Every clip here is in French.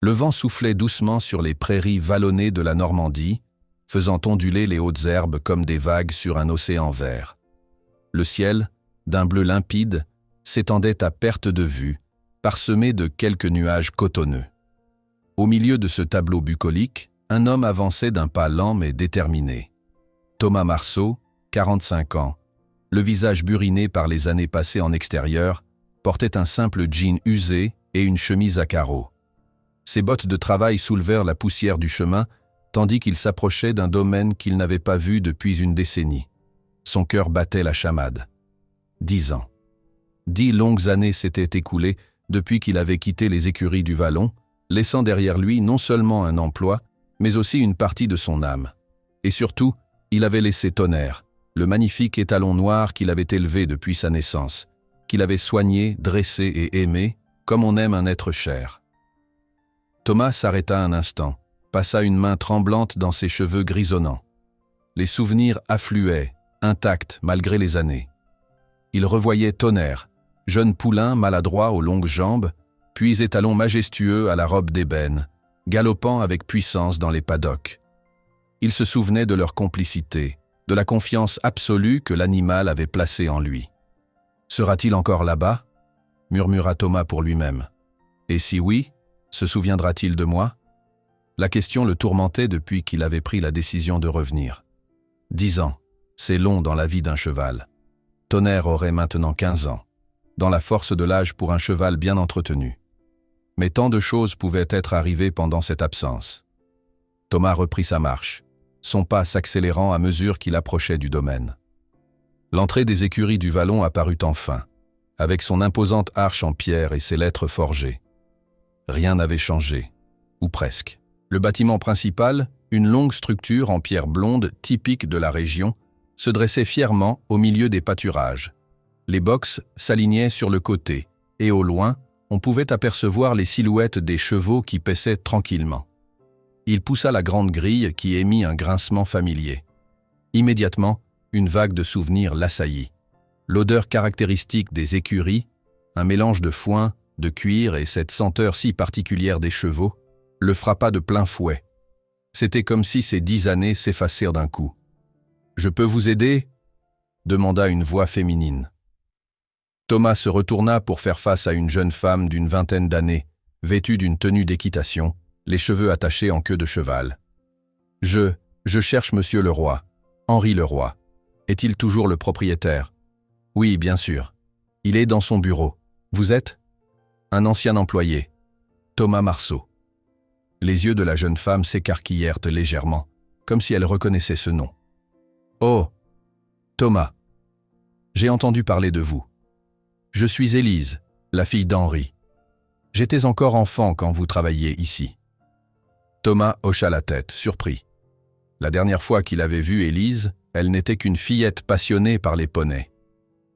Le vent soufflait doucement sur les prairies vallonnées de la Normandie, faisant onduler les hautes herbes comme des vagues sur un océan vert. Le ciel, d'un bleu limpide, s'étendait à perte de vue, parsemé de quelques nuages cotonneux. Au milieu de ce tableau bucolique, un homme avançait d'un pas lent mais déterminé. Thomas Marceau, 45 ans, le visage buriné par les années passées en extérieur, portait un simple jean usé et une chemise à carreaux. Ses bottes de travail soulevèrent la poussière du chemin, tandis qu'il s'approchait d'un domaine qu'il n'avait pas vu depuis une décennie. Son cœur battait la chamade. 10 ans. 10 longues années s'étaient écoulées depuis qu'il avait quitté les écuries du Vallon, laissant derrière lui non seulement un emploi, mais aussi une partie de son âme. Et surtout, il avait laissé Tonnerre, le magnifique étalon noir qu'il avait élevé depuis sa naissance, qu'il avait soigné, dressé et aimé, comme on aime un être cher. Thomas s'arrêta un instant, passa une main tremblante dans ses cheveux grisonnants. Les souvenirs affluaient, intacts malgré les années. Il revoyait Tonnerre, jeune poulain maladroit aux longues jambes, puis étalon majestueux à la robe d'ébène, galopant avec puissance dans les paddocks. Il se souvenait de leur complicité, de la confiance absolue que l'animal avait placée en lui. « Sera-t-il encore là-bas » murmura Thomas pour lui-même. « Et si oui, se souviendra-t-il de moi ?» La question le tourmentait depuis qu'il avait pris la décision de revenir. 10 ans, c'est long dans la vie d'un cheval. Tonnerre aurait maintenant 15 ans, dans la force de l'âge pour un cheval bien entretenu. Mais tant de choses pouvaient être arrivées pendant cette absence. Thomas reprit sa marche, son pas s'accélérant à mesure qu'il approchait du domaine. L'entrée des écuries du Vallon apparut enfin, avec son imposante arche en pierre et ses lettres forgées. Rien n'avait changé, ou presque. Le bâtiment principal, une longue structure en pierre blonde typique de la région, se dressait fièrement au milieu des pâturages. Les boxes s'alignaient sur le côté, et au loin, on pouvait apercevoir les silhouettes des chevaux qui paissaient tranquillement. Il poussa la grande grille qui émit un grincement familier. Immédiatement, une vague de souvenirs l'assaillit. L'odeur caractéristique des écuries, un mélange de foin, de cuir et cette senteur si particulière des chevaux, le frappa de plein fouet. C'était comme si ces 10 années s'effacèrent d'un coup. « Je peux vous aider ?» demanda une voix féminine. Thomas se retourna pour faire face à une jeune femme d'une vingtaine d'années, vêtue d'une tenue d'équitation, les cheveux attachés en queue de cheval. « Je cherche Monsieur Leroy, Henri Leroy. Est-il toujours le propriétaire ?»« Oui, bien sûr. Il est dans son bureau. Vous êtes ?»« Un ancien employé. Thomas Marceau. » Les yeux de la jeune femme s'écarquillèrent légèrement, comme si elle reconnaissait ce nom. « Oh, Thomas. J'ai entendu parler de vous. Je suis Élise, la fille d'Henri. J'étais encore enfant quand vous travailliez ici. » Thomas hocha la tête, surpris. La dernière fois qu'il avait vu Élise, elle n'était qu'une fillette passionnée par les poneys.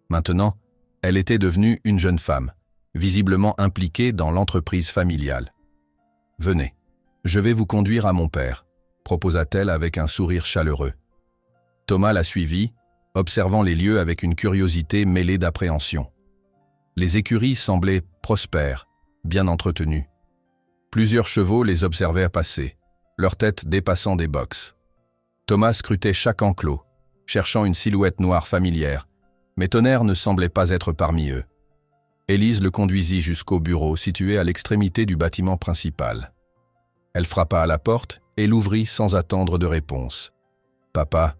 Maintenant, elle était devenue une jeune femme, visiblement impliquée dans l'entreprise familiale. « Venez, je vais vous conduire à mon père », proposa-t-elle avec un sourire chaleureux. Thomas la suivit, observant les lieux avec une curiosité mêlée d'appréhension. Les écuries semblaient prospères, bien entretenues. Plusieurs chevaux les observèrent passer, leurs têtes dépassant des boxes. Thomas scrutait chaque enclos, cherchant une silhouette noire familière, mais Tonnerre ne semblait pas être parmi eux. Élise le conduisit jusqu'au bureau situé à l'extrémité du bâtiment principal. Elle frappa à la porte et l'ouvrit sans attendre de réponse. « Papa,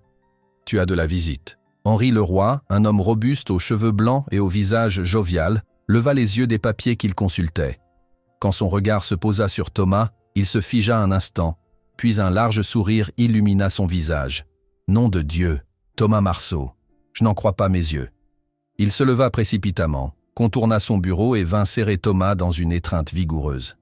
tu as de la visite. » Henri Leroy, un homme robuste aux cheveux blancs et au visage jovial, leva les yeux des papiers qu'il consultait. Quand son regard se posa sur Thomas, il se figea un instant, puis un large sourire illumina son visage. « Nom de Dieu, Thomas Marceau, je n'en crois pas mes yeux. » Il se leva précipitamment, contourna son bureau et vint serrer Thomas dans une étreinte vigoureuse.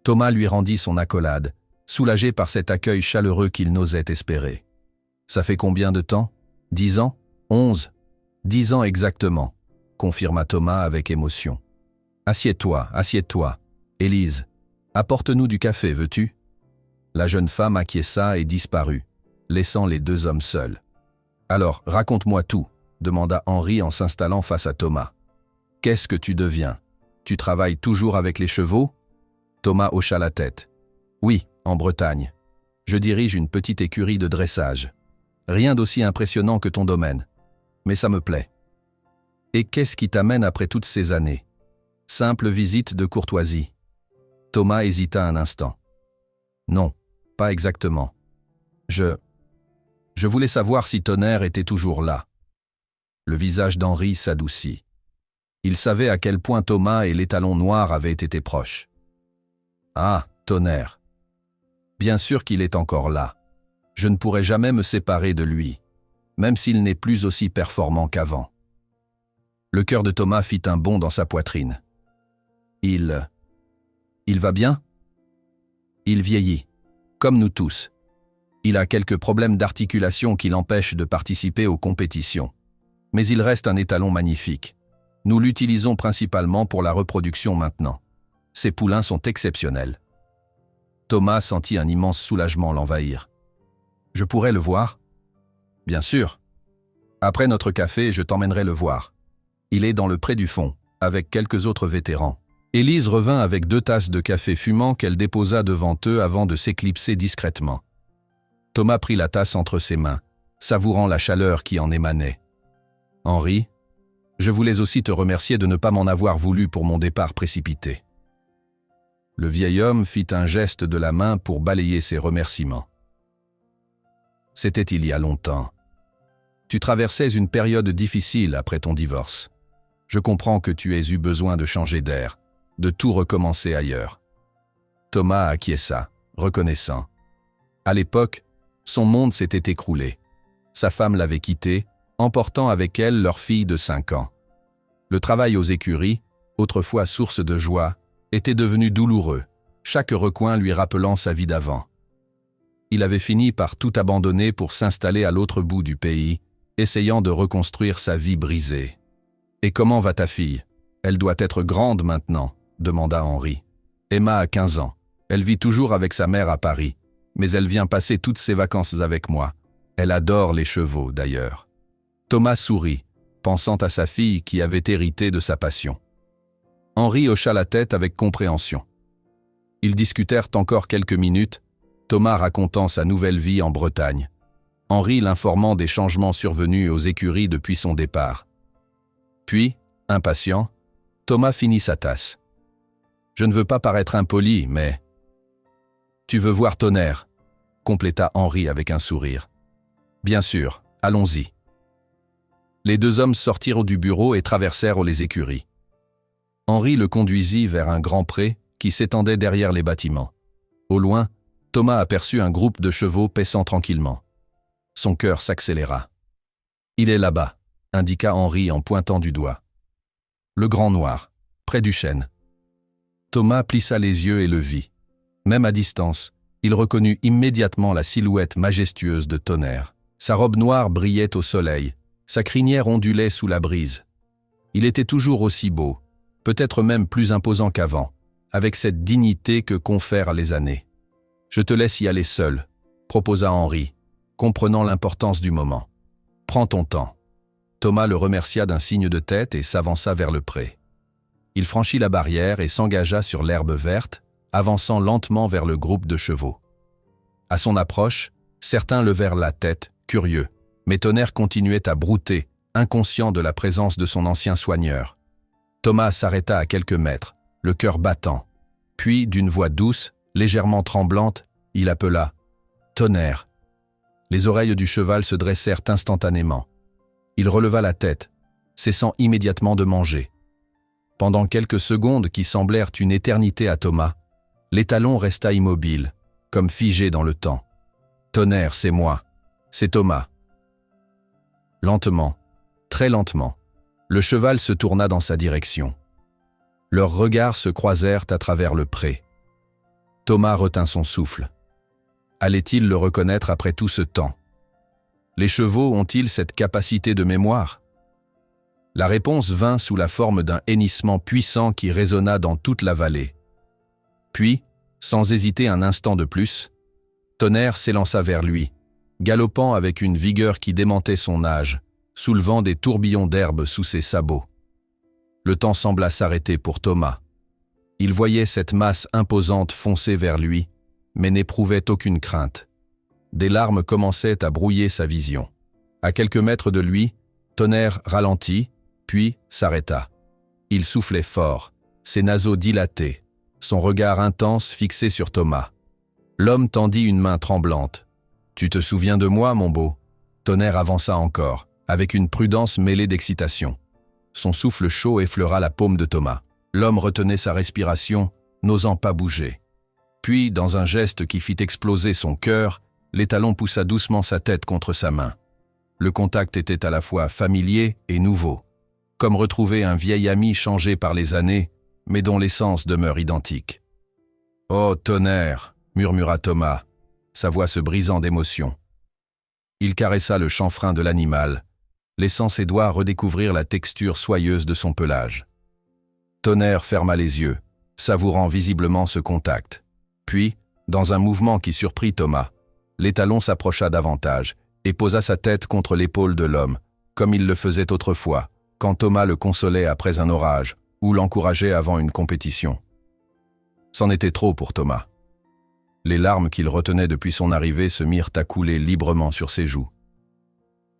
Thomas lui rendit son accolade, soulagé par cet accueil chaleureux qu'il n'osait espérer. « Ça fait combien de temps ? 10 ans ? 11 ? 10 ans exactement, confirma Thomas avec émotion. « Assieds-toi, assieds-toi. Élise, apporte-nous du café, veux-tu » La jeune femme acquiesça et disparut, laissant les deux hommes seuls. « Alors, raconte-moi tout » demanda Henri en s'installant face à Thomas. « Qu'est-ce que tu deviens ? Tu travailles toujours avec les chevaux » Thomas hocha la tête. Oui, en Bretagne. Je dirige une petite écurie de dressage. Rien d'aussi impressionnant que ton domaine. Mais ça me plaît. Et qu'est-ce qui t'amène après toutes ces années? Simple visite de courtoisie. Thomas hésita un instant. Non, pas exactement. Je voulais savoir si Tonnerre était toujours là. Le visage d'Henri s'adoucit. Il savait à quel point Thomas et l'étalon noir avaient été proches. Ah, Tonnerre. Bien sûr qu'il est encore là. Je ne pourrai jamais me séparer de lui, même s'il n'est plus aussi performant qu'avant. Le cœur de Thomas fit un bond dans sa poitrine. Il va bien? Il vieillit, comme nous tous. Il a quelques problèmes d'articulation qui l'empêchent de participer aux compétitions. Mais il reste un étalon magnifique. Nous l'utilisons principalement pour la reproduction maintenant. Ses poulains sont exceptionnels. Thomas sentit un immense soulagement l'envahir. Je pourrais le voir? Bien sûr. Après notre café, je t'emmènerai le voir. Il est dans le pré du fond, avec quelques autres vétérans. Élise revint avec 2 tasses de café fumant qu'elle déposa devant eux avant de s'éclipser discrètement. Thomas prit la tasse entre ses mains, savourant la chaleur qui en émanait. Henri, je voulais aussi te remercier de ne pas m'en avoir voulu pour mon départ précipité. Le vieil homme fit un geste de la main pour balayer ses remerciements. C'était il y a longtemps. Tu traversais une période difficile après ton divorce. Je comprends que tu aies eu besoin de changer d'air, de tout recommencer ailleurs. Thomas acquiesça, reconnaissant. À l'époque, son monde s'était écroulé. Sa femme l'avait quitté, emportant avec elle leur fille de 5 ans. Le travail aux écuries, autrefois source de joie, était devenu douloureux, chaque recoin lui rappelant sa vie d'avant. Il avait fini par tout abandonner pour s'installer à l'autre bout du pays, essayant de reconstruire sa vie brisée. « Et comment va ta fille? Elle doit être grande maintenant » demanda Henri. Emma a 15 ans. Elle vit toujours avec sa mère à Paris, mais elle vient passer toutes ses vacances avec moi. Elle adore les chevaux, d'ailleurs. Thomas sourit, pensant à sa fille qui avait hérité de sa passion. Henri hocha la tête avec compréhension. Ils discutèrent encore quelques minutes, Thomas racontant sa nouvelle vie en Bretagne, Henri l'informant des changements survenus aux écuries depuis son départ. Puis, impatient, Thomas finit sa tasse. « Je ne veux pas paraître impoli, mais… »« Tu veux voir Tonnerre ?» compléta Henri avec un sourire. « Bien sûr, allons-y. » Les 2 hommes sortirent du bureau et traversèrent les écuries. Henri le conduisit vers un grand pré qui s'étendait derrière les bâtiments. Au loin, Thomas aperçut un groupe de chevaux paissant tranquillement. Son cœur s'accéléra. « Il est là-bas », indiqua Henri en pointant du doigt. « Le grand noir, près du chêne. » Thomas plissa les yeux et le vit. Même à distance, il reconnut immédiatement la silhouette majestueuse de Tonnerre. Sa robe noire brillait au soleil, sa crinière ondulait sous la brise. Il était toujours aussi beau, peut-être même plus imposant qu'avant, avec cette dignité que confèrent les années. « Je te laisse y aller seul », proposa Henri, comprenant l'importance du moment. « Prends ton temps. » Thomas le remercia d'un signe de tête et s'avança vers le pré. Il franchit la barrière et s'engagea sur l'herbe verte, avançant lentement vers le groupe de chevaux. À son approche, certains levèrent la tête, curieux, mais Tonnerre continuait à brouter, inconscient de la présence de son ancien soigneur. Thomas s'arrêta à quelques mètres, le cœur battant. Puis, d'une voix douce, légèrement tremblante, il appela « Tonnerre ». Les oreilles du cheval se dressèrent instantanément. Il releva la tête, cessant immédiatement de manger. Pendant quelques secondes qui semblèrent une éternité à Thomas, l'étalon resta immobile, comme figé dans le temps. « Tonnerre, c'est moi. C'est Thomas. » Lentement, très lentement, le cheval se tourna dans sa direction. Leurs regards se croisèrent à travers le pré. Thomas retint son souffle. Allait-il le reconnaître après tout ce temps? Les chevaux ont-ils cette capacité de mémoire? La réponse vint sous la forme d'un hennissement puissant qui résonna dans toute la vallée. Puis, sans hésiter un instant de plus, Tonnerre s'élança vers lui, galopant avec une vigueur qui démentait son âge, soulevant des tourbillons d'herbe sous ses sabots. Le temps sembla s'arrêter pour Thomas. Il voyait cette masse imposante foncer vers lui, mais n'éprouvait aucune crainte. Des larmes commençaient à brouiller sa vision. À quelques mètres de lui, Tonnerre ralentit, puis s'arrêta. Il soufflait fort, ses naseaux dilatés, son regard intense fixé sur Thomas. L'homme tendit une main tremblante. « Tu te souviens de moi, mon beau ?» Tonnerre avança encore, avec une prudence mêlée d'excitation. Son souffle chaud effleura la paume de Thomas. L'homme retenait sa respiration, n'osant pas bouger. Puis, dans un geste qui fit exploser son cœur, l'étalon poussa doucement sa tête contre sa main. Le contact était à la fois familier et nouveau, comme retrouver un vieil ami changé par les années, mais dont l'essence demeure identique. « Oh, Tonnerre !» murmura Thomas, sa voix se brisant d'émotion. Il caressa le chanfrein de l'animal, laissant ses doigts redécouvrir la texture soyeuse de son pelage. Tonnerre ferma les yeux, savourant visiblement ce contact. Puis, dans un mouvement qui surprit Thomas, l'étalon s'approcha davantage et posa sa tête contre l'épaule de l'homme, comme il le faisait autrefois, quand Thomas le consolait après un orage ou l'encourageait avant une compétition. C'en était trop pour Thomas. Les larmes qu'il retenait depuis son arrivée se mirent à couler librement sur ses joues.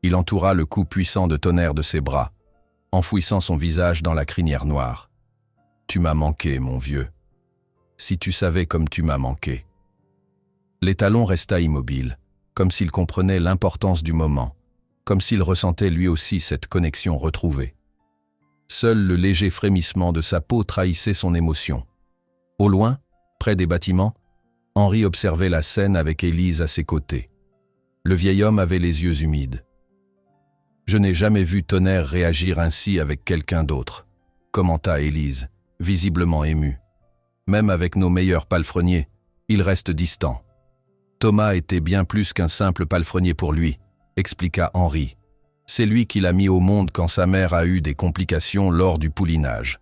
Il entoura le cou puissant de Tonnerre de ses bras, enfouissant son visage dans la crinière noire. « Tu m'as manqué, mon vieux. Si tu savais comme tu m'as manqué. » L'étalon resta immobile, comme s'il comprenait l'importance du moment, comme s'il ressentait lui aussi cette connexion retrouvée. Seul le léger frémissement de sa peau trahissait son émotion. Au loin, près des bâtiments, Henri observait la scène avec Élise à ses côtés. Le vieil homme avait les yeux humides. « Je n'ai jamais vu Tonnerre réagir ainsi avec quelqu'un d'autre », commenta Élise, visiblement émue. « Même avec nos meilleurs palefreniers, il reste distant. » Thomas était bien plus qu'un simple palefrenier pour lui, expliqua Henri. C'est lui qui l'a mis au monde quand sa mère a eu des complications lors du poulinage.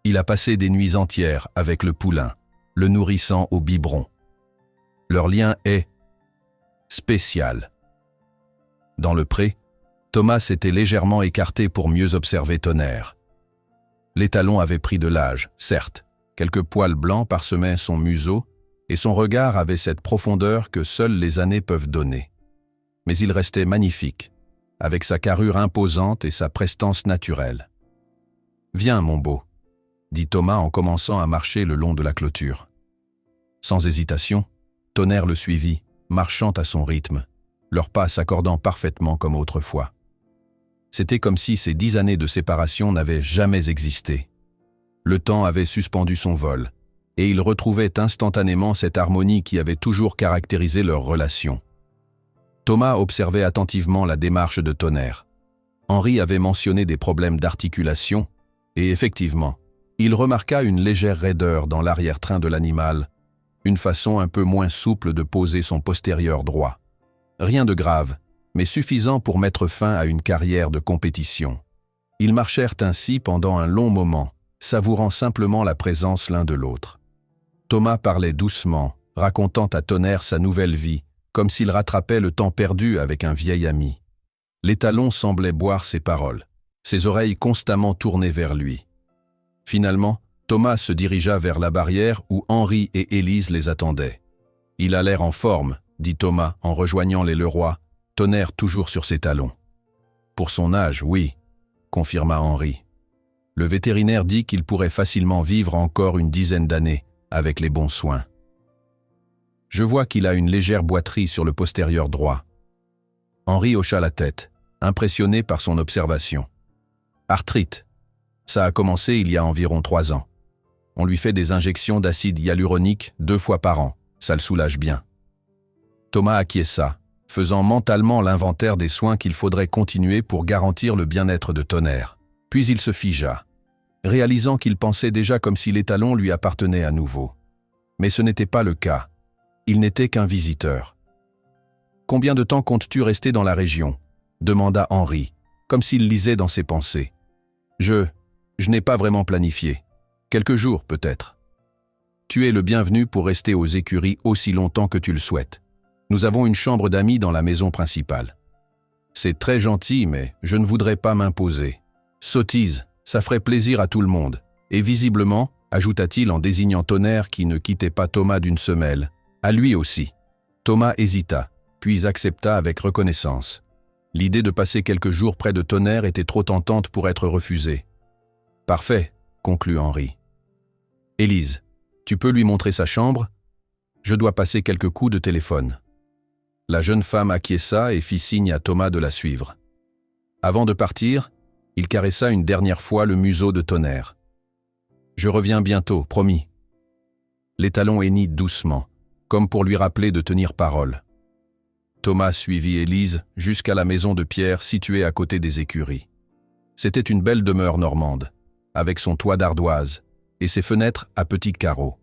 Il a passé des nuits entières avec le poulain, le nourrissant au biberon. Leur lien est spécial. Dans le pré, Thomas s'était légèrement écarté pour mieux observer Tonnerre. L'étalon avait pris de l'âge, certes, quelques poils blancs parsemaient son museau, et son regard avait cette profondeur que seules les années peuvent donner. Mais il restait magnifique, avec sa carrure imposante et sa prestance naturelle. « Viens, mon beau », dit Thomas en commençant à marcher le long de la clôture. Sans hésitation, Tonnerre le suivit, marchant à son rythme, leurs pas s'accordant parfaitement comme autrefois. C'était comme si ces 10 années de séparation n'avaient jamais existé. Le temps avait suspendu son vol, et ils retrouvaient instantanément cette harmonie qui avait toujours caractérisé leur relation. Thomas observait attentivement la démarche de Tonnerre. Henri avait mentionné des problèmes d'articulation, et effectivement, il remarqua une légère raideur dans l'arrière-train de l'animal, une façon un peu moins souple de poser son postérieur droit. Rien de grave, mais suffisant pour mettre fin à une carrière de compétition. Ils marchèrent ainsi pendant un long moment, savourant simplement la présence l'un de l'autre. Thomas parlait doucement, racontant à Tonnerre sa nouvelle vie, comme s'il rattrapait le temps perdu avec un vieil ami. L'étalon semblait boire ses paroles, ses oreilles constamment tournées vers lui. Finalement, Thomas se dirigea vers la barrière où Henri et Élise les attendaient. « Il a l'air en forme », dit Thomas en rejoignant les Leroy, Tonnerre toujours sur ses talons. « Pour son âge, oui », confirma Henri. Le vétérinaire dit qu'il pourrait facilement vivre encore une dizaine d'années, avec les bons soins. Je vois qu'il a une légère boiterie sur le postérieur droit. Henri hocha la tête, impressionné par son observation. Arthrite. Ça a commencé il y a environ 3 ans. On lui fait des injections d'acide hyaluronique 2 fois par an. Ça le soulage bien. Thomas acquiesça, faisant mentalement l'inventaire des soins qu'il faudrait continuer pour garantir le bien-être de Tonnerre. Puis il se figea, réalisant qu'il pensait déjà comme si l'étalon lui appartenait à nouveau. Mais ce n'était pas le cas. Il n'était qu'un visiteur. « Combien de temps comptes-tu rester dans la région ?» demanda Henri, comme s'il lisait dans ses pensées. « Je n'ai pas vraiment planifié. Quelques jours, peut-être. Tu es le bienvenu pour rester aux écuries aussi longtemps que tu le souhaites. Nous avons une chambre d'amis dans la maison principale. C'est très gentil, mais je ne voudrais pas m'imposer. Sottise, ça ferait plaisir à tout le monde. Et visiblement, ajouta-t-il en désignant Tonnerre qui ne quittait pas Thomas d'une semelle, À lui aussi. Thomas hésita, puis accepta avec reconnaissance. L'idée de passer quelques jours près de Tonnerre était trop tentante pour être refusée. « Parfait », conclut Henri. « Élise, tu peux lui montrer sa chambre ? Je dois passer quelques coups de téléphone. » La jeune femme acquiesça et fit signe à Thomas de la suivre. Avant de partir, il caressa une dernière fois le museau de Tonnerre. « Je reviens bientôt, promis. » L'étalon hennit doucement, comme pour lui rappeler de tenir parole. Thomas suivit Élise jusqu'à la maison de pierre située à côté des écuries. C'était une belle demeure normande, avec son toit d'ardoise et ses fenêtres à petits carreaux.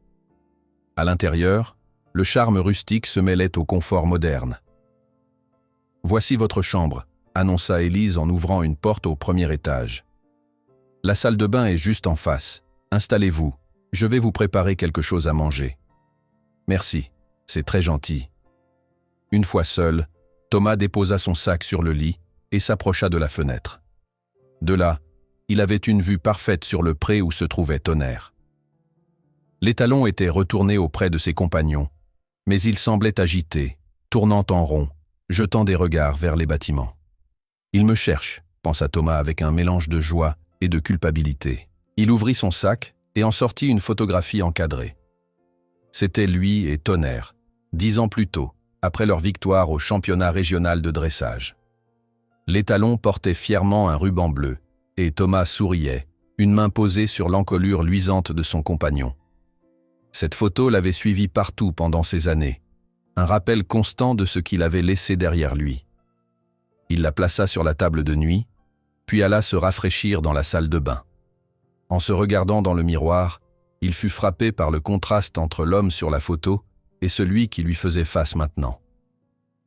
À l'intérieur, le charme rustique se mêlait au confort moderne. « Voici votre chambre », annonça Élise en ouvrant une porte au premier étage. « La salle de bain est juste en face. Installez-vous, je vais vous préparer quelque chose à manger. » « Merci, c'est très gentil. » Une fois seul, Thomas déposa son sac sur le lit et s'approcha de la fenêtre. De là, il avait une vue parfaite sur le pré où se trouvait Tonnerre. L'étalon était retourné auprès de ses compagnons, mais il semblait agité, tournant en rond, jetant des regards vers les bâtiments. « Il me cherche », pensa Thomas avec un mélange de joie et de culpabilité. Il ouvrit son sac et en sortit une photographie encadrée. C'était lui et Tonnerre, 10 ans plus tôt, après leur victoire au championnat régional de dressage. L'étalon portait fièrement un ruban bleu, et Thomas souriait, une main posée sur l'encolure luisante de son compagnon. Cette photo l'avait suivi partout pendant ces années, un rappel constant de ce qu'il avait laissé derrière lui. Il la plaça sur la table de nuit, puis alla se rafraîchir dans la salle de bain. En se regardant dans le miroir, il fut frappé par le contraste entre l'homme sur la photo et celui qui lui faisait face maintenant.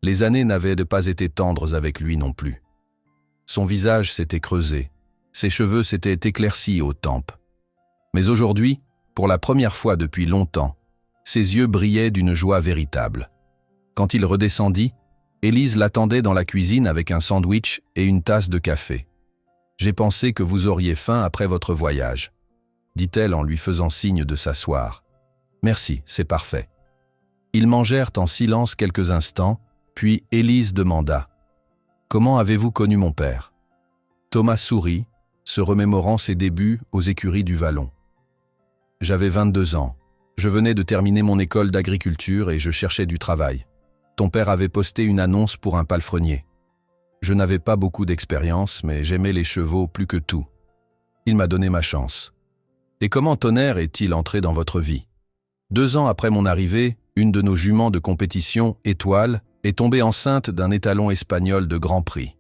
Les années n'avaient pas été tendres avec lui non plus. Son visage s'était creusé, ses cheveux s'étaient éclaircis aux tempes. Mais aujourd'hui, pour la première fois depuis longtemps, ses yeux brillaient d'une joie véritable. Quand il redescendit, Élise l'attendait dans la cuisine avec un sandwich et une tasse de café. « J'ai pensé que vous auriez faim après votre voyage », dit-elle en lui faisant signe de s'asseoir. « Merci, c'est parfait. » Ils mangèrent en silence quelques instants, puis Élise demanda « Comment avez-vous connu mon père ?» Thomas sourit, se remémorant ses débuts aux écuries du Vallon. « J'avais 22 ans. Je venais de terminer mon école d'agriculture et je cherchais du travail. Ton père avait posté une annonce pour un palefrenier. Je n'avais pas beaucoup d'expérience, mais j'aimais les chevaux plus que tout. Il m'a donné ma chance. Et comment Tonnerre est-il entré dans votre vie ? 2 ans après mon arrivée, une de nos juments de compétition, Étoile, est tombée enceinte d'un étalon espagnol de Grand Prix.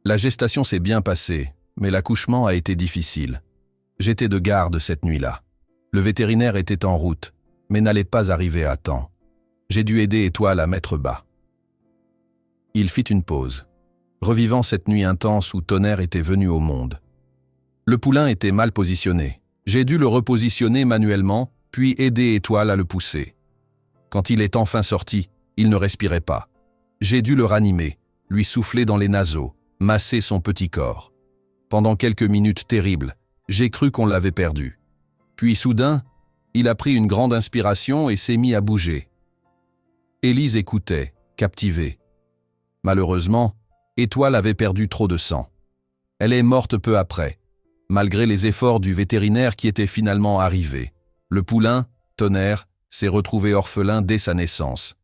La gestation s'est bien passée, mais l'accouchement a été difficile. J'étais de garde cette nuit-là. Le vétérinaire était en route, mais n'allait pas arriver à temps. J'ai dû aider Étoile à mettre bas. Il fit une pause, revivant cette nuit intense où Tonnerre était venu au monde. Le poulain était mal positionné. J'ai dû le repositionner manuellement, puis aider Étoile à le pousser. Quand il est enfin sorti, il ne respirait pas. J'ai dû le ranimer, lui souffler dans les naseaux, masser son petit corps. Pendant quelques minutes terribles, j'ai cru qu'on l'avait perdu. Puis soudain, il a pris une grande inspiration et s'est mis à bouger. Élise écoutait, captivée. Malheureusement, Étoile avait perdu trop de sang. Elle est morte peu après, malgré les efforts du vétérinaire qui était finalement arrivé. Le poulain, Tonnerre, s'est retrouvé orphelin dès sa naissance.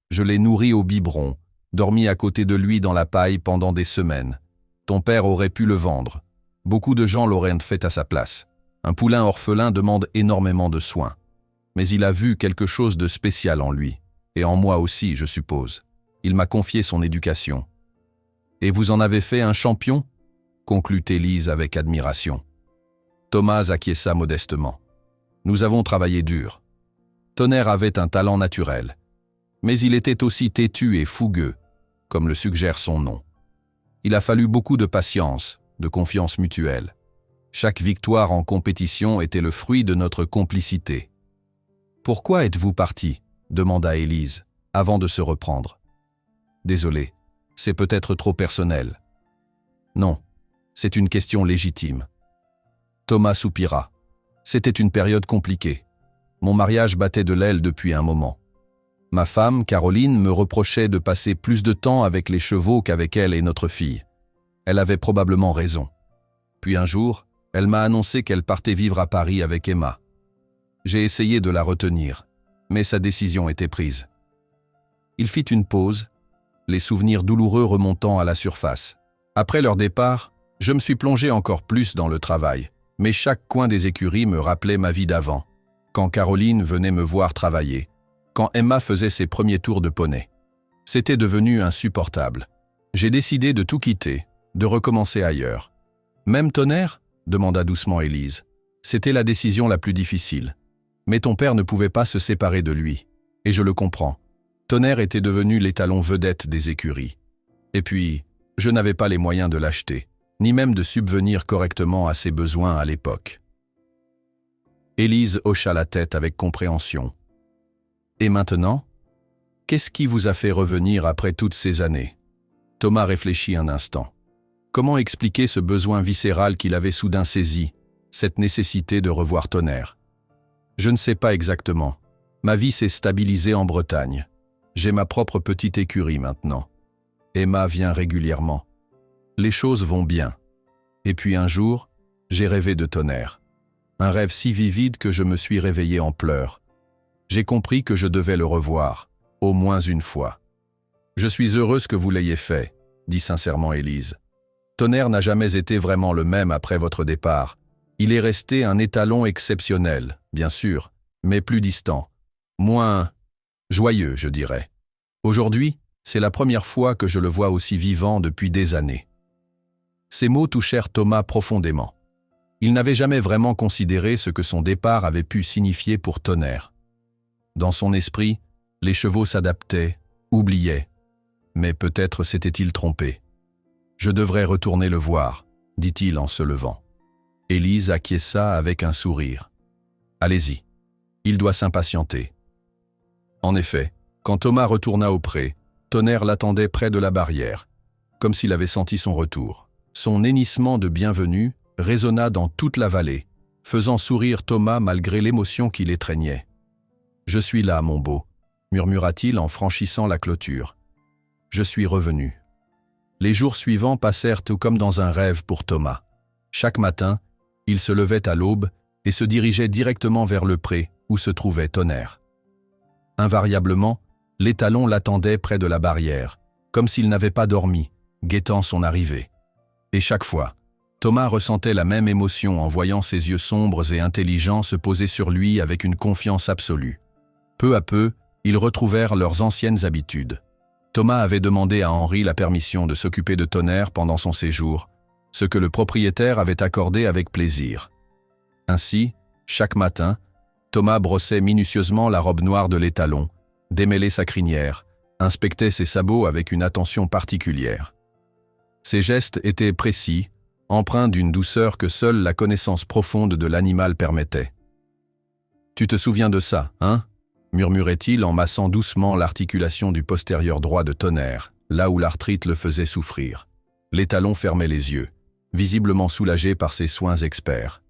Je l'ai nourri au biberon, dormi à côté de lui dans la paille pendant des semaines. Ton père aurait pu le vendre. Beaucoup de gens l'auraient fait à sa place. Un poulain orphelin demande énormément de soins. Mais il a vu quelque chose de spécial en lui, et en moi aussi, je suppose. Il m'a confié son éducation. « Et vous en avez fait un champion ?» conclut Élise avec admiration. Thomas acquiesça modestement. « Nous avons travaillé dur. Tonnerre avait un talent naturel, mais il était aussi têtu et fougueux, comme le suggère son nom. Il a fallu beaucoup de patience, de confiance mutuelle. Chaque victoire en compétition était le fruit de notre complicité. « Pourquoi êtes-vous parti ?» demanda Élise, avant de se reprendre. « Désolé, c'est peut-être trop personnel. » « Non, c'est une question légitime. » Thomas soupira. « C'était une période compliquée. Mon mariage battait de l'aile depuis un moment. Ma femme, Caroline, me reprochait de passer plus de temps avec les chevaux qu'avec elle et notre fille. Elle avait probablement raison. Puis un jour, elle m'a annoncé qu'elle partait vivre à Paris avec Emma. J'ai essayé de la retenir, mais sa décision était prise. Il fit une pause, les souvenirs douloureux remontant à la surface. Après leur départ, je me suis plongé encore plus dans le travail, mais chaque coin des écuries me rappelait ma vie d'avant, quand Caroline venait me voir travailler, quand Emma faisait ses premiers tours de poney. C'était devenu insupportable. J'ai décidé de tout quitter, de recommencer ailleurs. Même Tonnerre ? Demanda doucement Élise. C'était la décision la plus difficile. Mais ton père ne pouvait pas se séparer de lui. Et je le comprends. Tonnerre était devenu l'étalon vedette des écuries. Et puis, je n'avais pas les moyens de l'acheter, ni même de subvenir correctement à ses besoins à l'époque. Élise hocha la tête avec compréhension. Et maintenant ? Qu'est-ce qui vous a fait revenir après toutes ces années ? Thomas réfléchit un instant. Comment expliquer ce besoin viscéral qu'il avait soudain saisi, cette nécessité de revoir Tonnerre ? Je ne sais pas exactement. Ma vie s'est stabilisée en Bretagne. J'ai ma propre petite écurie maintenant. Emma vient régulièrement. Les choses vont bien. Et puis un jour, j'ai rêvé de Tonnerre. Un rêve si vivide que je me suis réveillé en pleurs. J'ai compris que je devais le revoir, au moins une fois. Je suis heureuse que vous l'ayez fait, dit sincèrement Élise. Tonnerre n'a jamais été vraiment le même après votre départ. Il est resté un étalon exceptionnel, bien sûr, mais plus distant. Moins joyeux, je dirais. Aujourd'hui, c'est la première fois que je le vois aussi vivant depuis des années. Ces mots touchèrent Thomas profondément. Il n'avait jamais vraiment considéré ce que son départ avait pu signifier pour Tonnerre. Dans son esprit, les chevaux s'adaptaient, oubliaient. Mais peut-être s'était-il trompé. « Je devrais retourner le voir », dit-il en se levant. Élise acquiesça avec un sourire. « Allez-y, il doit s'impatienter. » En effet, quand Thomas retourna au pré, Tonnerre l'attendait près de la barrière, comme s'il avait senti son retour. Son hennissement de bienvenue résonna dans toute la vallée, faisant sourire Thomas malgré l'émotion qui l'étreignait. « Je suis là, mon beau », murmura-t-il en franchissant la clôture. « Je suis revenu. » Les jours suivants passèrent tout comme dans un rêve pour Thomas. Chaque matin, il se levait à l'aube et se dirigeait directement vers le pré où se trouvait Tonnerre. Invariablement, l'étalon l'attendait près de la barrière, comme s'il n'avait pas dormi, guettant son arrivée. Et chaque fois, Thomas ressentait la même émotion en voyant ses yeux sombres et intelligents se poser sur lui avec une confiance absolue. Peu à peu, ils retrouvèrent leurs anciennes habitudes. Thomas avait demandé à Henri la permission de s'occuper de Tonnerre pendant son séjour, ce que le propriétaire avait accordé avec plaisir. Ainsi, chaque matin, Thomas brossait minutieusement la robe noire de l'étalon, démêlait sa crinière, inspectait ses sabots avec une attention particulière. Ses gestes étaient précis, empreints d'une douceur que seule la connaissance profonde de l'animal permettait. « Tu te souviens de ça, hein ?» murmurait-il en massant doucement l'articulation du postérieur droit de Tonnerre, là où l'arthrite le faisait souffrir. L'étalon fermait les yeux, visiblement soulagé par ses soins experts.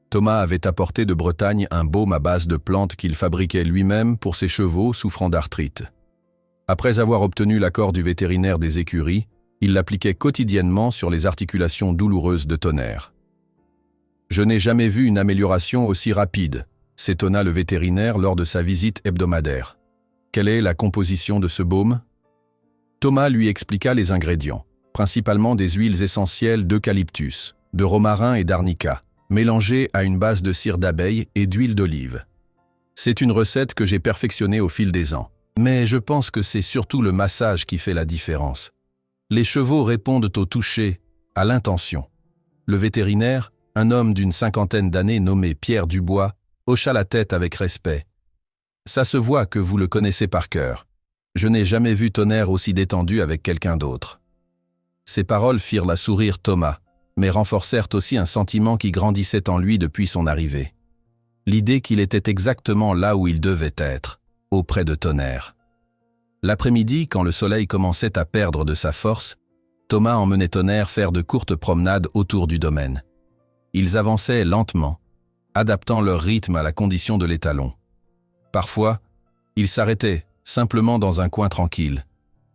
Thomas avait apporté de Bretagne un baume à base de plantes qu'il fabriquait lui-même pour ses chevaux souffrant d'arthrite. Après avoir obtenu l'accord du vétérinaire des écuries, il l'appliquait quotidiennement sur les articulations douloureuses de Tonnerre. « Je n'ai jamais vu une amélioration aussi rapide », s'étonna le vétérinaire lors de sa visite hebdomadaire. « Quelle est la composition de ce baume ?» Thomas lui expliqua les ingrédients, principalement des huiles essentielles d'eucalyptus, de romarin et d'arnica, mélangées à une base de cire d'abeille et d'huile d'olive. « C'est une recette que j'ai perfectionnée au fil des ans, mais je pense que c'est surtout le massage qui fait la différence. Les chevaux répondent au toucher, à l'intention. » Le vétérinaire, un homme d'une 50aine d'années nommé Pierre Dubois, hocha la tête avec respect. « Ça se voit que vous le connaissez par cœur. Je n'ai jamais vu Tonnerre aussi détendu avec quelqu'un d'autre. » Ces paroles firent la sourire Thomas, mais renforcèrent aussi un sentiment qui grandissait en lui depuis son arrivée. L'idée qu'il était exactement là où il devait être, auprès de Tonnerre. L'après-midi, quand le soleil commençait à perdre de sa force, Thomas emmenait Tonnerre faire de courtes promenades autour du domaine. Ils avançaient lentement, adaptant leur rythme à la condition de l'étalon. Parfois, ils s'arrêtaient, simplement dans un coin tranquille,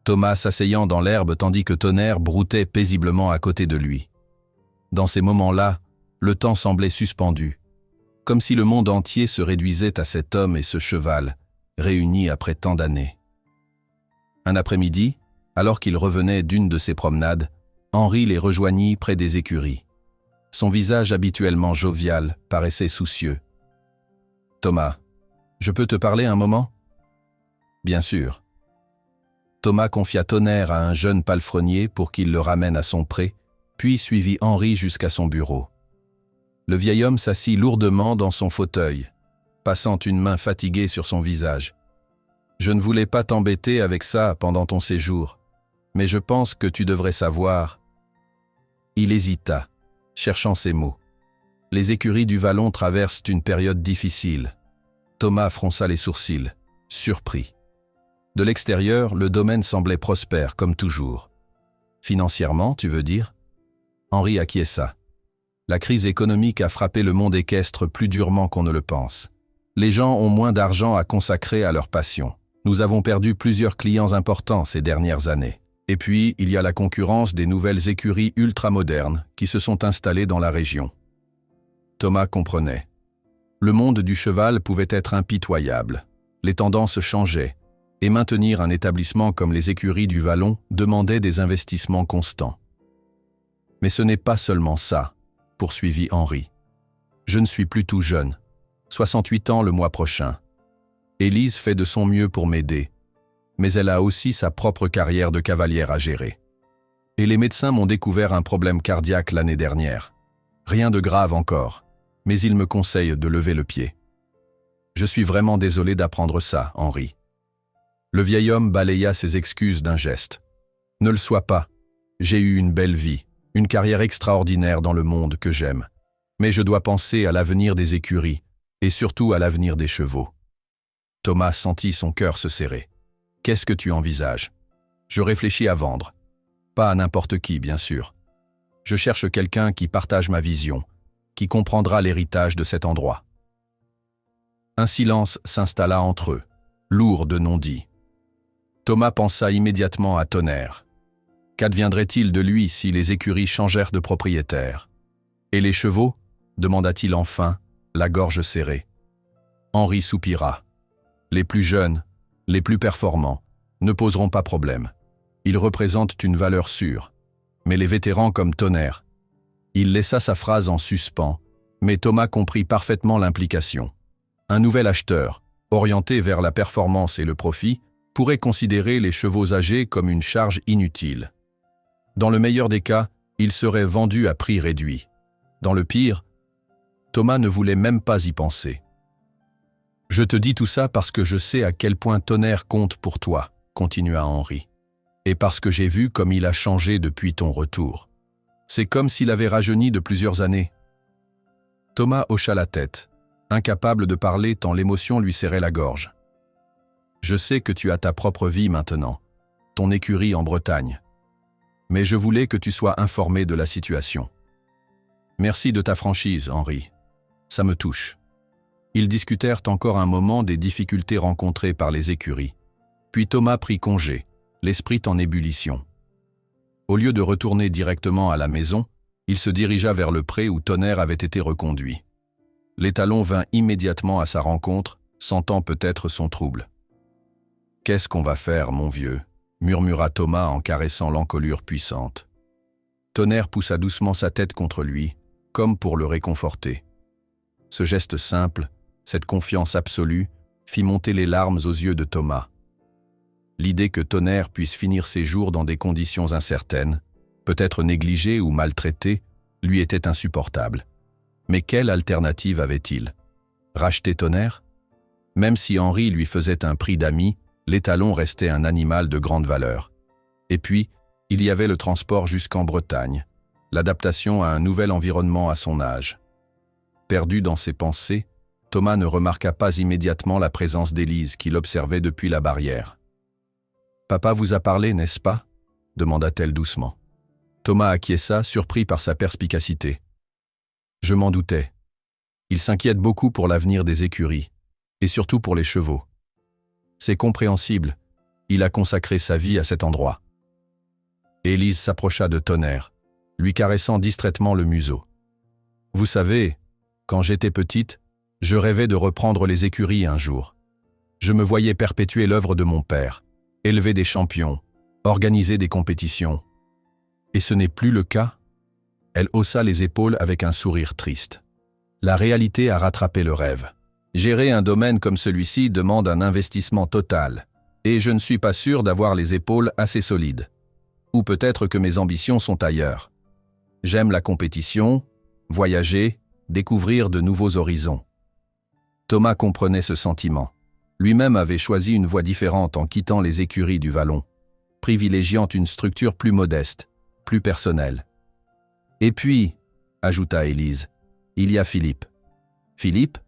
Thomas s'asseyant dans l'herbe tandis que Tonnerre broutait paisiblement à côté de lui. Dans ces moments-là, le temps semblait suspendu, comme si le monde entier se réduisait à cet homme et ce cheval, réunis après tant d'années. Un après-midi, alors qu'il revenait d'une de ses promenades, Henri les rejoignit près des écuries. Son visage habituellement jovial paraissait soucieux. « Thomas, je peux te parler un moment ?»« Bien sûr. » Thomas confia Tonnerre à un jeune palefrenier pour qu'il le ramène à son pré, puis suivit Henri jusqu'à son bureau. Le vieil homme s'assit lourdement dans son fauteuil, passant une main fatiguée sur son visage. « Je ne voulais pas t'embêter avec ça pendant ton séjour, mais je pense que tu devrais savoir. » Il hésita, cherchant ses mots. Les écuries du Vallon traversent une période difficile. Thomas fronça les sourcils, surpris. De l'extérieur, le domaine semblait prospère, comme toujours. Financièrement, tu veux dire ? Henri acquiesça. La crise économique a frappé le monde équestre plus durement qu'on ne le pense. Les gens ont moins d'argent à consacrer à leur passion. Nous avons perdu plusieurs clients importants ces dernières années. Et puis, il y a la concurrence des nouvelles écuries ultramodernes qui se sont installées dans la région. Thomas comprenait. Le monde du cheval pouvait être impitoyable. Les tendances changeaient. Et maintenir un établissement comme les écuries du Vallon demandait des investissements constants. Mais ce n'est pas seulement ça, poursuivit Henri. Je ne suis plus tout jeune, 68 ans le mois prochain. Élise fait de son mieux pour m'aider, mais elle a aussi sa propre carrière de cavalière à gérer. Et les médecins m'ont découvert un problème cardiaque l'année dernière. Rien de grave encore, mais ils me conseillent de lever le pied. Je suis vraiment désolé d'apprendre ça, Henri. Le vieil homme balaya ses excuses d'un geste. Ne le sois pas. J'ai eu une belle vie, une carrière extraordinaire dans le monde que j'aime. Mais je dois penser à l'avenir des écuries, et surtout à l'avenir des chevaux. Thomas sentit son cœur se serrer. Qu'est-ce que tu envisages ? Je réfléchis à vendre. Pas à n'importe qui, bien sûr. Je cherche quelqu'un qui partage ma vision, qui comprendra l'héritage de cet endroit. Un silence s'installa entre eux, lourd de non-dits. Thomas pensa immédiatement à Tonnerre. Qu'adviendrait-il de lui si les écuries changèrent de propriétaire ? Et les chevaux ? Demanda-t-il enfin, la gorge serrée. Henri soupira. Les plus jeunes, les plus performants, ne poseront pas problème. Ils représentent une valeur sûre. Mais les vétérans comme Tonnerre. Il laissa sa phrase en suspens, mais Thomas comprit parfaitement l'implication. Un nouvel acheteur, orienté vers la performance et le profit, pourrait considérer les chevaux âgés comme une charge inutile. Dans le meilleur des cas, ils seraient vendus à prix réduit. Dans le pire, Thomas ne voulait même pas y penser. « Je te dis tout ça parce que je sais à quel point Tonnerre compte pour toi, » continua Henri. « Et parce que j'ai vu comme il a changé depuis ton retour. C'est comme s'il avait rajeuni de plusieurs années. » Thomas hocha la tête, incapable de parler tant l'émotion lui serrait la gorge. « Je sais que tu as ta propre vie maintenant, ton écurie en Bretagne. Mais je voulais que tu sois informé de la situation. Merci de ta franchise, Henri. Ça me touche. » Ils discutèrent encore un moment des difficultés rencontrées par les écuries. Puis Thomas prit congé, l'esprit en ébullition. Au lieu de retourner directement à la maison, il se dirigea vers le pré où Tonnerre avait été reconduit. L'étalon vint immédiatement à sa rencontre, sentant peut-être son trouble. « Qu'est-ce qu'on va faire, mon vieux ?» murmura Thomas en caressant l'encolure puissante. Tonnerre poussa doucement sa tête contre lui, comme pour le réconforter. Ce geste simple, cette confiance absolue, fit monter les larmes aux yeux de Thomas. L'idée que Tonnerre puisse finir ses jours dans des conditions incertaines, peut-être négligé ou maltraité, lui était insupportable. Mais quelle alternative avait-il ? Racheter Tonnerre ? Même si Henri lui faisait un prix d'ami, l'étalon restait un animal de grande valeur. Et puis, il y avait le transport jusqu'en Bretagne, l'adaptation à un nouvel environnement à son âge. Perdu dans ses pensées, Thomas ne remarqua pas immédiatement la présence d'Élise qui l'observait depuis la barrière. « Papa vous a parlé, n'est-ce pas ?» demanda-t-elle doucement. Thomas acquiesça, surpris par sa perspicacité. « Je m'en doutais. Il s'inquiète beaucoup pour l'avenir des écuries, et surtout pour les chevaux. C'est compréhensible. Il a consacré sa vie à cet endroit. Élise s'approcha de Tonnerre, lui caressant distraitement le museau. Vous savez, quand j'étais petite, je rêvais de reprendre les écuries un jour. Je me voyais perpétuer l'œuvre de mon père, élever des champions, organiser des compétitions. Et ce n'est plus le cas? Elle haussa les épaules avec un sourire triste. La réalité a rattrapé le rêve. Gérer un domaine comme celui-ci demande un investissement total, et je ne suis pas sûr d'avoir les épaules assez solides. Ou peut-être que mes ambitions sont ailleurs. J'aime la compétition, voyager, découvrir de nouveaux horizons. Thomas comprenait ce sentiment. Lui-même avait choisi une voie différente en quittant les écuries du Vallon, privilégiant une structure plus modeste, plus personnelle. Et puis, ajouta Élise, il y a Philippe. Philippe?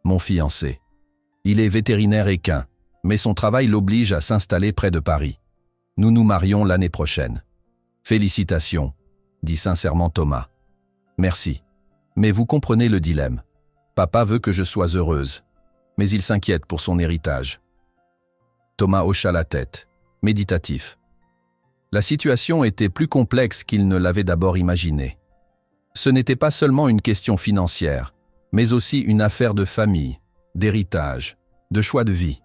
Mon fiancé. Il est vétérinaire équin, mais son travail l'oblige à s'installer près de Paris. Nous nous marions l'année prochaine. Félicitations, dit sincèrement Thomas. Merci. Mais vous comprenez le dilemme. Papa veut que je sois heureuse, mais il s'inquiète pour son héritage. Thomas hocha la tête, méditatif. La situation était plus complexe qu'il ne l'avait d'abord imaginé. Ce n'était pas seulement une question financière, mais aussi une affaire de famille, d'héritage, de choix de vie.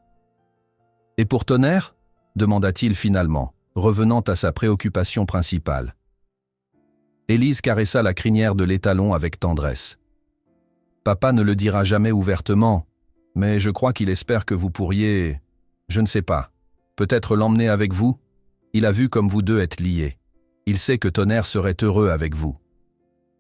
« Et pour Tonnerre ?» demanda-t-il finalement, revenant à sa préoccupation principale. Élise caressa la crinière de l'étalon avec tendresse. « Papa ne le dira jamais ouvertement, mais je crois qu'il espère que vous pourriez… Je ne sais pas, peut-être l'emmener avec vous? Il a vu comme vous deux êtes liés. Il sait que Tonnerre serait heureux avec vous. »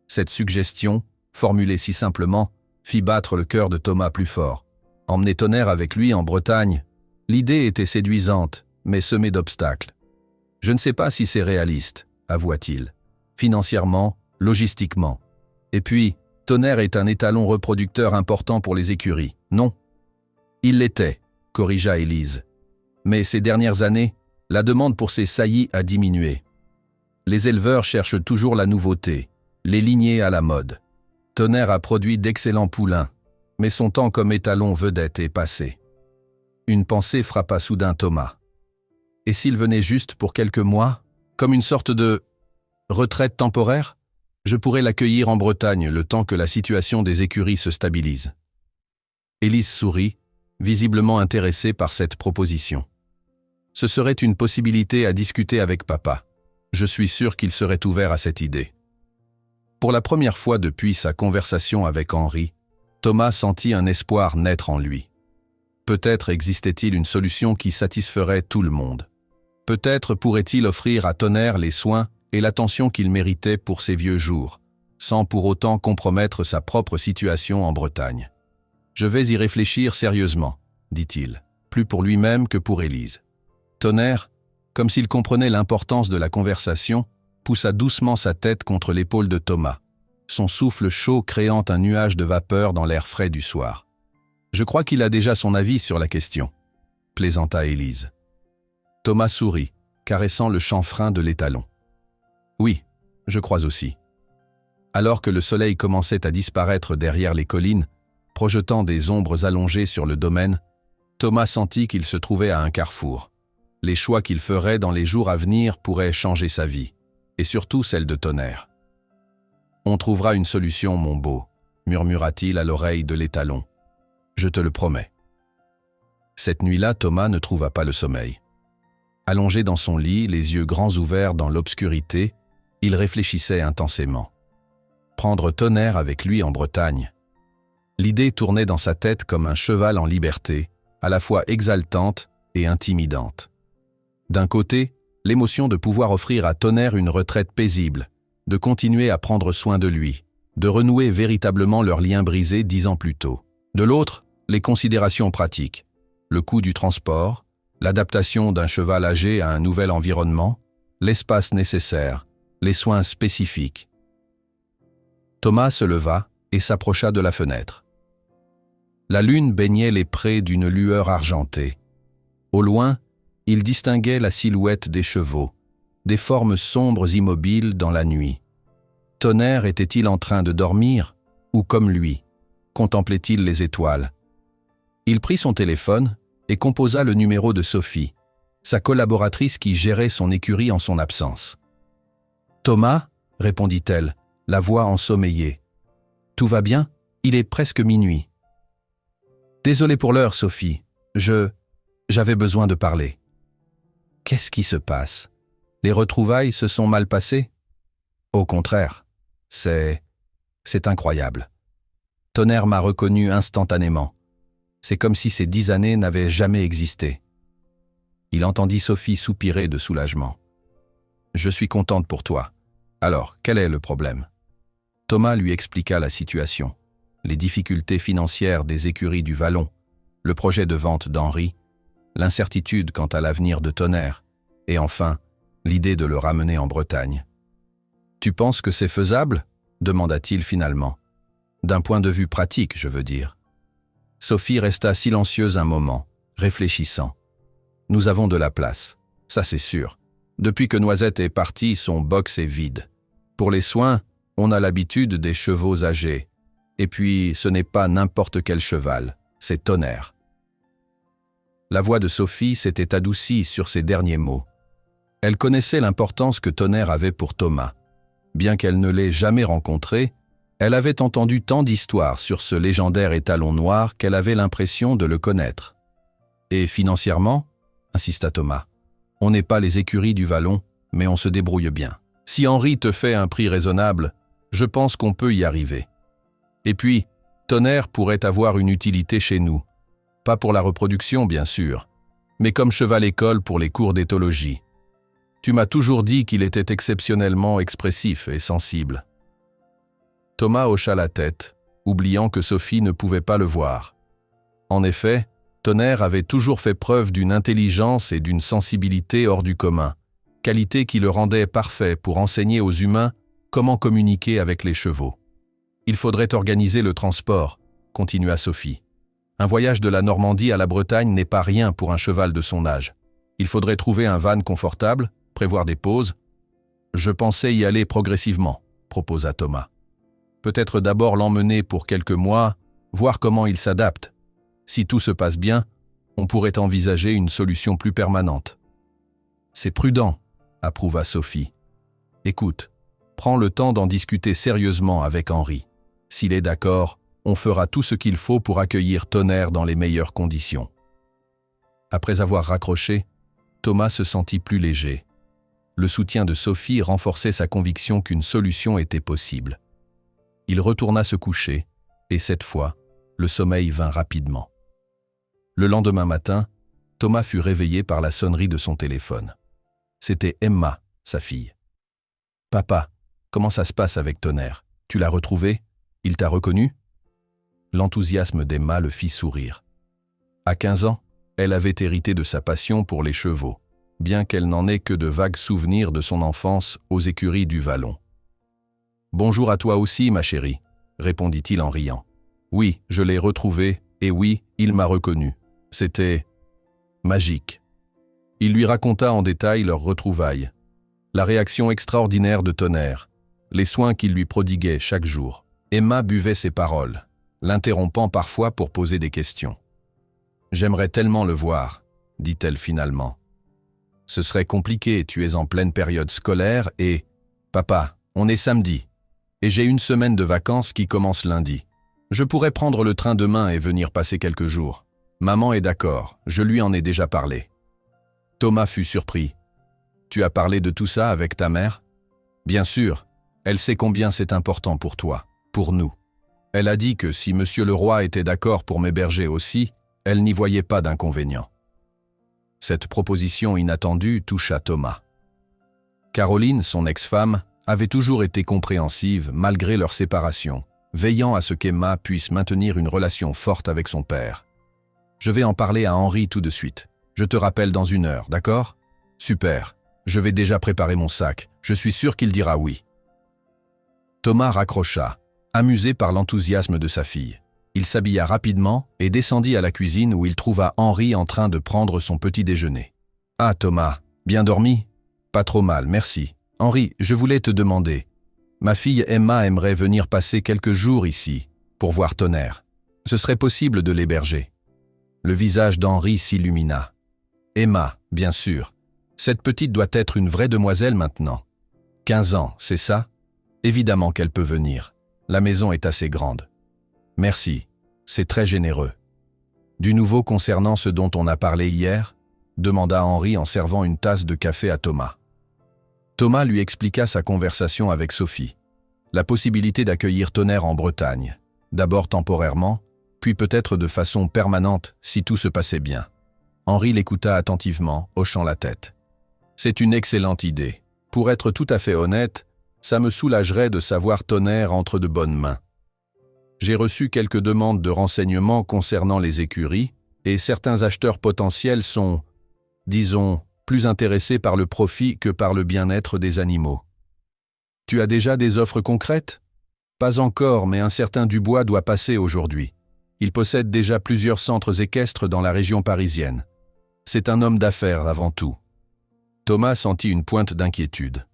Cette suggestion, formulée si simplement, fit battre le cœur de Thomas plus fort. Emmener Tonnerre avec lui en Bretagne, l'idée était séduisante, mais semée d'obstacles. « Je ne sais pas si c'est réaliste, » avoua-t-il. « Financièrement, logistiquement. Et puis, Tonnerre est un étalon reproducteur important pour les écuries, non ?»« Il l'était, » corrigea Élise. « Mais ces dernières années, la demande pour ces saillies a diminué. Les éleveurs cherchent toujours la nouveauté, les lignées à la mode. Tonnerre a produit d'excellents poulains, mais son temps comme étalon vedette est passé. » Une pensée frappa soudain Thomas. Et s'il venait juste pour quelques mois, comme une sorte de retraite temporaire, je pourrais l'accueillir en Bretagne le temps que la situation des écuries se stabilise. Élise sourit, visiblement intéressée par cette proposition. Ce serait une possibilité à discuter avec papa. Je suis sûr qu'il serait ouvert à cette idée. Pour la première fois depuis sa conversation avec Henri, Thomas sentit un espoir naître en lui. Peut-être existait-il une solution qui satisferait tout le monde. Peut-être pourrait-il offrir à Tonnerre les soins et l'attention qu'il méritait pour ses vieux jours, sans pour autant compromettre sa propre situation en Bretagne. « Je vais y réfléchir sérieusement, » dit-il, plus pour lui-même que pour Élise. Tonnerre, comme s'il comprenait l'importance de la conversation, poussa doucement sa tête contre l'épaule de Thomas, son souffle chaud créant un nuage de vapeur dans l'air frais du soir. « Je crois qu'il a déjà son avis sur la question, » plaisanta Élise. Thomas sourit, caressant le chanfrein de l'étalon. « Oui, je crois aussi. » Alors que le soleil commençait à disparaître derrière les collines, projetant des ombres allongées sur le domaine, Thomas sentit qu'il se trouvait à un carrefour. Les choix qu'il ferait dans les jours à venir pourraient changer sa vie, et surtout celle de Tonnerre. « On trouvera une solution, mon beau, » murmura-t-il à l'oreille de l'étalon. « Je te le promets. » Cette nuit-là, Thomas ne trouva pas le sommeil. Allongé dans son lit, les yeux grands ouverts dans l'obscurité, il réfléchissait intensément. Prendre Tonnerre avec lui en Bretagne. L'idée tournait dans sa tête comme un cheval en liberté, à la fois exaltante et intimidante. D'un côté, l'émotion de pouvoir offrir à Tonnerre une retraite paisible, de continuer à prendre soin de lui, de renouer véritablement leur lien brisé 10 ans plus tôt. De l'autre, les considérations pratiques, le coût du transport, l'adaptation d'un cheval âgé à un nouvel environnement, l'espace nécessaire, les soins spécifiques. Thomas se leva et s'approcha de la fenêtre. La lune baignait les prés d'une lueur argentée. Au loin, il distinguait la silhouette des chevaux, des formes sombres immobiles dans la nuit. Tonnerre était-il en train de dormir, ou comme lui, contemplait-il les étoiles? Il prit son téléphone et composa le numéro de Sophie, sa collaboratrice qui gérait son écurie en son absence. « Thomas ?» répondit-elle, la voix ensommeillée. « Tout va bien? Il est presque minuit. »« Désolé pour l'heure, Sophie. J'avais besoin de parler. » Qu'est-ce qui se passe? Les retrouvailles se sont mal passées? Au contraire, c'est incroyable. Tonnerre m'a reconnu instantanément. C'est comme si ces 10 années n'avaient jamais existé. Il entendit Sophie soupirer de soulagement. « Je suis contente pour toi. Alors, quel est le problème ?» Thomas lui expliqua la situation, les difficultés financières des écuries du Vallon, le projet de vente d'Henri, l'incertitude quant à l'avenir de Tonnerre, et enfin, l'idée de le ramener en Bretagne. « Tu penses que c'est faisable ?» demanda-t-il finalement. « D'un point de vue pratique, je veux dire. » Sophie resta silencieuse un moment, réfléchissant. « Nous avons de la place, ça c'est sûr. Depuis que Noisette est partie, son box est vide. Pour les soins, on a l'habitude des chevaux âgés. Et puis, ce n'est pas n'importe quel cheval, c'est Tonnerre. » La voix de Sophie s'était adoucie sur ces derniers mots. Elle connaissait l'importance que Tonnerre avait pour Thomas. Bien qu'elle ne l'ait jamais rencontré, elle avait entendu tant d'histoires sur ce légendaire étalon noir qu'elle avait l'impression de le connaître. « Et financièrement ?» insista Thomas. « On n'est pas les écuries du Vallon, mais on se débrouille bien. Si Henri te fait un prix raisonnable, je pense qu'on peut y arriver. Et puis, Tonnerre pourrait avoir une utilité chez nous. Pas pour la reproduction, bien sûr, mais comme cheval-école pour les cours d'éthologie. Tu m'as toujours dit qu'il était exceptionnellement expressif et sensible. » Thomas hocha la tête, oubliant que Sophie ne pouvait pas le voir. En effet, Tonnerre avait toujours fait preuve d'une intelligence et d'une sensibilité hors du commun, qualité qui le rendait parfait pour enseigner aux humains comment communiquer avec les chevaux. « Il faudrait organiser le transport », continua Sophie. « Un voyage de la Normandie à la Bretagne n'est pas rien pour un cheval de son âge. Il faudrait trouver un van confortable, prévoir des pauses. »« Je pensais y aller progressivement », proposa Thomas. « Peut-être d'abord l'emmener pour quelques mois, voir comment il s'adapte. Si tout se passe bien, on pourrait envisager une solution plus permanente. »« C'est prudent », approuva Sophie. « Écoute, prends le temps d'en discuter sérieusement avec Henri. S'il est d'accord, on fera tout ce qu'il faut pour accueillir Tonnerre dans les meilleures conditions. » Après avoir raccroché, Thomas se sentit plus léger. Le soutien de Sophie renforçait sa conviction qu'une solution était possible. Il retourna se coucher, et cette fois, le sommeil vint rapidement. Le lendemain matin, Thomas fut réveillé par la sonnerie de son téléphone. C'était Emma, sa fille. « Papa, comment ça se passe avec Tonnerre? Tu l'as retrouvé? Il t'a reconnu ?» L'enthousiasme d'Emma le fit sourire. À 15 ans, elle avait hérité de sa passion pour les chevaux, bien qu'elle n'en ait que de vagues souvenirs de son enfance aux écuries du Vallon. « Bonjour à toi aussi, ma chérie, » répondit-il en riant. « Oui, je l'ai retrouvé, et oui, il m'a reconnu. C'était magique. » Il lui raconta en détail leurs retrouvailles, la réaction extraordinaire de Tonnerre, les soins qu'il lui prodiguait chaque jour. Emma buvait ses paroles, l'interrompant parfois pour poser des questions. « J'aimerais tellement le voir, » dit-elle finalement. « Ce serait compliqué, tu es en pleine période scolaire et… Papa, on est samedi, et j'ai une semaine de vacances qui commence lundi. Je pourrais prendre le train demain et venir passer quelques jours. Maman est d'accord, je lui en ai déjà parlé. » Thomas fut surpris. « Tu as parlé de tout ça avec ta mère ? » ?»« Bien sûr, elle sait combien c'est important pour toi, pour nous. Elle a dit que si Monsieur le Roi était d'accord pour m'héberger aussi, elle n'y voyait pas d'inconvénient. » Cette proposition inattendue toucha Thomas. Caroline, son ex-femme, avait toujours été compréhensive malgré leur séparation, veillant à ce qu'Emma puisse maintenir une relation forte avec son père. « Je vais en parler à Henri tout de suite. Je te rappelle dans 1 heure, d'accord ? Super. Je vais déjà préparer mon sac. Je suis sûr qu'il dira oui. » Thomas raccrocha, amusé par l'enthousiasme de sa fille. Il s'habilla rapidement et descendit à la cuisine où il trouva Henri en train de prendre son petit déjeuner. « Ah Thomas, bien dormi ? Pas trop mal, merci. Henri, je voulais te demander. Ma fille Emma aimerait venir passer quelques jours ici, pour voir Tonnerre. Ce serait possible de l'héberger. » Le visage d'Henri s'illumina. Emma, bien sûr. Cette petite doit être une vraie demoiselle maintenant. 15 ans, c'est ça? Évidemment qu'elle peut venir. La maison est assez grande. Merci, c'est très généreux. Du nouveau concernant ce dont on a parlé hier? Demanda Henri en servant une tasse de café à Thomas. Thomas lui expliqua sa conversation avec Sophie. La possibilité d'accueillir Tonnerre en Bretagne. D'abord temporairement, puis peut-être de façon permanente si tout se passait bien. Henri l'écouta attentivement, hochant la tête. C'est une excellente idée. Pour être tout à fait honnête, ça me soulagerait de savoir Tonnerre entre de bonnes mains. J'ai reçu quelques demandes de renseignements concernant les écuries, et certains acheteurs potentiels sont, disons, plus intéressés par le profit que par le bien-être des animaux. Tu as déjà des offres concrètes? Pas encore, mais un certain Dubois doit passer aujourd'hui. Il possède déjà plusieurs centres équestres dans la région parisienne. C'est un homme d'affaires avant tout. Thomas sentit une pointe d'inquiétude.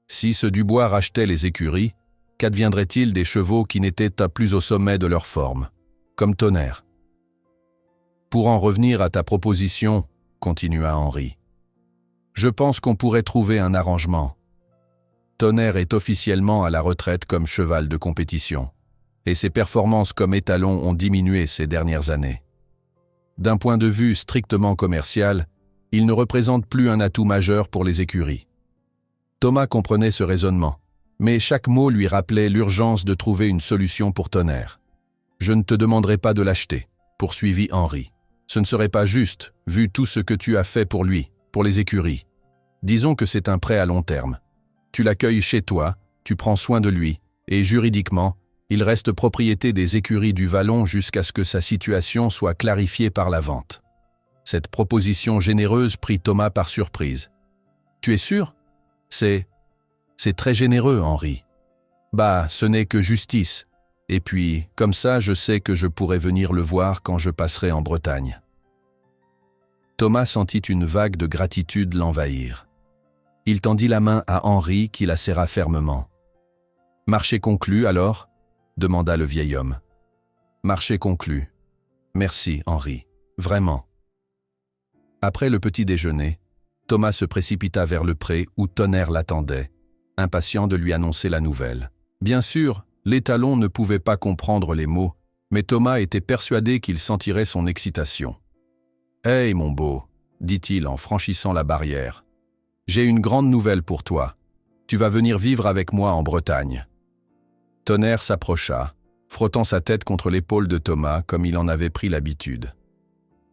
Si ce Dubois rachetait les écuries, qu'adviendrait-il des chevaux qui n'étaient pas plus au sommet de leur forme, comme Tonnerre? Pour en revenir à ta proposition, continua Henri, je pense qu'on pourrait trouver un arrangement. Tonnerre est officiellement à la retraite comme cheval de compétition, et ses performances comme étalon ont diminué ces dernières années. D'un point de vue strictement commercial, il ne représente plus un atout majeur pour les écuries. Thomas comprenait ce raisonnement, mais chaque mot lui rappelait l'urgence de trouver une solution pour Tonnerre. « Je ne te demanderai pas de l'acheter », poursuivit Henri. « Ce ne serait pas juste, vu tout ce que tu as fait pour lui, pour les écuries. Disons que c'est un prêt à long terme. Tu l'accueilles chez toi, tu prends soin de lui, et juridiquement, il reste propriété des écuries du Vallon jusqu'à ce que sa situation soit clarifiée par la vente. » Cette proposition généreuse prit Thomas par surprise. « Tu es sûr ? C'est très généreux, Henri. Bah, ce n'est que justice. Et puis, comme ça, je sais que je pourrai venir le voir quand je passerai en Bretagne. » Thomas sentit une vague de gratitude l'envahir. Il tendit la main à Henri qui la serra fermement. « Marché conclu, alors ?» demanda le vieil homme. « Marché conclu. Merci, Henri. Vraiment. » Après le petit déjeuner, Thomas se précipita vers le pré où Tonnerre l'attendait, impatient de lui annoncer la nouvelle. Bien sûr, l'étalon ne pouvait pas comprendre les mots, mais Thomas était persuadé qu'il sentirait son excitation. « Hey, mon beau, dit-il en franchissant la barrière. J'ai une grande nouvelle pour toi. Tu vas venir vivre avec moi en Bretagne. » Tonnerre s'approcha, frottant sa tête contre l'épaule de Thomas comme il en avait pris l'habitude.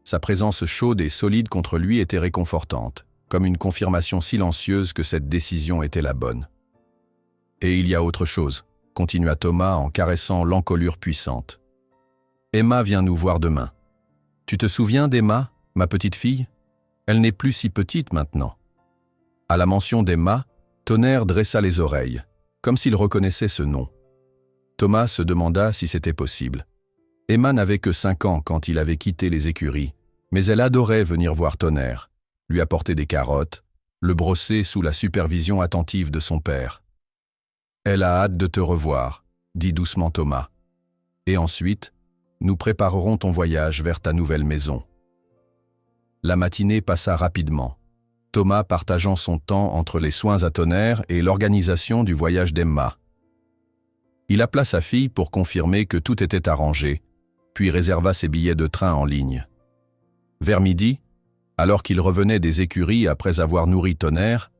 Sa présence chaude et solide contre lui était réconfortante, comme une confirmation silencieuse que cette décision était la bonne. « Et il y a autre chose, » continua Thomas en caressant l'encolure puissante. « Emma vient nous voir demain. Tu te souviens d'Emma, ma petite fille? Elle n'est plus si petite maintenant. » À la mention d'Emma, Tonnerre dressa les oreilles, comme s'il reconnaissait ce nom. Thomas se demanda si c'était possible. Emma n'avait que 5 ans quand il avait quitté les écuries, mais elle adorait venir voir Tonnerre, lui apporter des carottes, le brosser sous la supervision attentive de son père. « Elle a hâte de te revoir, » dit doucement Thomas. « Et ensuite, nous préparerons ton voyage vers ta nouvelle maison. » La matinée passa rapidement, Thomas partageant son temps entre les soins à Tonnerre et l'organisation du voyage d'Emma. Il appela sa fille pour confirmer que tout était arrangé, puis réserva ses billets de train en ligne. Vers midi, alors qu'il revenait des écuries après avoir nourri Tonnerre,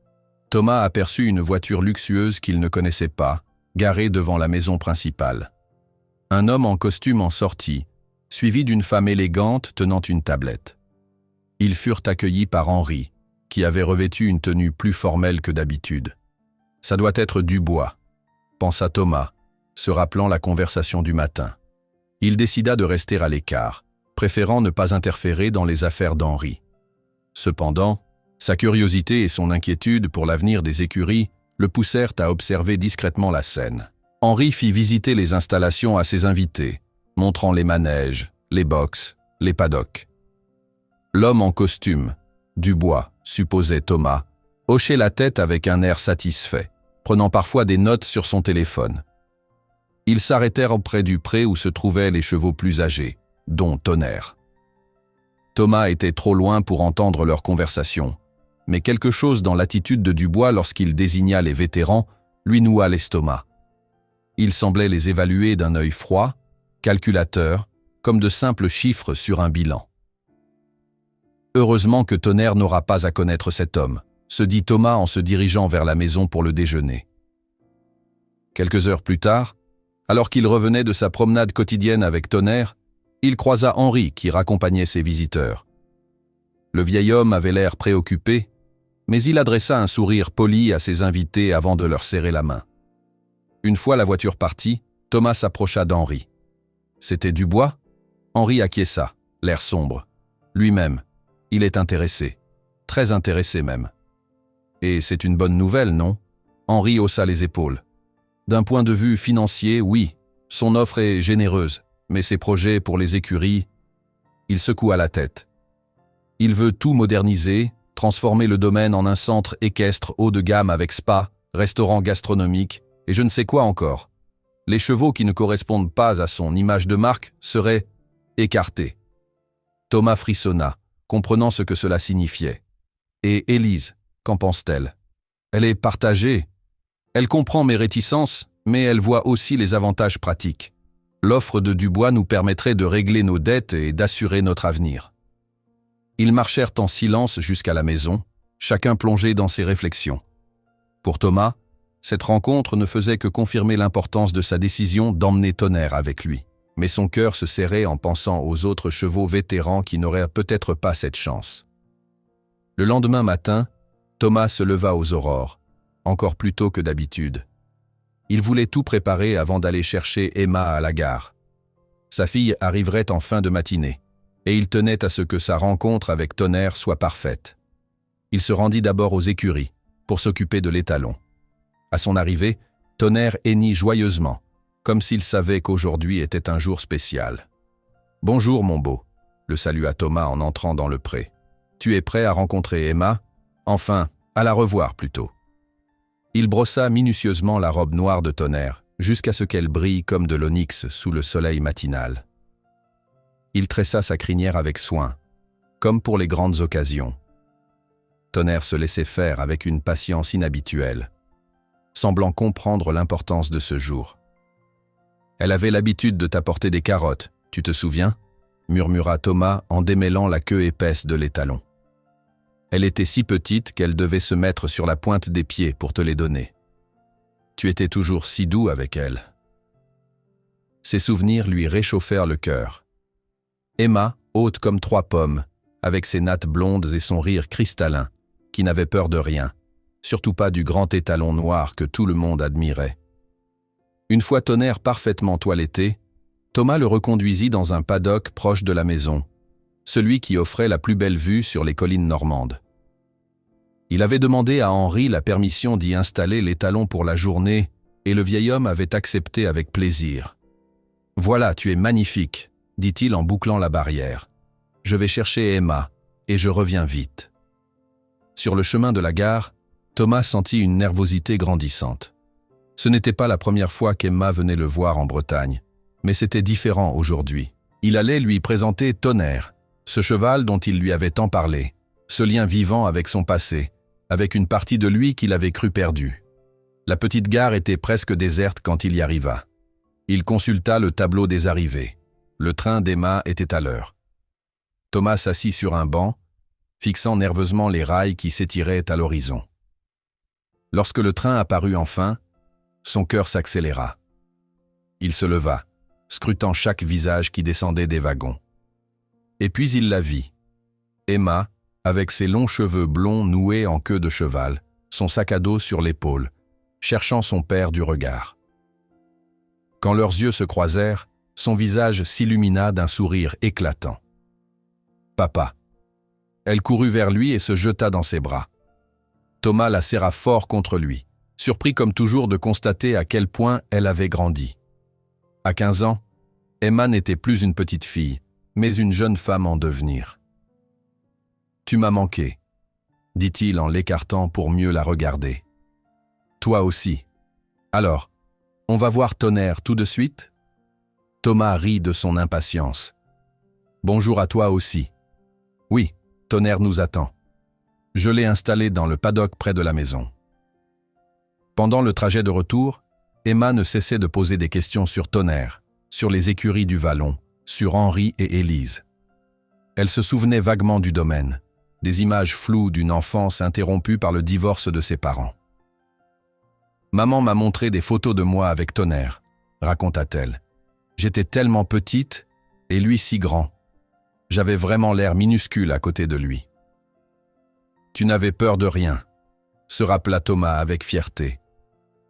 Thomas aperçut une voiture luxueuse qu'il ne connaissait pas, garée devant la maison principale. Un homme en costume en sortit, suivi d'une femme élégante tenant une tablette. Ils furent accueillis par Henri, qui avait revêtu une tenue plus formelle que d'habitude. « Ça doit être Dubois », pensa Thomas, se rappelant la conversation du matin. Il décida de rester à l'écart, préférant ne pas interférer dans les affaires d'Henri. Cependant, sa curiosité et son inquiétude pour l'avenir des écuries le poussèrent à observer discrètement la scène. Henri fit visiter les installations à ses invités, montrant les manèges, les boxes, les paddocks. L'homme en costume, Dubois, supposait Thomas, hochait la tête avec un air satisfait, prenant parfois des notes sur son téléphone. Ils s'arrêtèrent auprès du pré où se trouvaient les chevaux plus âgés, dont Tonnerre. Thomas était trop loin pour entendre leur conversation, mais quelque chose dans l'attitude de Dubois lorsqu'il désigna les vétérans lui noua l'estomac. Il semblait les évaluer d'un œil froid, calculateur, comme de simples chiffres sur un bilan. Heureusement que Tonnerre n'aura pas à connaître cet homme, se dit Thomas en se dirigeant vers la maison pour le déjeuner. Quelques heures plus tard, alors qu'il revenait de sa promenade quotidienne avec Tonnerre, il croisa Henri qui raccompagnait ses visiteurs. Le vieil homme avait l'air préoccupé, mais il adressa un sourire poli à ses invités avant de leur serrer la main. Une fois la voiture partie, Thomas s'approcha d'Henri. C'était Dubois? Henri acquiesça, l'air sombre. Lui-même, il est intéressé, très intéressé même. Et c'est une bonne nouvelle, non? Henri haussa les épaules. D'un point de vue financier, oui, son offre est généreuse, mais ses projets pour les écuries, il secoua la tête. Il veut tout moderniser, transformer le domaine en un centre équestre haut de gamme avec spa, restaurant gastronomique et je ne sais quoi encore. Les chevaux qui ne correspondent pas à son image de marque seraient écartés. Thomas frissonna, comprenant ce que cela signifiait. Et Élise, qu'en pense-t-elle? Elle est partagée. Elle comprend mes réticences, mais elle voit aussi les avantages pratiques. L'offre de Dubois nous permettrait de régler nos dettes et d'assurer notre avenir. Ils marchèrent en silence jusqu'à la maison, chacun plongé dans ses réflexions. Pour Thomas, cette rencontre ne faisait que confirmer l'importance de sa décision d'emmener Tonnerre avec lui. Mais son cœur se serrait en pensant aux autres chevaux vétérans qui n'auraient peut-être pas cette chance. Le lendemain matin, Thomas se leva aux aurores, encore plus tôt que d'habitude. Il voulait tout préparer avant d'aller chercher Emma à la gare. Sa fille arriverait en fin de matinée, et il tenait à ce que sa rencontre avec Tonnerre soit parfaite. Il se rendit d'abord aux écuries, pour s'occuper de l'étalon. À son arrivée, Tonnerre hennit joyeusement, comme s'il savait qu'aujourd'hui était un jour spécial. « Bonjour, mon beau », le salua Thomas en entrant dans le pré. « Tu es prêt à rencontrer Emma? Enfin, à la revoir plutôt. » Il brossa minutieusement la robe noire de Tonnerre, jusqu'à ce qu'elle brille comme de l'onyx sous le soleil matinal. Il tressa sa crinière avec soin, comme pour les grandes occasions. Tonnerre se laissait faire avec une patience inhabituelle, semblant comprendre l'importance de ce jour. « Elle avait l'habitude de t'apporter des carottes, tu te souviens ?» murmura Thomas en démêlant la queue épaisse de l'étalon. Elle était si petite qu'elle devait se mettre sur la pointe des pieds pour te les donner. Tu étais toujours si doux avec elle. Ces souvenirs lui réchauffèrent le cœur. Emma, haute comme 3 pommes, avec ses nattes blondes et son rire cristallin, qui n'avait peur de rien, surtout pas du grand étalon noir que tout le monde admirait. Une fois Tonnerre parfaitement toiletté, Thomas le reconduisit dans un paddock proche de la maison, celui qui offrait la plus belle vue sur les collines normandes. Il avait demandé à Henri la permission d'y installer l'étalon pour la journée et le vieil homme avait accepté avec plaisir. « Voilà, tu es magnifique », dit-il en bouclant la barrière. « Je vais chercher Emma et je reviens vite. » Sur le chemin de la gare, Thomas sentit une nervosité grandissante. Ce n'était pas la première fois qu'Emma venait le voir en Bretagne, mais c'était différent aujourd'hui. Il allait lui présenter Tonnerre, ce cheval dont il lui avait tant parlé, ce lien vivant avec son passé, avec une partie de lui qu'il avait cru perdue. La petite gare était presque déserte quand il y arriva. Il consulta le tableau des arrivées. Le train d'Emma était à l'heure. Thomas s'assit sur un banc, fixant nerveusement les rails qui s'étiraient à l'horizon. Lorsque le train apparut enfin, son cœur s'accéléra. Il se leva, scrutant chaque visage qui descendait des wagons. Et puis il la vit. Emma, avec ses longs cheveux blonds noués en queue de cheval, son sac à dos sur l'épaule, cherchant son père du regard. Quand leurs yeux se croisèrent, son visage s'illumina d'un sourire éclatant. « Papa !» Elle courut vers lui et se jeta dans ses bras. Thomas la serra fort contre lui, surpris comme toujours de constater à quel point elle avait grandi. À 15 ans, Emma n'était plus une petite fille, mais une jeune femme en devenir. « Tu m'as manqué », dit-il en l'écartant pour mieux la regarder. « Toi aussi. Alors, on va voir Tonnerre tout de suite ?» Thomas rit de son impatience. « Bonjour à toi aussi. Oui, Tonnerre nous attend. Je l'ai installé dans le paddock près de la maison. Pendant le trajet de retour, Emma ne cessait de poser des questions sur Tonnerre, sur les écuries du Vallon, sur Henri et Élise. Elle se souvenait vaguement du domaine, des images floues d'une enfance interrompue par le divorce de ses parents. « Maman m'a montré des photos de moi avec Tonnerre, » raconta-t-elle. « J'étais tellement petite et lui si grand. J'avais vraiment l'air minuscule à côté de lui. » « Tu n'avais peur de rien, » se rappela Thomas avec fierté.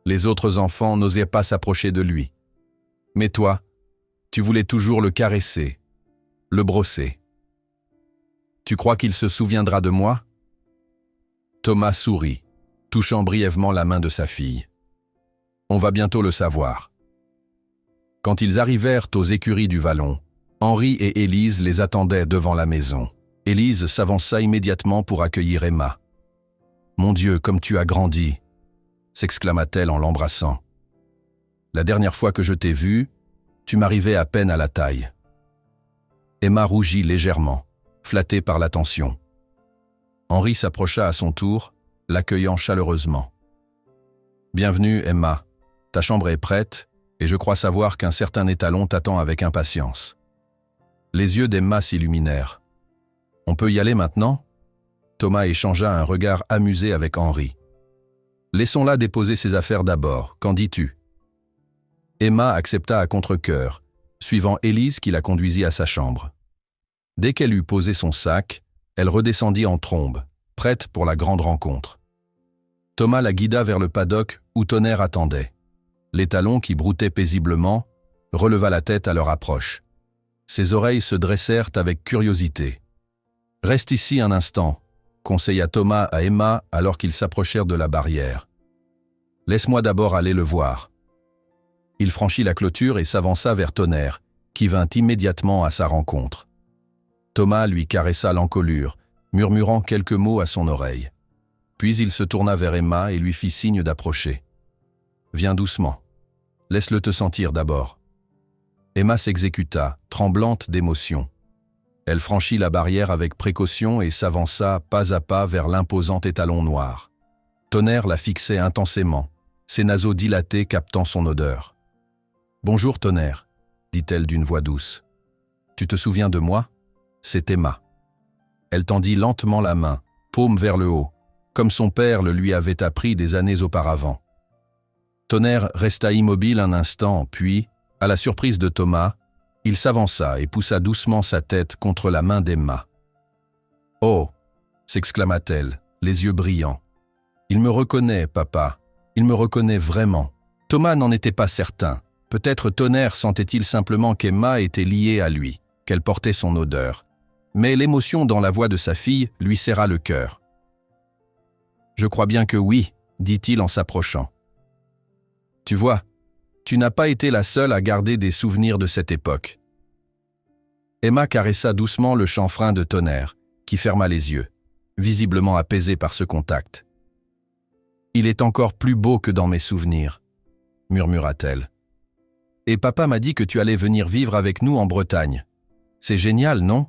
Les autres enfants n'osaient pas s'approcher de lui. Mais toi, tu voulais toujours le caresser, le brosser. Tu crois qu'il se souviendra de moi ? Thomas sourit, touchant brièvement la main de sa fille. On va bientôt le savoir. Quand ils arrivèrent aux écuries du Vallon, Henri et Élise les attendaient devant la maison. Élise s'avança immédiatement pour accueillir Emma. « Mon Dieu, comme tu as grandi !» s'exclama-t-elle en l'embrassant. « La dernière fois que je t'ai vue, tu m'arrivais à peine à la taille. » Emma rougit légèrement, flattée par l'attention. Henri s'approcha à son tour, l'accueillant chaleureusement. « Bienvenue, Emma. Ta chambre est prête, et je crois savoir qu'un certain étalon t'attend avec impatience. » Les yeux d'Emma s'illuminèrent. « On peut y aller maintenant ?» Thomas échangea un regard amusé avec Henri. « Laissons-la déposer ses affaires d'abord, qu'en dis-tu » Emma accepta à contre-cœur, suivant Élise qui la conduisit à sa chambre. Dès qu'elle eut posé son sac, elle redescendit en trombe, prête pour la grande rencontre. Thomas la guida vers le paddock où Tonnerre attendait. L'étalon, qui broutait paisiblement, releva la tête à leur approche. Ses oreilles se dressèrent avec curiosité. « Reste ici un instant », conseilla Thomas à Emma alors qu'ils s'approchèrent de la barrière. « Laisse-moi d'abord aller le voir. » Il franchit la clôture et s'avança vers Tonnerre, qui vint immédiatement à sa rencontre. Thomas lui caressa l'encolure, murmurant quelques mots à son oreille. Puis il se tourna vers Emma et lui fit signe d'approcher. « Viens doucement. Laisse-le te sentir d'abord. » Emma s'exécuta, tremblante d'émotion. Elle franchit la barrière avec précaution et s'avança pas à pas vers l'imposant étalon noir. Tonnerre la fixait intensément, ses naseaux dilatés captant son odeur. « Bonjour Tonnerre, » dit-elle d'une voix douce. « Tu te souviens de moi ? C'est Emma. » Elle tendit lentement la main, paume vers le haut, comme son père le lui avait appris des années auparavant. Tonnerre resta immobile un instant, puis, à la surprise de Thomas, il s'avança et poussa doucement sa tête contre la main d'Emma. « Oh !» s'exclama-t-elle, les yeux brillants. « Il me reconnaît, papa. Il me reconnaît vraiment. » Thomas n'en était pas certain. Peut-être Tonnerre sentait-il simplement qu'Emma était liée à lui, qu'elle portait son odeur. Mais l'émotion dans la voix de sa fille lui serra le cœur. « Je crois bien que oui, » dit-il en s'approchant. « Tu vois, tu n'as pas été la seule à garder des souvenirs de cette époque. » Emma caressa doucement le chanfrein de Tonnerre, qui ferma les yeux, visiblement apaisé par ce contact. « Il est encore plus beau que dans mes souvenirs, » murmura-t-elle. « Et papa m'a dit que tu allais venir vivre avec nous en Bretagne. C'est génial, non ?»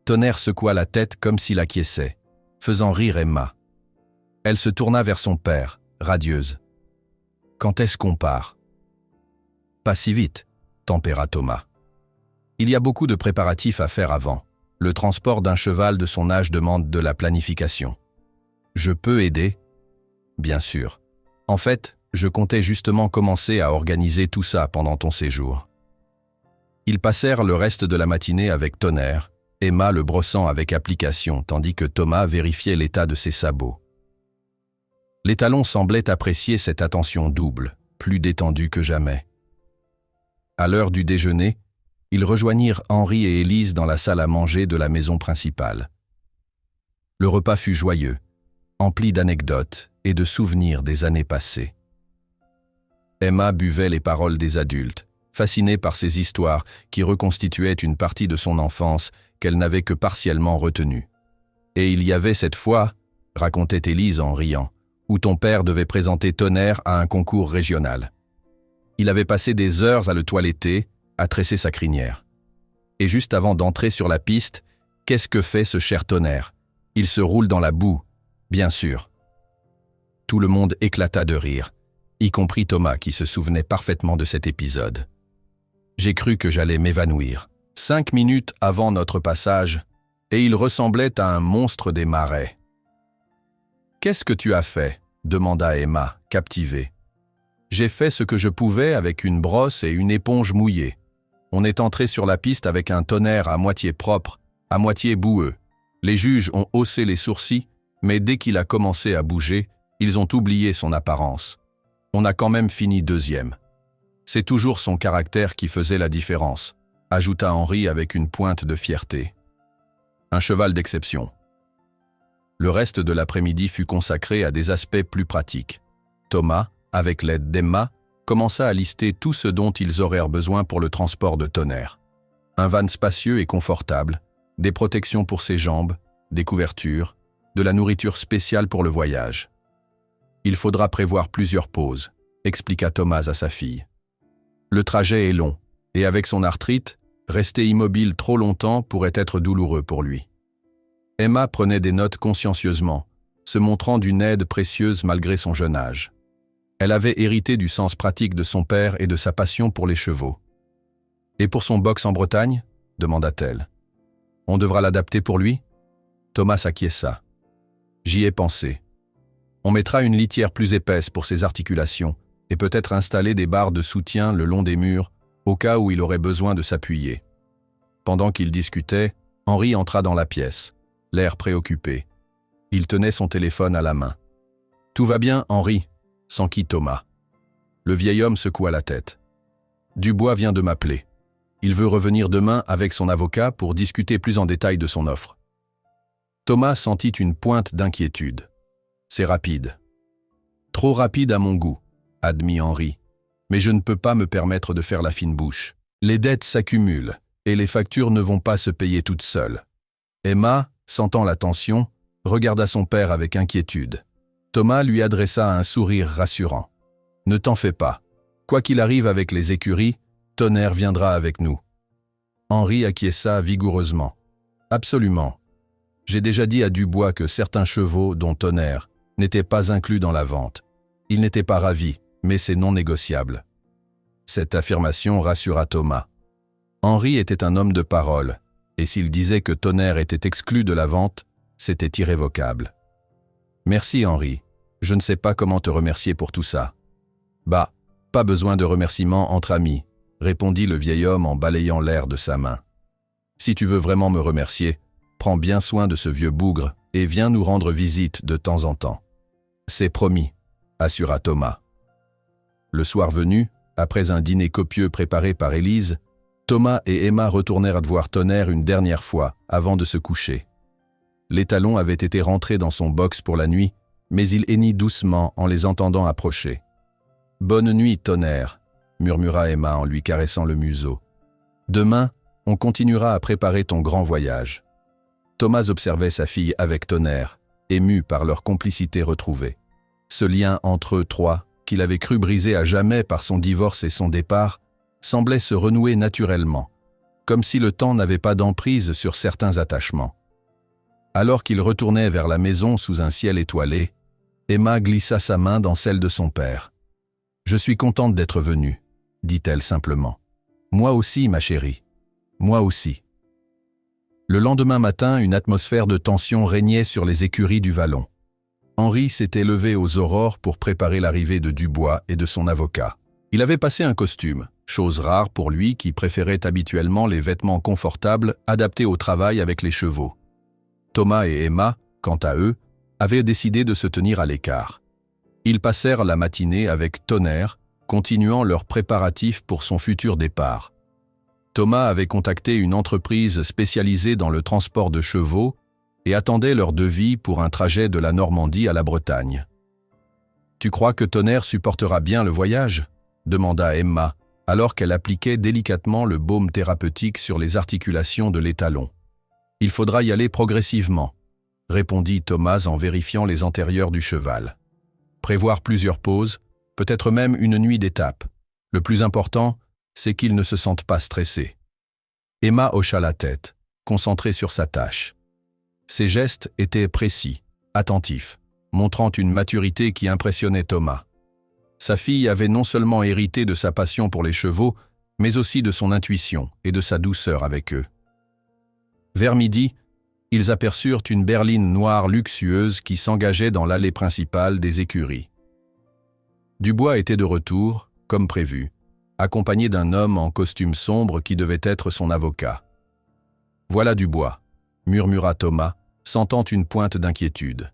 Tonnerre secoua la tête comme s'il acquiesçait, faisant rire Emma. Elle se tourna vers son père, radieuse. « Quand est-ce qu'on part ?»« Pas si vite, » tempéra Thomas. « Il y a beaucoup de préparatifs à faire avant. Le transport d'un cheval de son âge demande de la planification. Je peux aider ? Bien sûr. En fait, je comptais justement commencer à organiser tout ça pendant ton séjour. » Ils passèrent le reste de la matinée avec Tonnerre, Emma le brossant avec application tandis que Thomas vérifiait l'état de ses sabots. L'étalon semblait apprécier cette attention double, plus détendue que jamais. À l'heure du déjeuner, ils rejoignirent Henri et Élise dans la salle à manger de la maison principale. Le repas fut joyeux, empli d'anecdotes et de souvenirs des années passées. Emma buvait les paroles des adultes, fascinée par ces histoires qui reconstituaient une partie de son enfance qu'elle n'avait que partiellement retenue. Et il y avait cette fois, racontait Élise en riant, où ton père devait présenter Tonnerre à un concours régional. Il avait passé des heures à le toiletter, à tresser sa crinière. Et juste avant d'entrer sur la piste, Qu'est-ce que fait ce cher Tonnerre? Il se roule dans la boue, bien sûr. Tout le monde éclata de rire, y compris Thomas qui se souvenait parfaitement de cet épisode. J'ai cru que j'allais m'évanouir. 5 minutes avant notre passage, et il ressemblait à un monstre des marais. « Qu'est-ce que tu as fait ?» demanda Emma, captivée. « J'ai fait ce que je pouvais avec une brosse et une éponge mouillée. On est entré sur la piste avec un Tonnerre à moitié propre, à moitié boueux. Les juges ont haussé les sourcils, mais dès qu'il a commencé à bouger, ils ont oublié son apparence. On a quand même fini 2e. C'est toujours son caractère qui faisait la différence, ajouta Henri avec une pointe de fierté. Un cheval d'exception. Le reste de l'après-midi fut consacré à des aspects plus pratiques. Thomas, avec l'aide d'Emma, commença à lister tout ce dont ils auraient besoin pour le transport de Tonnerre. Un van spacieux et confortable, des protections pour ses jambes, des couvertures, de la nourriture spéciale pour le voyage. Il faudra prévoir plusieurs pauses, expliqua Thomas à sa fille. Le trajet est long, et avec son arthrite, rester immobile trop longtemps pourrait être douloureux pour lui. Emma prenait des notes consciencieusement, se montrant d'une aide précieuse malgré son jeune âge. Elle avait hérité du sens pratique de son père et de sa passion pour les chevaux. « Et pour son box en Bretagne ?» demanda-t-elle. « On devra l'adapter pour lui ?» Thomas acquiesça. « J'y ai pensé. On mettra une litière plus épaisse pour ses articulations et peut-être installer des barres de soutien le long des murs au cas où il aurait besoin de s'appuyer. » Pendant qu'ils discutaient, Henri entra dans la pièce, l'air préoccupé. Il tenait son téléphone à la main. « Tout va bien, Henri ?» s'enquit Thomas. Le vieil homme secoua la tête. « Dubois vient de m'appeler. Il veut revenir demain avec son avocat pour discuter plus en détail de son offre. » Thomas sentit une pointe d'inquiétude. « C'est rapide. »« Trop rapide à mon goût, » admit Henri. « Mais je ne peux pas me permettre de faire la fine bouche. Les dettes s'accumulent et les factures ne vont pas se payer toutes seules. » Emma, sentant la tension, regarda son père avec inquiétude. Thomas lui adressa un sourire rassurant. « Ne t'en fais pas. Quoi qu'il arrive avec les écuries, Tonnerre viendra avec nous. » Henri acquiesça vigoureusement. « Absolument. J'ai déjà dit à Dubois que certains chevaux, dont Tonnerre, n'étaient pas inclus dans la vente. Il n'était pas ravi, mais c'est non négociable. » Cette affirmation rassura Thomas. Henri était un homme de parole, et s'il disait que Tonnerre était exclu de la vente, c'était irrévocable. « Merci Henri. Je ne sais pas comment te remercier pour tout ça. »« Bah, pas besoin de remerciements entre amis, » répondit le vieil homme en balayant l'air de sa main. « Si tu veux vraiment me remercier, prends bien soin de ce vieux bougre et viens nous rendre visite de temps en temps. »« C'est promis, » assura Thomas. Le soir venu, après un dîner copieux préparé par Élise, Thomas et Emma retournèrent voir Tonnerre une dernière fois avant de se coucher. L'étalon avait été rentré dans son box pour la nuit, mais il hennit doucement en les entendant approcher. « Bonne nuit, Tonnerre » murmura Emma en lui caressant le museau. « Demain, on continuera à préparer ton grand voyage. » Thomas observait sa fille avec Tonnerre, ému par leur complicité retrouvée. Ce lien entre eux trois, qu'il avait cru brisé à jamais par son divorce et son départ, semblait se renouer naturellement, comme si le temps n'avait pas d'emprise sur certains attachements. Alors qu'il retournait vers la maison sous un ciel étoilé, Emma glissa sa main dans celle de son père. « Je suis contente d'être venue, » dit-elle simplement. « Moi aussi, ma chérie. Moi aussi. » Le lendemain matin, une atmosphère de tension régnait sur les écuries du Vallon. Henri s'était levé aux aurores pour préparer l'arrivée de Dubois et de son avocat. Il avait passé un costume, chose rare pour lui qui préférait habituellement les vêtements confortables adaptés au travail avec les chevaux. Thomas et Emma, quant à eux, avaient décidé de se tenir à l'écart. Ils passèrent la matinée avec Tonnerre, continuant leurs préparatifs pour son futur départ. Thomas avait contacté une entreprise spécialisée dans le transport de chevaux et attendait leur devis pour un trajet de la Normandie à la Bretagne. « Tu crois que Tonnerre supportera bien le voyage ?» demanda Emma, alors qu'elle appliquait délicatement le baume thérapeutique sur les articulations de l'étalon. « Il faudra y aller progressivement, » répondit Thomas en vérifiant les antérieurs du cheval. « Prévoir plusieurs pauses, peut-être même une nuit d'étape. Le plus important, c'est qu'il ne se sente pas stressé. » Emma hocha la tête. concentré sur sa tâche. Ses gestes étaient précis, attentifs, montrant une maturité qui impressionnait Thomas. Sa fille avait non seulement hérité de sa passion pour les chevaux, mais aussi de son intuition et de sa douceur avec eux. Vers midi, ils aperçurent une berline noire luxueuse qui s'engageait dans l'allée principale des écuries. Dubois était de retour, comme prévu, accompagné d'un homme en costume sombre qui devait être son avocat. « Voilà Dubois », murmura Thomas, sentant une pointe d'inquiétude.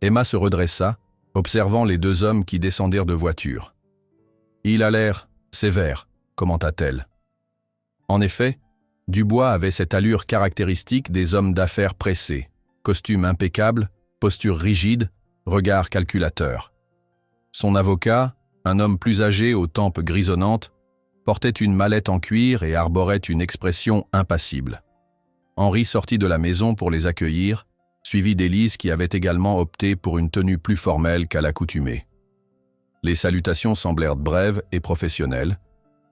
Emma se redressa, observant les deux hommes qui descendirent de voiture. « Il a l'air sévère », commenta-t-elle. En effet, Dubois avait cette allure caractéristique des hommes d'affaires pressés, costume impeccable, posture rigide, regard calculateur. Son avocat, un homme plus âgé aux tempes grisonnantes, portait une mallette en cuir et arborait une expression impassible. Henri sortit de la maison pour les accueillir, suivi d'Élise qui avait également opté pour une tenue plus formelle qu'à l'accoutumée. Les salutations semblèrent brèves et professionnelles,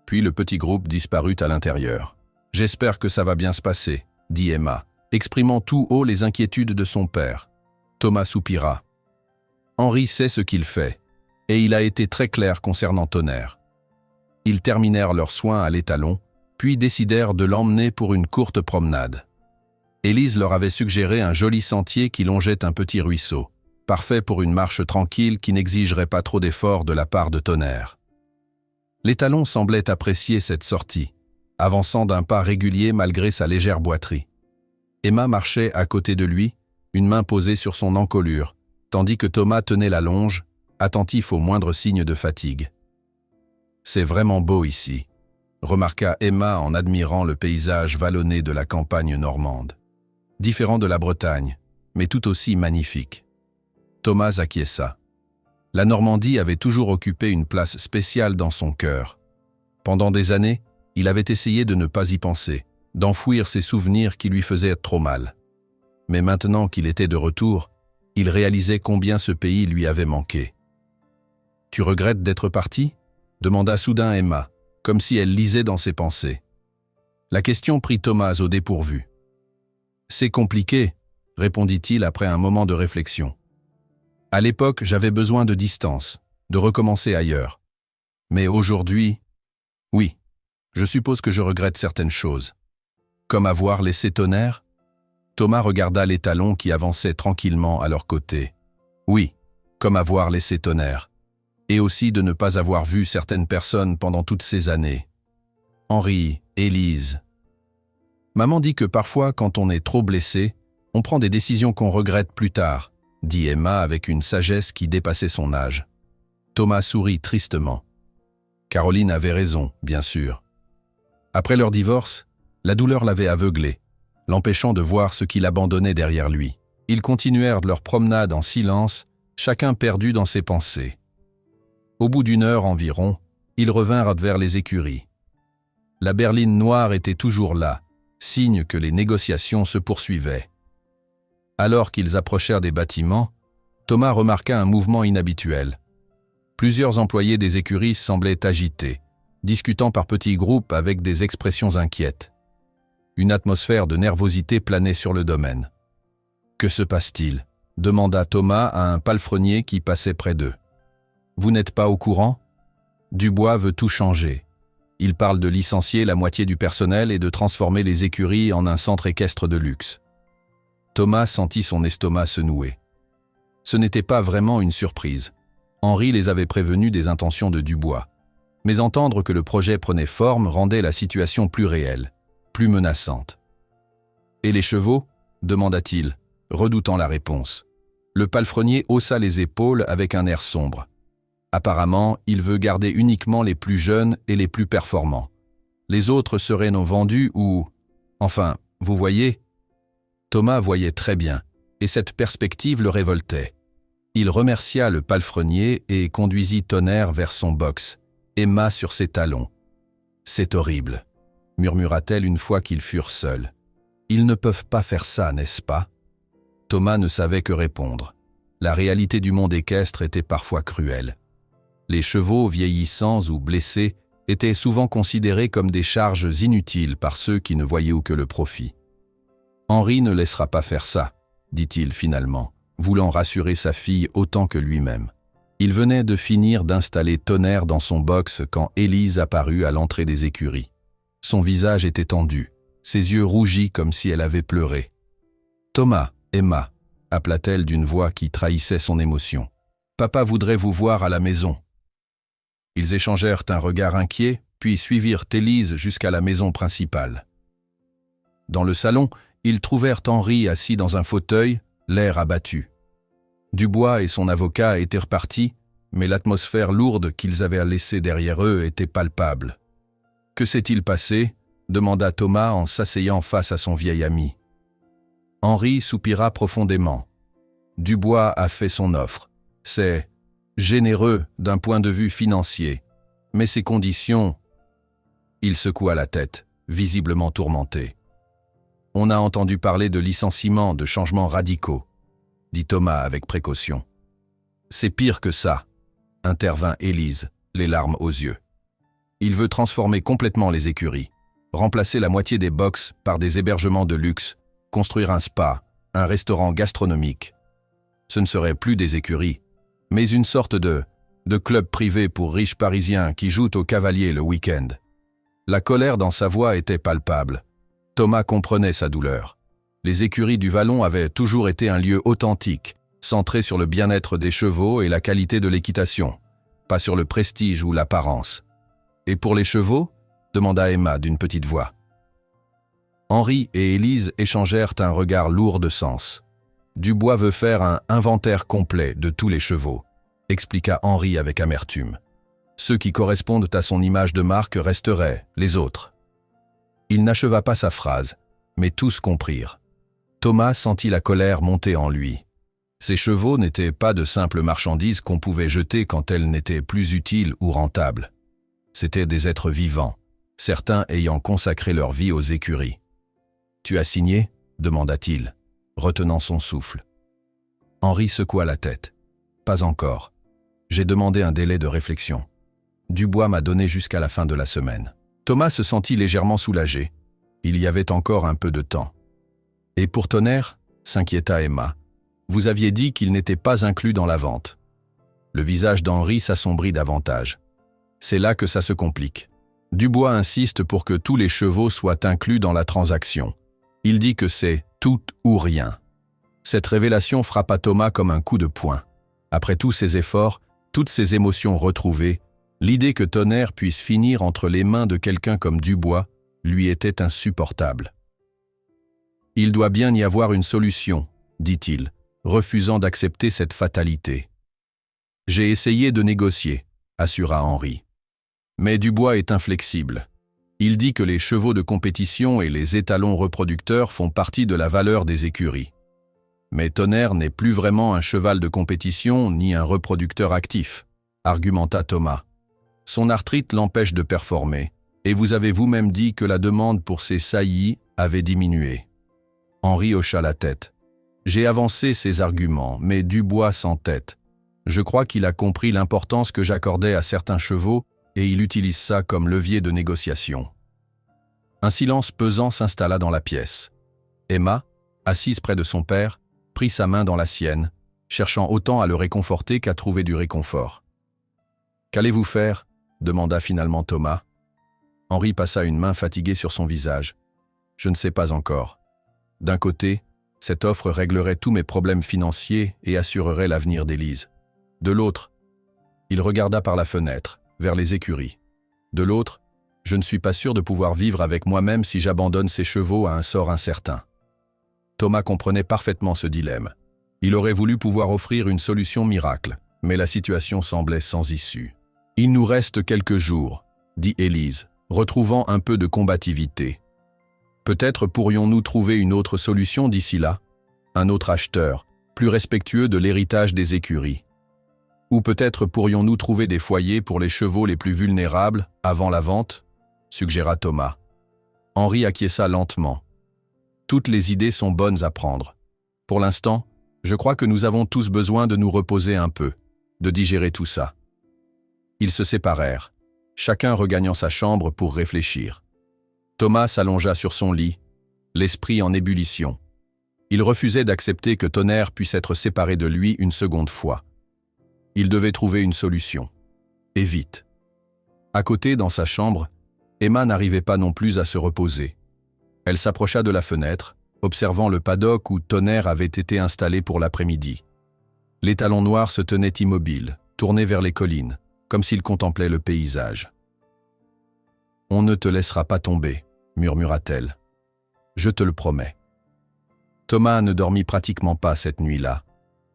puis le petit groupe disparut à l'intérieur. « J'espère que ça va bien se passer », dit Emma, exprimant tout haut les inquiétudes de son père. Thomas soupira. Henri sait ce qu'il fait, et il a été très clair concernant Tonnerre. Ils terminèrent leurs soins à l'étalon, puis décidèrent de l'emmener pour une courte promenade. Élise leur avait suggéré un joli sentier qui longeait un petit ruisseau, parfait pour une marche tranquille qui n'exigerait pas trop d'efforts de la part de Tonnerre. L'étalon semblait apprécier cette sortie, avançant d'un pas régulier malgré sa légère boiterie. Emma marchait à côté de lui, une main posée sur son encolure, tandis que Thomas tenait la longe, attentif aux moindres signes de fatigue. « C'est vraiment beau ici », remarqua Emma en admirant le paysage vallonné de la campagne normande. Différent de la Bretagne, mais tout aussi magnifique. Thomas acquiesça. La Normandie avait toujours occupé une place spéciale dans son cœur. Pendant des années, il avait essayé de ne pas y penser, d'enfouir ses souvenirs qui lui faisaient trop mal. Mais maintenant qu'il était de retour, il réalisait combien ce pays lui avait manqué. « Tu regrettes d'être parti ?» demanda soudain Emma, comme si elle lisait dans ses pensées. La question prit Thomas au dépourvu. « C'est compliqué », répondit-il après un moment de réflexion. « À l'époque, j'avais besoin de distance, de recommencer ailleurs. Mais aujourd'hui, oui, je suppose que je regrette certaines choses. Comme avoir laissé Tonnerre ?» Thomas regarda l'étalon qui avançait tranquillement à leur côté. « Oui, comme avoir laissé Tonnerre. Et aussi de ne pas avoir vu certaines personnes pendant toutes ces années. Henri, Élise. Maman dit que parfois, quand on est trop blessé, on prend des décisions qu'on regrette plus tard, dit Emma avec une sagesse qui dépassait son âge. Thomas sourit tristement. Caroline avait raison, bien sûr. Après leur divorce, la douleur l'avait aveuglé, l'empêchant de voir ce qu'il abandonnait derrière lui. Ils continuèrent leur promenade en silence, chacun perdu dans ses pensées. Au bout d'une heure environ, ils revinrent vers les écuries. La berline noire était toujours là, signe que les négociations se poursuivaient. Alors qu'ils approchèrent des bâtiments, Thomas remarqua un mouvement inhabituel. Plusieurs employés des écuries semblaient agités, discutant par petits groupes avec des expressions inquiètes. Une atmosphère de nervosité planait sur le domaine. « Que se passe-t-il » demanda Thomas à un palefrenier qui passait près d'eux. « Vous n'êtes pas au courant ? Dubois veut tout changer. Il parle de licencier la moitié du personnel et de transformer les écuries en un centre équestre de luxe. » Thomas sentit son estomac se nouer. Ce n'était pas vraiment une surprise. Henri les avait prévenus des intentions de Dubois. Mais entendre que le projet prenait forme rendait la situation plus réelle, plus menaçante. « Et les chevaux ?» demanda-t-il, redoutant la réponse. Le palefrenier haussa les épaules avec un air sombre. Apparemment, il veut garder uniquement les plus jeunes et les plus performants. Les autres seraient non vendus ou... Enfin, vous voyez ? Thomas voyait très bien, et cette perspective le révoltait. Il remercia le palefrenier et conduisit Tonnerre vers son box, Emma sur ses talons. « C'est horrible », murmura-t-elle une fois qu'ils furent seuls. « Ils ne peuvent pas faire ça, n'est-ce pas ?» Thomas ne savait que répondre. La réalité du monde équestre était parfois cruelle. Les chevaux vieillissants ou blessés étaient souvent considérés comme des charges inutiles par ceux qui ne voyaient que le profit. Henri ne laissera pas faire ça, dit-il finalement, voulant rassurer sa fille autant que lui-même. Il venait de finir d'installer Tonnerre dans son box quand Élise apparut à l'entrée des écuries. Son visage était tendu, ses yeux rougis comme si elle avait pleuré. « Thomas, Emma », appela-t-elle d'une voix qui trahissait son émotion. « Papa voudrait vous voir à la maison. » Ils échangèrent un regard inquiet, puis suivirent Élise jusqu'à la maison principale. Dans le salon, ils trouvèrent Henri assis dans un fauteuil, l'air abattu. Dubois et son avocat étaient repartis, mais l'atmosphère lourde qu'ils avaient laissée derrière eux était palpable. « Que s'est-il passé ?» demanda Thomas en s'asseyant face à son vieil ami. Henri soupira profondément. Dubois a fait son offre. C'est généreux d'un point de vue financier, mais ses conditions... Il secoua la tête, visiblement tourmenté. « On a entendu parler de licenciements, de changements radicaux, » dit Thomas avec précaution. « C'est pire que ça, » intervint Élise, les larmes aux yeux. « Il veut transformer complètement les écuries, remplacer la moitié des box par des hébergements de luxe, construire un spa, un restaurant gastronomique. Ce ne serait plus des écuries, mais une sorte de club privé pour riches parisiens qui jouent au cavalier le week-end. » La colère dans sa voix était palpable. Thomas comprenait sa douleur. Les écuries du Vallon avaient toujours été un lieu authentique, centré sur le bien-être des chevaux et la qualité de l'équitation, pas sur le prestige ou l'apparence. « Et pour les chevaux ?» demanda Emma d'une petite voix. Henri et Élise échangèrent un regard lourd de sens. « Dubois veut faire un inventaire complet de tous les chevaux », expliqua Henri avec amertume. « Ceux qui correspondent à son image de marque resteraient, les autres. » Il n'acheva pas sa phrase, mais tous comprirent. Thomas sentit la colère monter en lui. Ces chevaux n'étaient pas de simples marchandises qu'on pouvait jeter quand elles n'étaient plus utiles ou rentables. C'étaient des êtres vivants, certains ayant consacré leur vie aux écuries. « Tu as signé ?» demanda-t-il, retenant son souffle. Henri secoua la tête. « Pas encore. J'ai demandé un délai de réflexion. Dubois m'a donné jusqu'à la fin de la semaine. » Thomas se sentit légèrement soulagé. Il y avait encore un peu de temps. « Et pour Tonnerre ?» s'inquiéta Emma. « Vous aviez dit qu'il n'était pas inclus dans la vente. » Le visage d'Henri s'assombrit davantage. C'est là que ça se complique. Dubois insiste pour que tous les chevaux soient inclus dans la transaction. Il dit que c'est tout ou rien. Cette révélation frappa Thomas comme un coup de poing. Après tous ses efforts, toutes ses émotions retrouvées, l'idée que Tonnerre puisse finir entre les mains de quelqu'un comme Dubois lui était insupportable. « Il doit bien y avoir une solution, » dit-il, refusant d'accepter cette fatalité. « J'ai essayé de négocier, » assura Henri. Mais Dubois est inflexible. Il dit que les chevaux de compétition et les étalons reproducteurs font partie de la valeur des écuries. Mais Tonnerre n'est plus vraiment un cheval de compétition ni un reproducteur actif, argumenta Thomas. Son arthrite l'empêche de performer, et vous avez vous-même dit que la demande pour ses saillies avait diminué. Henri hocha la tête. J'ai avancé ces arguments, mais Dubois s'entête. Je crois qu'il a compris l'importance que j'accordais à certains chevaux et il utilise ça comme levier de négociation. Un silence pesant s'installa dans la pièce. Emma, assise près de son père, prit sa main dans la sienne, cherchant autant à le réconforter qu'à trouver du réconfort. « Qu'allez-vous faire ?» demanda finalement Thomas. Henri passa une main fatiguée sur son visage. « Je ne sais pas encore. D'un côté, cette offre réglerait tous mes problèmes financiers et assurerait l'avenir d'Élise. De l'autre, il regarda par la fenêtre, vers les écuries. De l'autre, je ne suis pas sûr de pouvoir vivre avec moi-même si j'abandonne ces chevaux à un sort incertain. » Thomas comprenait parfaitement ce dilemme. Il aurait voulu pouvoir offrir une solution miracle, mais la situation semblait sans issue. « Il nous reste quelques jours, » dit Élise, retrouvant un peu de combativité. « Peut-être pourrions-nous trouver une autre solution d'ici là, un autre acheteur, plus respectueux de l'héritage des écuries. Ou peut-être pourrions-nous trouver des foyers pour les chevaux les plus vulnérables avant la vente ?» suggéra Thomas. Henri acquiesça lentement. « Toutes les idées sont bonnes à prendre. Pour l'instant, je crois que nous avons tous besoin de nous reposer un peu, de digérer tout ça. » Ils se séparèrent, chacun regagnant sa chambre pour réfléchir. Thomas s'allongea sur son lit, l'esprit en ébullition. Il refusait d'accepter que Tonnerre puisse être séparé de lui une seconde fois. Il devait trouver une solution. Et vite. À côté, dans sa chambre, Emma n'arrivait pas non plus à se reposer. Elle s'approcha de la fenêtre, observant le paddock où Tonnerre avait été installé pour l'après-midi. L'étalon noir se tenait immobile, tourné vers les collines, comme s'il contemplait le paysage. « On ne te laissera pas tomber », murmura-t-elle. « Je te le promets. » Thomas ne dormit pratiquement pas cette nuit-là.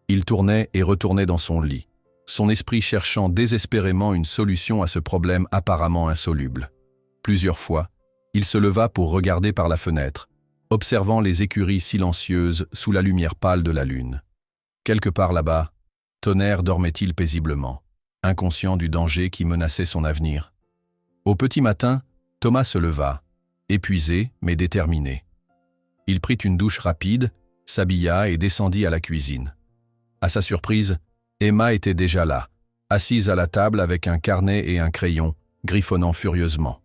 Il tournait et retournait dans son lit, son esprit cherchant désespérément une solution à ce problème apparemment insoluble. Plusieurs fois, il se leva pour regarder par la fenêtre, observant les écuries silencieuses sous la lumière pâle de la lune. Quelque part là-bas, Tonnerre dormait-il paisiblement, inconscient du danger qui menaçait son avenir. Au petit matin, Thomas se leva, épuisé mais déterminé. Il prit une douche rapide, s'habilla et descendit à la cuisine. À sa surprise, Emma était déjà là, assise à la table avec un carnet et un crayon, griffonnant furieusement.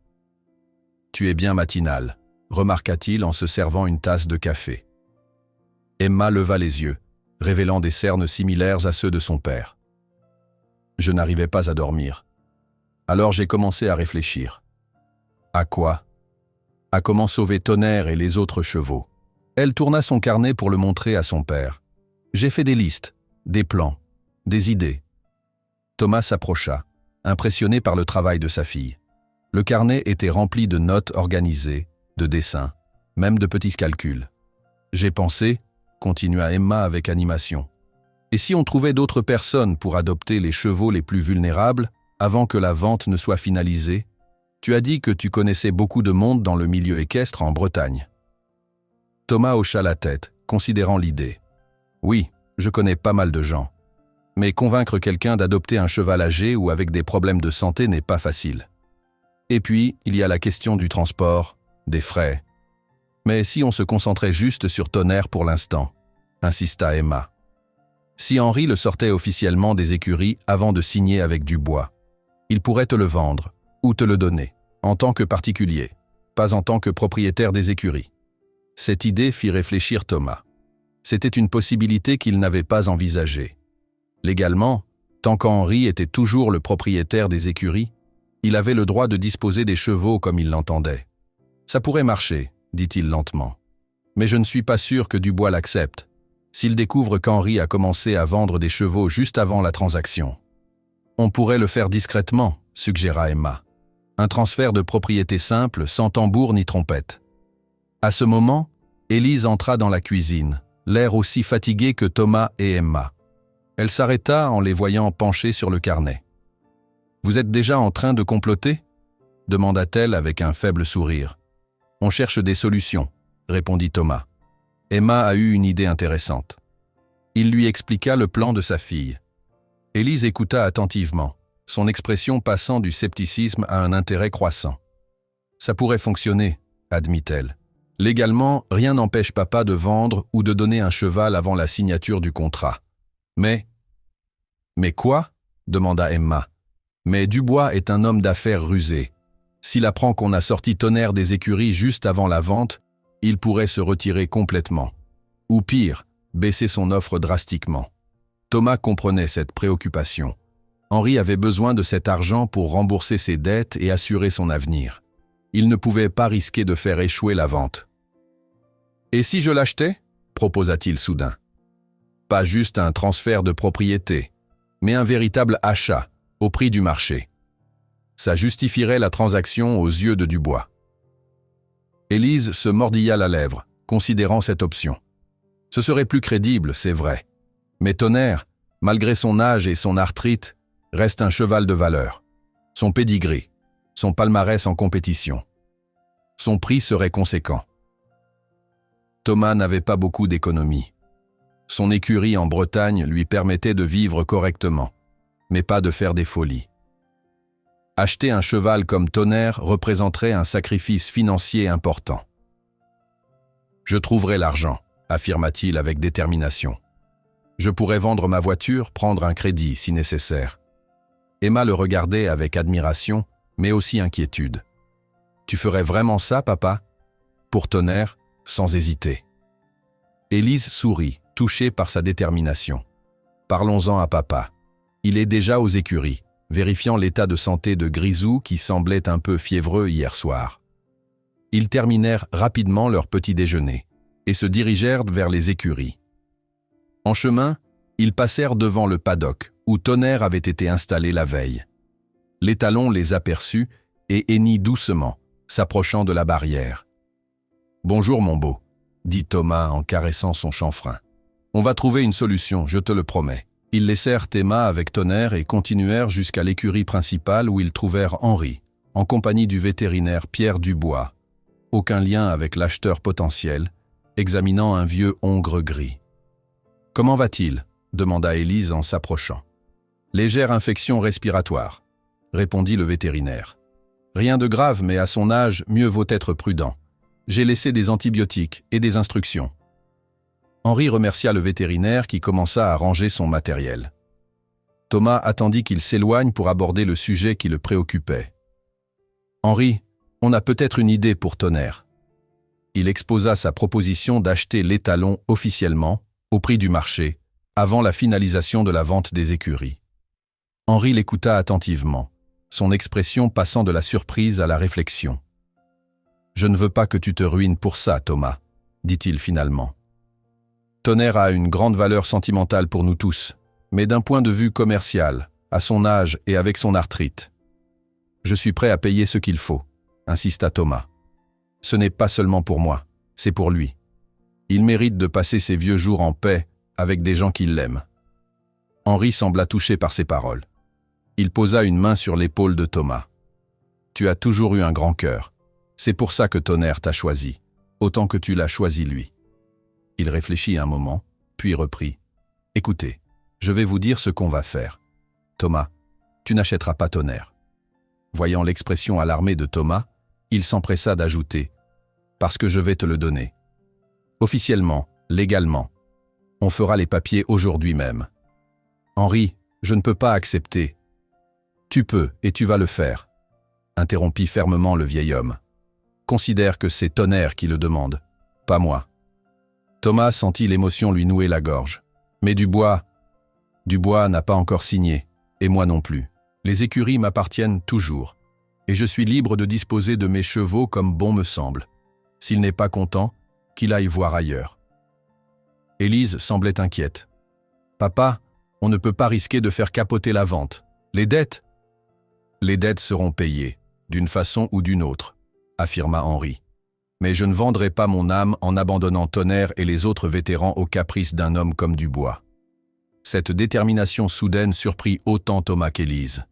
« Tu es bien matinal », remarqua-t-il en se servant une tasse de café. Emma leva les yeux, révélant des cernes similaires à ceux de son père. « Je n'arrivais pas à dormir. Alors j'ai commencé à réfléchir. À quoi ? À comment sauver Tonnerre et les autres chevaux. Elle tourna son carnet pour le montrer à son père. J'ai fait des listes, des plans, des idées. Thomas s'approcha, impressionné par le travail de sa fille. Le carnet était rempli de notes organisées, de dessins, même de petits calculs. J'ai pensé, continua Emma avec animation. Et si on trouvait d'autres personnes pour adopter les chevaux les plus vulnérables avant que la vente ne soit finalisée? Tu as dit que tu connaissais beaucoup de monde dans le milieu équestre en Bretagne. Thomas hocha la tête, considérant l'idée. Oui, je connais pas mal de gens. Mais convaincre quelqu'un d'adopter un cheval âgé ou avec des problèmes de santé n'est pas facile. Et puis, il y a la question du transport, des frais. Mais si on se concentrait juste sur Tonnerre pour l'instant, insista Emma. Si Henri le sortait officiellement des écuries avant de signer avec Dubois, il pourrait te le vendre ou te le donner, en tant que particulier, pas en tant que propriétaire des écuries. Cette idée fit réfléchir Thomas. C'était une possibilité qu'il n'avait pas envisagée. Légalement, tant qu'Henri était toujours le propriétaire des écuries, il avait le droit de disposer des chevaux comme il l'entendait. Ça pourrait marcher, dit-il lentement. Mais je ne suis pas sûr que Dubois l'accepte, s'il découvre qu'Henri a commencé à vendre des chevaux juste avant la transaction. On pourrait le faire discrètement, suggéra Emma. Un transfert de propriété simple, sans tambour ni trompette. À ce moment, Élise entra dans la cuisine, l'air aussi fatigué que Thomas et Emma. Elle s'arrêta en les voyant penchés sur le carnet. « Vous êtes déjà en train de comploter ?» demanda-t-elle avec un faible sourire. « On cherche des solutions », répondit Thomas. Emma a eu une idée intéressante. Il lui expliqua le plan de sa fille. Élise écouta attentivement, son expression passant du scepticisme à un intérêt croissant. « Ça pourrait fonctionner », admit-elle. « Légalement, rien n'empêche papa de vendre ou de donner un cheval avant la signature du contrat. Mais… »« Mais quoi ?» demanda Emma. « Mais Dubois est un homme d'affaires rusé. S'il apprend qu'on a sorti Tonnerre des écuries juste avant la vente, il pourrait se retirer complètement. Ou pire, baisser son offre drastiquement. » Thomas comprenait cette préoccupation. Henri avait besoin de cet argent pour rembourser ses dettes et assurer son avenir. Il ne pouvait pas risquer de faire échouer la vente. « Et si je l'achetais » proposa-t-il soudain. « Pas juste un transfert de propriété, mais un véritable achat, au prix du marché. Ça justifierait la transaction aux yeux de Dubois. » Élise se mordilla la lèvre, considérant cette option. Ce serait plus crédible, c'est vrai. Mais Tonnerre, malgré son âge et son arthrite, reste un cheval de valeur. Son pédigré, son palmarès en compétition. Son prix serait conséquent. Thomas n'avait pas beaucoup d'économies. Son écurie en Bretagne lui permettait de vivre correctement, mais pas de faire des folies. Acheter un cheval comme Tonnerre représenterait un sacrifice financier important. « Je trouverai l'argent », affirma-t-il avec détermination. « Je pourrais vendre ma voiture, prendre un crédit si nécessaire. » Emma le regardait avec admiration, mais aussi inquiétude. « Tu ferais vraiment ça, papa ?» Pour Tonnerre, sans hésiter. Élise sourit, touchée par sa détermination. Parlons-en à papa. Il est déjà aux écuries, vérifiant l'état de santé de Grisou qui semblait un peu fiévreux hier soir. Ils terminèrent rapidement leur petit déjeuner et se dirigèrent vers les écuries. En chemin, ils passèrent devant le paddock où Tonnerre avait été installé la veille. L'étalon les aperçut et hennit doucement, s'approchant de la barrière. « Bonjour mon beau », dit Thomas en caressant son chanfrein. « On va trouver une solution, je te le promets. » Ils laissèrent Emma avec Tonnerre et continuèrent jusqu'à l'écurie principale où ils trouvèrent Henri, en compagnie du vétérinaire Pierre Dubois. Aucun lien avec l'acheteur potentiel, examinant un vieux hongre gris. « Comment va-t-il » demanda Élise en s'approchant. « Légère infection respiratoire », répondit le vétérinaire. « Rien de grave, mais à son âge, mieux vaut être prudent. J'ai laissé des antibiotiques et des instructions. » Henri remercia le vétérinaire qui commença à ranger son matériel. Thomas attendit qu'il s'éloigne pour aborder le sujet qui le préoccupait. « Henri, on a peut-être une idée pour Tonnerre. » Il exposa sa proposition d'acheter l'étalon officiellement, au prix du marché, avant la finalisation de la vente des écuries. Henri l'écouta attentivement, son expression passant de la surprise à la réflexion. « Je ne veux pas que tu te ruines pour ça, Thomas, » dit-il finalement. « Tonnerre a une grande valeur sentimentale pour nous tous, mais d'un point de vue commercial, à son âge et avec son arthrite. Je suis prêt à payer ce qu'il faut, » insista Thomas. « Ce n'est pas seulement pour moi, c'est pour lui. Il mérite de passer ses vieux jours en paix avec des gens qui l'aiment. » Henri sembla touché par ces paroles. Il posa une main sur l'épaule de Thomas. « Tu as toujours eu un grand cœur. C'est pour ça que Tonnerre t'a choisi, autant que tu l'as choisi lui. » Il réfléchit un moment, puis reprit. « Écoutez, je vais vous dire ce qu'on va faire. Thomas, tu n'achèteras pas Tonnerre. » Voyant l'expression alarmée de Thomas, il s'empressa d'ajouter « Parce que je vais te le donner. Officiellement, légalement. On fera les papiers aujourd'hui même. » « Henri, je ne peux pas accepter. »« Tu peux, et tu vas le faire. » interrompit fermement le vieil homme. « Considère que c'est Tonnerre qui le demande, pas moi. » Thomas sentit l'émotion lui nouer la gorge. « Mais Dubois n'a pas encore signé, et moi non plus. Les écuries m'appartiennent toujours, et je suis libre de disposer de mes chevaux comme bon me semble. S'il n'est pas content, qu'il aille voir ailleurs. » Élise semblait inquiète. « Papa, on ne peut pas risquer de faire capoter la vente. Les dettes ?»« Les dettes seront payées, d'une façon ou d'une autre, » affirma Henri. « Mais je ne vendrai pas mon âme en abandonnant Tonnerre et les autres vétérans aux caprices d'un homme comme Dubois. » Cette détermination soudaine surprit autant Thomas qu'Élise.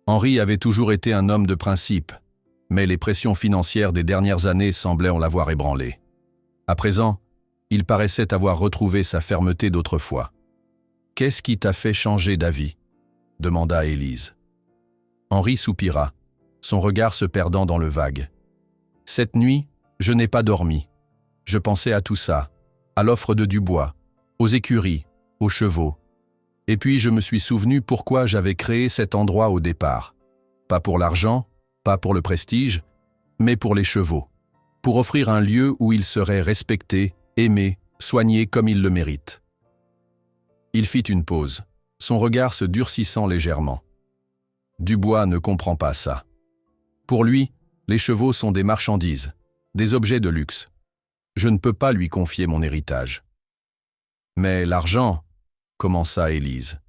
Henri avait toujours été un homme de principe, mais les pressions financières des dernières années semblaient en l'avoir ébranlé. À présent, il paraissait avoir retrouvé sa fermeté d'autrefois. « Qu'est-ce qui t'a fait changer d'avis » demanda Élise. Henri soupira, son regard se perdant dans le vague. « Cette nuit, je n'ai pas dormi. Je pensais à tout ça, à l'offre de Dubois, aux écuries, aux chevaux. Et puis je me suis souvenu pourquoi j'avais créé cet endroit au départ. Pas pour l'argent, pas pour le prestige, mais pour les chevaux. Pour offrir un lieu où ils seraient respectés, aimés, soignés comme ils le méritent. » Il fit une pause, son regard se durcissant légèrement. Dubois ne comprend pas ça. Pour lui, les chevaux sont des marchandises, des objets de luxe. Je ne peux pas lui confier mon héritage. « Mais l'argent, » commença Élise.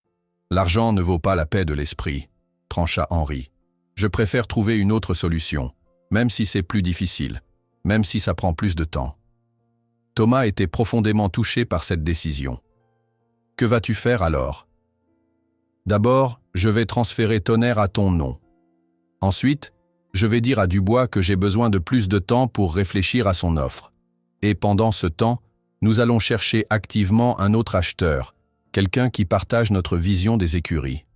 « L'argent ne vaut pas la paix de l'esprit, » trancha Henri. « Je préfère trouver une autre solution, même si c'est plus difficile, même si ça prend plus de temps. » Thomas était profondément touché par cette décision. « Que vas-tu faire alors ? » « D'abord, je vais transférer Tonnerre à ton nom. Ensuite, je vais dire à Dubois que j'ai besoin de plus de temps pour réfléchir à son offre. Et pendant ce temps, nous allons chercher activement un autre acheteur, quelqu'un qui partage notre vision des écuries. »«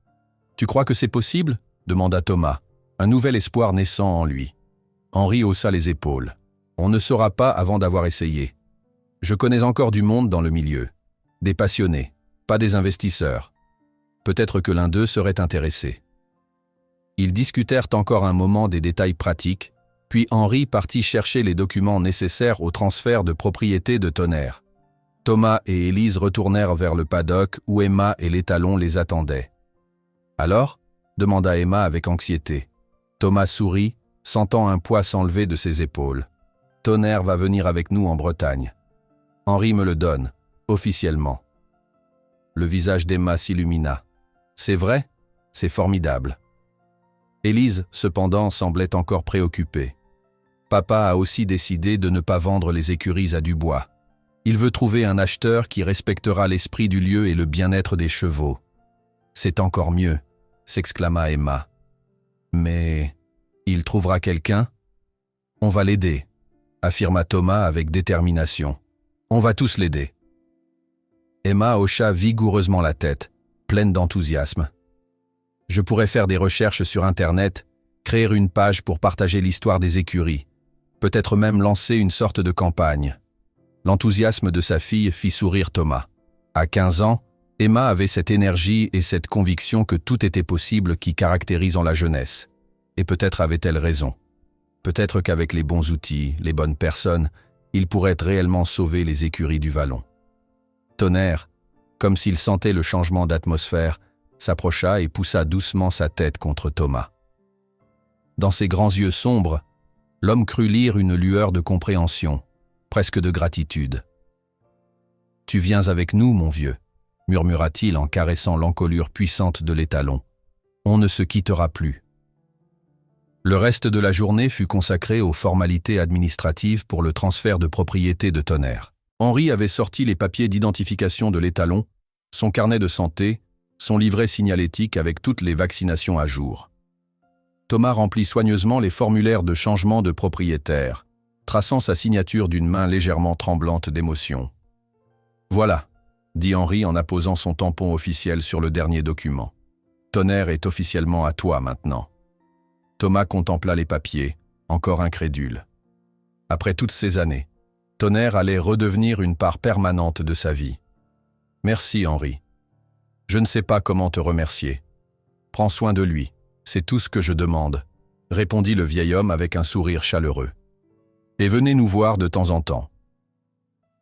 Tu crois que c'est possible ?» demanda Thomas, un nouvel espoir naissant en lui. Henri haussa les épaules. « On ne saura pas avant d'avoir essayé. Je connais encore du monde dans le milieu. Des passionnés, pas des investisseurs. Peut-être que l'un d'eux serait intéressé. » Ils discutèrent encore un moment des détails pratiques, puis Henri partit chercher les documents nécessaires au transfert de propriété de Tonnerre. Thomas et Élise retournèrent vers le paddock où Emma et l'étalon les attendaient. « Alors » demanda Emma avec anxiété. Thomas sourit, sentant un poids s'enlever de ses épaules. « Tonnerre va venir avec nous en Bretagne. Henri me le donne, officiellement. » Le visage d'Emma s'illumina. « C'est vrai ? C'est formidable. » Élise, cependant, semblait encore préoccupée. Papa a aussi décidé de ne pas vendre les écuries à Dubois. Il veut trouver un acheteur qui respectera l'esprit du lieu et le bien-être des chevaux. « C'est encore mieux », s'exclama Emma. « Mais il trouvera quelqu'un ? On va l'aider, affirma Thomas avec détermination. On va tous l'aider. Emma hocha vigoureusement la tête, pleine d'enthousiasme. Je pourrais faire des recherches sur Internet, créer une page pour partager l'histoire des écuries, peut-être même lancer une sorte de campagne. L'enthousiasme de sa fille fit sourire Thomas. À 15 ans, Emma avait cette énergie et cette conviction que tout était possible qui caractérisent en la jeunesse. Et peut-être avait-elle raison. Peut-être qu'avec les bons outils, les bonnes personnes, il pourrait réellement sauver les écuries du Vallon. Tonnerre, comme s'il sentait le changement d'atmosphère, s'approcha et poussa doucement sa tête contre Thomas. Dans ses grands yeux sombres, l'homme crut lire une lueur de compréhension, presque de gratitude. « Tu viens avec nous, mon vieux », murmura-t-il en caressant l'encolure puissante de l'étalon. « On ne se quittera plus. » Le reste de la journée fut consacré aux formalités administratives pour le transfert de propriété de Tonnerre. Henri avait sorti les papiers d'identification de l'étalon, son carnet de santé, son livret signalétique avec toutes les vaccinations à jour. Thomas remplit soigneusement les formulaires de changement de propriétaire, traçant sa signature d'une main légèrement tremblante d'émotion. « Voilà », dit Henri en apposant son tampon officiel sur le dernier document. « Tonnerre est officiellement à toi maintenant. » Thomas contempla les papiers, encore incrédule. Après toutes ces années, Tonnerre allait redevenir une part permanente de sa vie. « Merci, Henri. Je ne sais pas comment te remercier. Prends soin de lui, c'est tout ce que je demande, » répondit le vieil homme avec un sourire chaleureux. « Et venez nous voir de temps en temps. »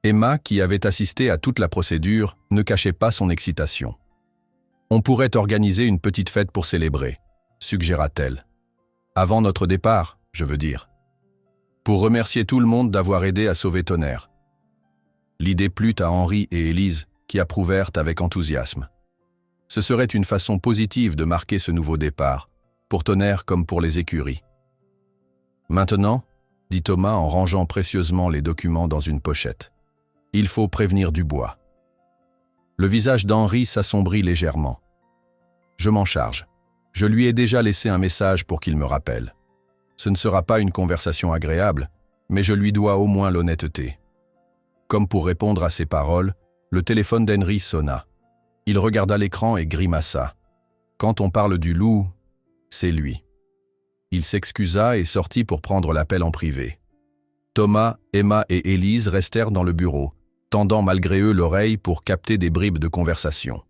Emma, qui avait assisté à toute la procédure, ne cachait pas son excitation. « On pourrait organiser une petite fête pour célébrer, » suggéra-t-elle. « Avant notre départ, je veux dire. Pour remercier tout le monde d'avoir aidé à sauver Tonnerre. » L'idée plut à Henri et Élise, qui approuvèrent avec enthousiasme. Ce serait une façon positive de marquer ce nouveau départ, pour Tonnerre comme pour les écuries. « Maintenant, » dit Thomas en rangeant précieusement les documents dans une pochette, « il faut prévenir Dubois. » Le visage d'Henri s'assombrit légèrement. « Je m'en charge. Je lui ai déjà laissé un message pour qu'il me rappelle. Ce ne sera pas une conversation agréable, mais je lui dois au moins l'honnêteté. » Comme pour répondre à ces paroles, le téléphone d'Henri sonna. Il regarda l'écran et grimaça. Quand on parle du loup, c'est lui. Il s'excusa et sortit pour prendre l'appel en privé. Thomas, Emma et Élise restèrent dans le bureau, tendant malgré eux l'oreille pour capter des bribes de conversation.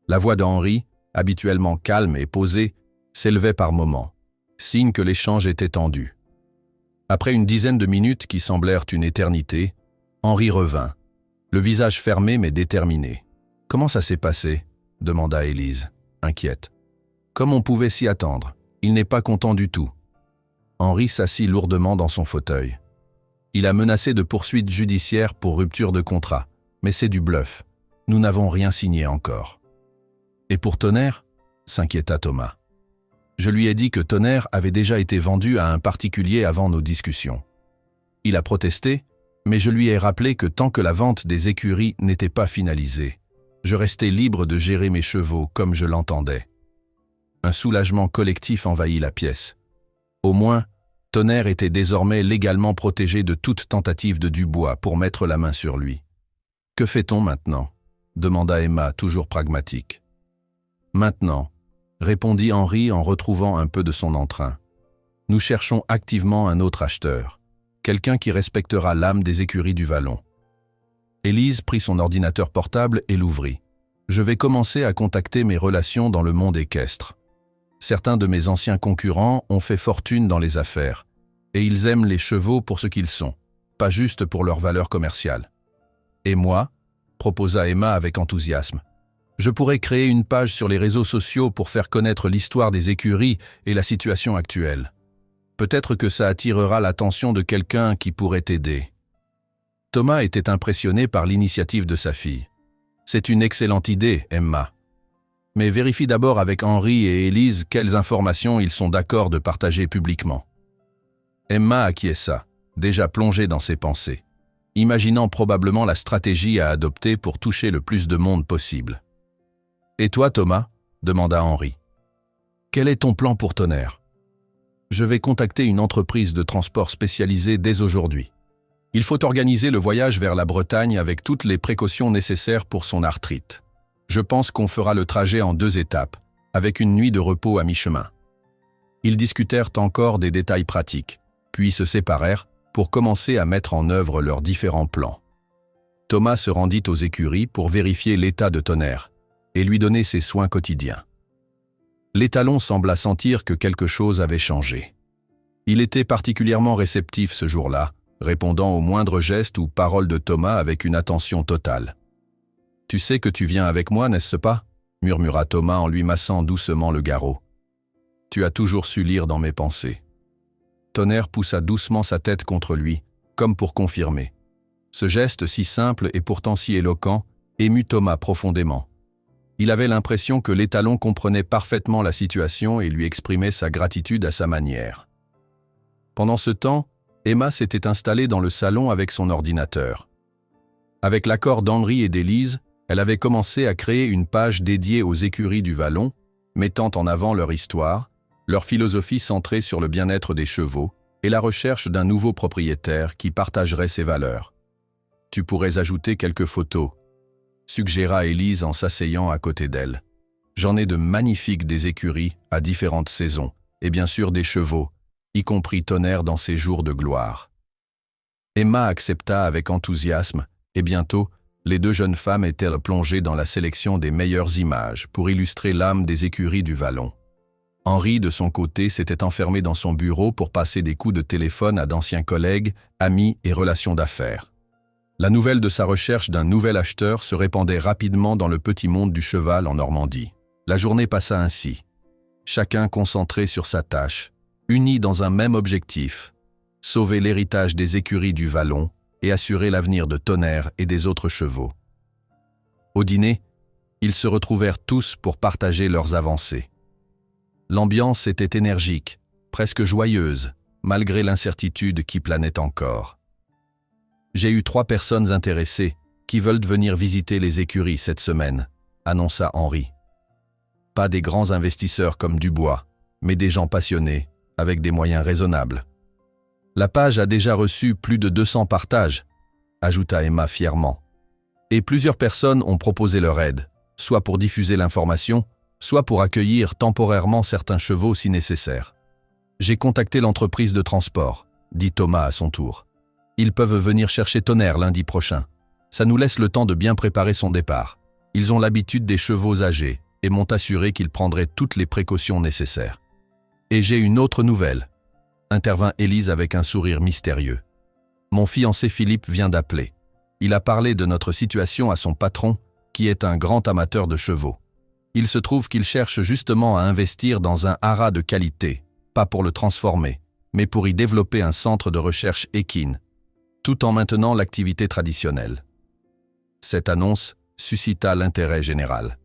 La voix d'Henri, habituellement calme et posée, s'élevait par moments, signe que l'échange était tendu. Après une dizaine de minutes qui semblèrent une éternité, Henri revint, le visage fermé mais déterminé. « Comment ça s'est passé ?» demanda Élise, inquiète. « Comme on pouvait s'y attendre, il n'est pas content du tout. » Henri s'assit lourdement dans son fauteuil. Il a menacé de poursuites judiciaires pour rupture de contrat, mais c'est du bluff. Nous n'avons rien signé encore. « Et pour Tonnerre ?» s'inquiéta Thomas. « Je lui ai dit que Tonnerre avait déjà été vendu à un particulier avant nos discussions. Il a protesté, mais je lui ai rappelé que tant que la vente des écuries n'était pas finalisée, je restais libre de gérer mes chevaux comme je l'entendais. » Un soulagement collectif envahit la pièce. Au moins, Tonnerre était désormais légalement protégé de toute tentative de Dubois pour mettre la main sur lui. « Que fait-on maintenant ?» demanda Emma, toujours pragmatique. « Maintenant, » répondit Henri en retrouvant un peu de son entrain. « Nous cherchons activement un autre acheteur, quelqu'un qui respectera l'âme des écuries du Vallon. » Élise prit son ordinateur portable et l'ouvrit. « Je vais commencer à contacter mes relations dans le monde équestre. Certains de mes anciens concurrents ont fait fortune dans les affaires, et ils aiment les chevaux pour ce qu'ils sont, pas juste pour leur valeur commerciale. Et moi, proposa Emma avec enthousiasme. Je pourrais créer une page sur les réseaux sociaux pour faire connaître l'histoire des écuries et la situation actuelle. Peut-être que ça attirera l'attention de quelqu'un qui pourrait t'aider. Thomas était impressionné par l'initiative de sa fille. C'est une excellente idée, Emma. Mais vérifie d'abord avec Henri et Élise quelles informations ils sont d'accord de partager publiquement. Emma acquiesça, déjà plongée dans ses pensées, imaginant probablement la stratégie à adopter pour toucher le plus de monde possible. « Et toi, Thomas ?» demanda Henri. « Quel est ton plan pour Tonnerre ?»« Je vais contacter une entreprise de transport spécialisée dès aujourd'hui. Il faut organiser le voyage vers la Bretagne avec toutes les précautions nécessaires pour son arthrite. Je pense qu'on fera le trajet en 2 étapes, avec une nuit de repos à mi-chemin. » Ils discutèrent encore des détails pratiques, puis se séparèrent pour commencer à mettre en œuvre leurs différents plans. Thomas se rendit aux écuries pour vérifier l'état de Tonnerre et lui donner ses soins quotidiens. L'étalon sembla sentir que quelque chose avait changé. Il était particulièrement réceptif ce jour-là, répondant aux moindres gestes ou paroles de Thomas avec une attention totale. « Tu sais que tu viens avec moi, n'est-ce pas ?» murmura Thomas en lui massant doucement le garrot. « Tu as toujours su lire dans mes pensées. » Tonnerre poussa doucement sa tête contre lui, comme pour confirmer. Ce geste si simple et pourtant si éloquent émut Thomas profondément. Il avait l'impression que l'étalon comprenait parfaitement la situation et lui exprimait sa gratitude à sa manière. Pendant ce temps, Emma s'était installée dans le salon avec son ordinateur. Avec l'accord d'Henri et d'Élise, elle avait commencé à créer une page dédiée aux écuries du Vallon, mettant en avant leur histoire, leur philosophie centrée sur le bien-être des chevaux et la recherche d'un nouveau propriétaire qui partagerait ses valeurs. « Tu pourrais ajouter quelques photos », suggéra Élise en s'asseyant à côté d'elle. « J'en ai de magnifiques des écuries à différentes saisons, et bien sûr des chevaux, y compris Tonnerre dans ses jours de gloire. » Emma accepta avec enthousiasme, et bientôt, les 2 jeunes femmes étaient plongées dans la sélection des meilleures images pour illustrer l'âme des écuries du Vallon. Henri, de son côté, s'était enfermé dans son bureau pour passer des coups de téléphone à d'anciens collègues, amis et relations d'affaires. La nouvelle de sa recherche d'un nouvel acheteur se répandait rapidement dans le petit monde du cheval en Normandie. La journée passa ainsi. Chacun concentré sur sa tâche, unis dans un même objectif, sauver l'héritage des écuries du Vallon et assurer l'avenir de Tonnerre et des autres chevaux. Au dîner, ils se retrouvèrent tous pour partager leurs avancées. L'ambiance était énergique, presque joyeuse, malgré l'incertitude qui planait encore. « J'ai eu 3 personnes intéressées qui veulent venir visiter les écuries cette semaine », annonça Henri. « Pas des grands investisseurs comme Dubois, mais des gens passionnés, avec des moyens raisonnables. » « La page a déjà reçu plus de 200 partages, » ajouta Emma fièrement. « Et plusieurs personnes ont proposé leur aide, soit pour diffuser l'information, soit pour accueillir temporairement certains chevaux si nécessaire. J'ai contacté l'entreprise de transport, dit Thomas à son tour. Ils peuvent venir chercher Tonnerre lundi prochain. Ça nous laisse le temps de bien préparer son départ. Ils ont l'habitude des chevaux âgés et m'ont assuré qu'ils prendraient toutes les précautions nécessaires. Et j'ai une autre nouvelle, intervint Élise avec un sourire mystérieux. Mon fiancé Philippe vient d'appeler. Il a parlé de notre situation à son patron, qui est un grand amateur de chevaux. Il se trouve qu'il cherche justement à investir dans un haras de qualité, pas pour le transformer, mais pour y développer un centre de recherche équine, tout en maintenant l'activité traditionnelle. Cette annonce suscita l'intérêt général.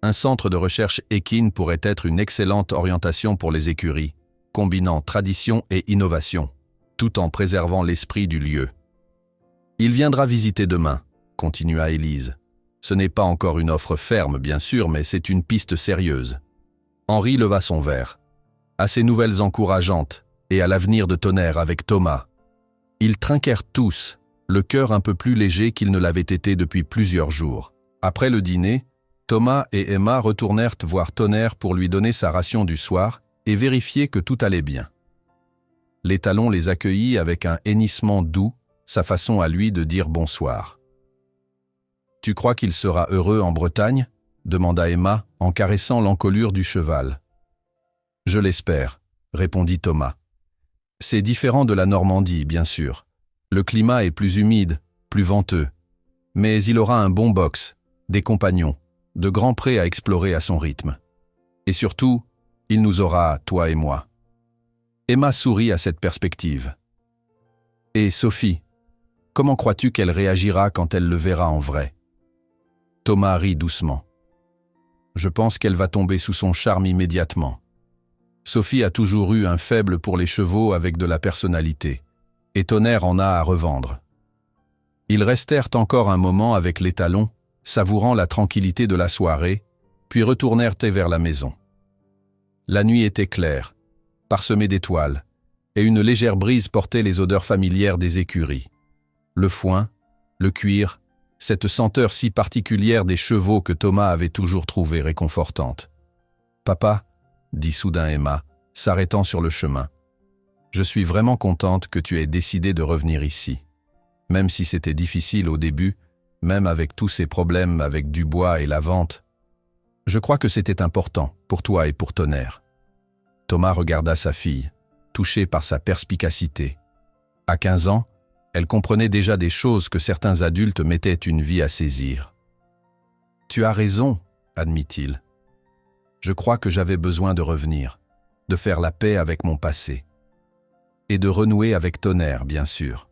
Un centre de recherche équine pourrait être une excellente orientation pour les écuries, combinant tradition et innovation, tout en préservant l'esprit du lieu. Il viendra visiter demain, continua Élise. Ce n'est pas encore une offre ferme, bien sûr, mais c'est une piste sérieuse. Henri leva son verre. À ces nouvelles encourageantes et à l'avenir de Tonnerre avec Thomas. Ils trinquèrent tous, le cœur un peu plus léger qu'il ne l'avait été depuis plusieurs jours. Après le dîner, Thomas et Emma retournèrent voir Tonnerre pour lui donner sa ration du soir et vérifier que tout allait bien. L'étalon les accueillit avec un hennissement doux, sa façon à lui de dire bonsoir. « Tu crois qu'il sera heureux en Bretagne ?» demanda Emma en caressant l'encolure du cheval. « Je l'espère », répondit Thomas. « C'est différent de la Normandie, bien sûr. Le climat est plus humide, plus venteux. Mais il aura un bon box, des compagnons, de grands prés à explorer à son rythme. Et surtout, il nous aura, toi et moi. Emma sourit à cette perspective. Et Sophie, comment crois-tu qu'elle réagira quand elle le verra en vrai? Thomas rit doucement. Je pense qu'elle va tomber sous son charme immédiatement. Sophie a toujours eu un faible pour les chevaux avec de la personnalité, et Tonnerre en a à revendre. Ils restèrent encore un moment avec l'étalon, savourant la tranquillité de la soirée, puis retournèrent vers la maison. La nuit était claire, parsemée d'étoiles, et une légère brise portait les odeurs familières des écuries. Le foin, le cuir, cette senteur si particulière des chevaux que Thomas avait toujours trouvée réconfortante. « Papa, » dit soudain Emma, s'arrêtant sur le chemin, « je suis vraiment contente que tu aies décidé de revenir ici. Même si c'était difficile au début, même avec tous ces problèmes avec Dubois et la vente, je crois que c'était important pour toi et pour Tonnerre. » Thomas regarda sa fille, touché par sa perspicacité. À 15 ans, elle comprenait déjà des choses que certains adultes mettaient une vie à saisir. « Tu as raison, » admit-il. « Je crois que j'avais besoin de revenir, de faire la paix avec mon passé. Et de renouer avec Tonnerre, bien sûr. »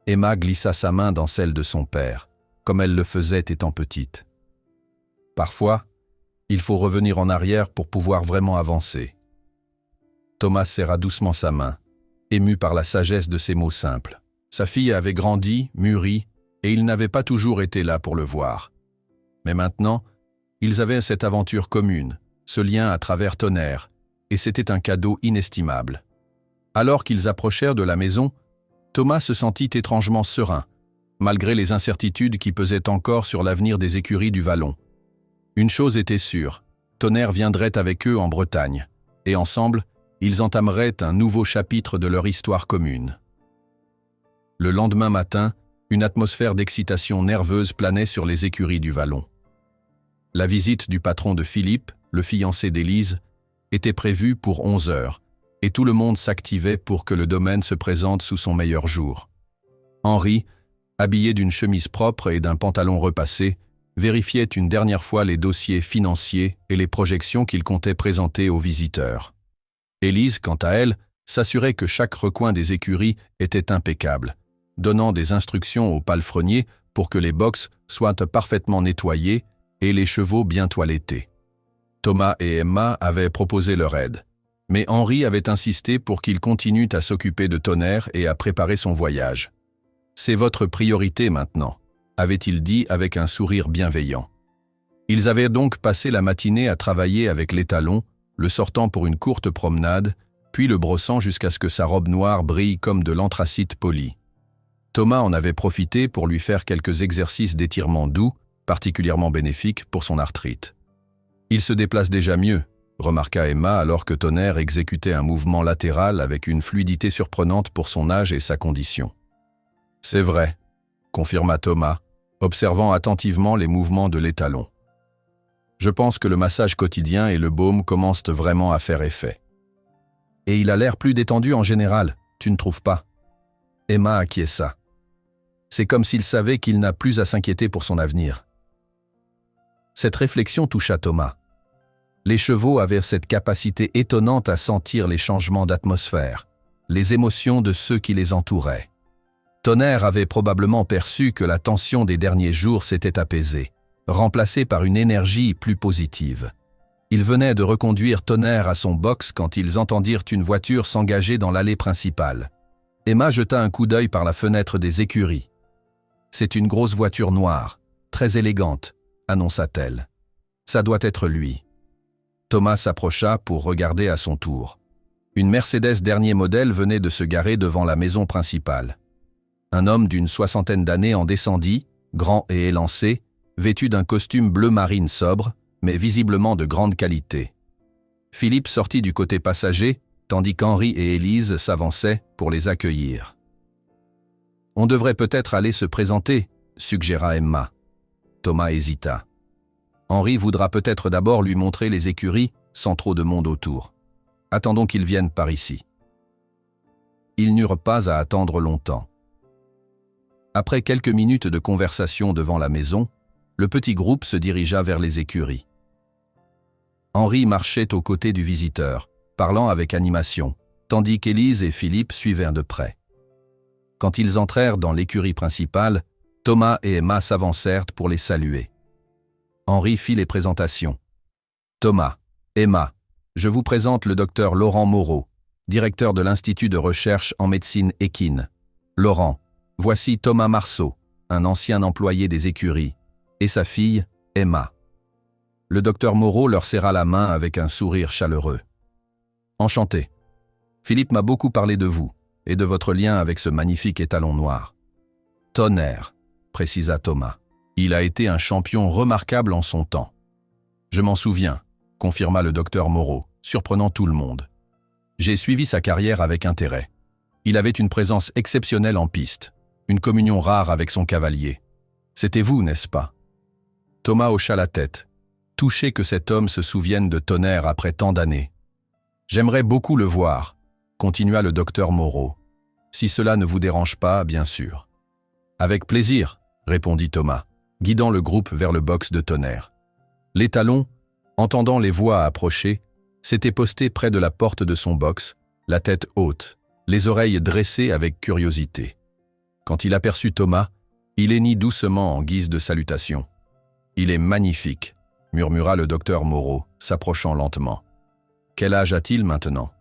Emma glissa sa main dans celle de son père, comme elle le faisait étant petite. Parfois, il faut revenir en arrière pour pouvoir vraiment avancer. Thomas serra doucement sa main, ému par la sagesse de ces mots simples. Sa fille avait grandi, mûri, et il n'avait pas toujours été là pour le voir. Mais maintenant, ils avaient cette aventure commune, ce lien à travers Tonnerre, et c'était un cadeau inestimable. Alors qu'ils approchèrent de la maison, Thomas se sentit étrangement serein, malgré les incertitudes qui pesaient encore sur l'avenir des écuries du Vallon. Une chose était sûre, Tonnerre viendrait avec eux en Bretagne, et ensemble, ils entameraient un nouveau chapitre de leur histoire commune. Le lendemain matin, une atmosphère d'excitation nerveuse planait sur les écuries du Vallon. La visite du patron de Philippe, le fiancé d'Élise, était prévue pour 11 heures, et tout le monde s'activait pour que le domaine se présente sous son meilleur jour. Henri, habillé d'une chemise propre et d'un pantalon repassé, vérifiait une dernière fois les dossiers financiers et les projections qu'il comptait présenter aux visiteurs. Élise, quant à elle, s'assurait que chaque recoin des écuries était impeccable, donnant des instructions aux palefreniers pour que les boxes soient parfaitement nettoyés et les chevaux bien toilettés. Thomas et Emma avaient proposé leur aide, mais Henri avait insisté pour qu'il continue à s'occuper de Tonnerre et à préparer son voyage. « C'est votre priorité maintenant », avait-il dit avec un sourire bienveillant. Ils avaient donc passé la matinée à travailler avec l'étalon, le sortant pour une courte promenade, puis le brossant jusqu'à ce que sa robe noire brille comme de l'anthracite poli. Thomas en avait profité pour lui faire quelques exercices d'étirement doux, particulièrement bénéfiques pour son arthrite. « Il se déplace déjà mieux », remarqua Emma alors que Tonnerre exécutait un mouvement latéral avec une fluidité surprenante pour son âge et sa condition. « C'est vrai », confirma Thomas, observant attentivement les mouvements de l'étalon. « Je pense que le massage quotidien et le baume commencent vraiment à faire effet. Et il a l'air plus détendu en général, tu ne trouves pas ?» Emma acquiesça. C'est comme s'il savait qu'il n'a plus à s'inquiéter pour son avenir. Cette réflexion toucha Thomas. Les chevaux avaient cette capacité étonnante à sentir les changements d'atmosphère, les émotions de ceux qui les entouraient. Tonnerre avait probablement perçu que la tension des derniers jours s'était apaisée, remplacée par une énergie plus positive. Il venait de reconduire Tonnerre à son box quand ils entendirent une voiture s'engager dans l'allée principale. Emma jeta un coup d'œil par la fenêtre des écuries. « C'est une grosse voiture noire, très élégante, » annonça-t-elle. « Ça doit être lui. » Thomas s'approcha pour regarder à son tour. Une Mercedes dernier modèle venait de se garer devant la maison principale. Un homme d'une 60aine d'années en descendit, grand et élancé, vêtu d'un costume bleu marine sobre, mais visiblement de grande qualité. Philippe sortit du côté passager, tandis qu'Henri et Élise s'avançaient pour les accueillir. « On devrait peut-être aller se présenter », suggéra Emma. Thomas hésita. Henri voudra peut-être d'abord lui montrer les écuries, sans trop de monde autour. Attendons qu'ils viennent par ici. Ils n'eurent pas à attendre longtemps. Après quelques minutes de conversation devant la maison, le petit groupe se dirigea vers les écuries. Henri marchait aux côtés du visiteur, parlant avec animation, tandis qu'Élise et Philippe suivaient de près. Quand ils entrèrent dans l'écurie principale, Thomas et Emma s'avancèrent pour les saluer. Henri fit les présentations. Thomas, Emma, je vous présente le docteur Laurent Moreau, directeur de l'Institut de recherche en médecine équine. Laurent, voici Thomas Marceau, un ancien employé des écuries, et sa fille, Emma. Le docteur Moreau leur serra la main avec un sourire chaleureux. Enchanté. Philippe m'a beaucoup parlé de vous et de votre lien avec ce magnifique étalon noir. Tonnerre, précisa Thomas. Il a été un champion remarquable en son temps. Je m'en souviens, confirma le docteur Moreau, surprenant tout le monde. J'ai suivi sa carrière avec intérêt. Il avait une présence exceptionnelle en piste, une communion rare avec son cavalier. C'était vous, n'est-ce pas? Thomas hocha la tête, touché que cet homme se souvienne de Tonnerre après tant d'années. J'aimerais beaucoup le voir, continua le docteur Moreau. Si cela ne vous dérange pas, bien sûr. Avec plaisir, répondit Thomas, guidant le groupe vers le box de Tonnerre. L'étalon, entendant les voix approcher, s'était posté près de la porte de son box, la tête haute, les oreilles dressées avec curiosité. Quand il aperçut Thomas, il hennit doucement en guise de salutation. « Il est magnifique », murmura le docteur Moreau, s'approchant lentement. « Quel âge a-t-il maintenant ?»«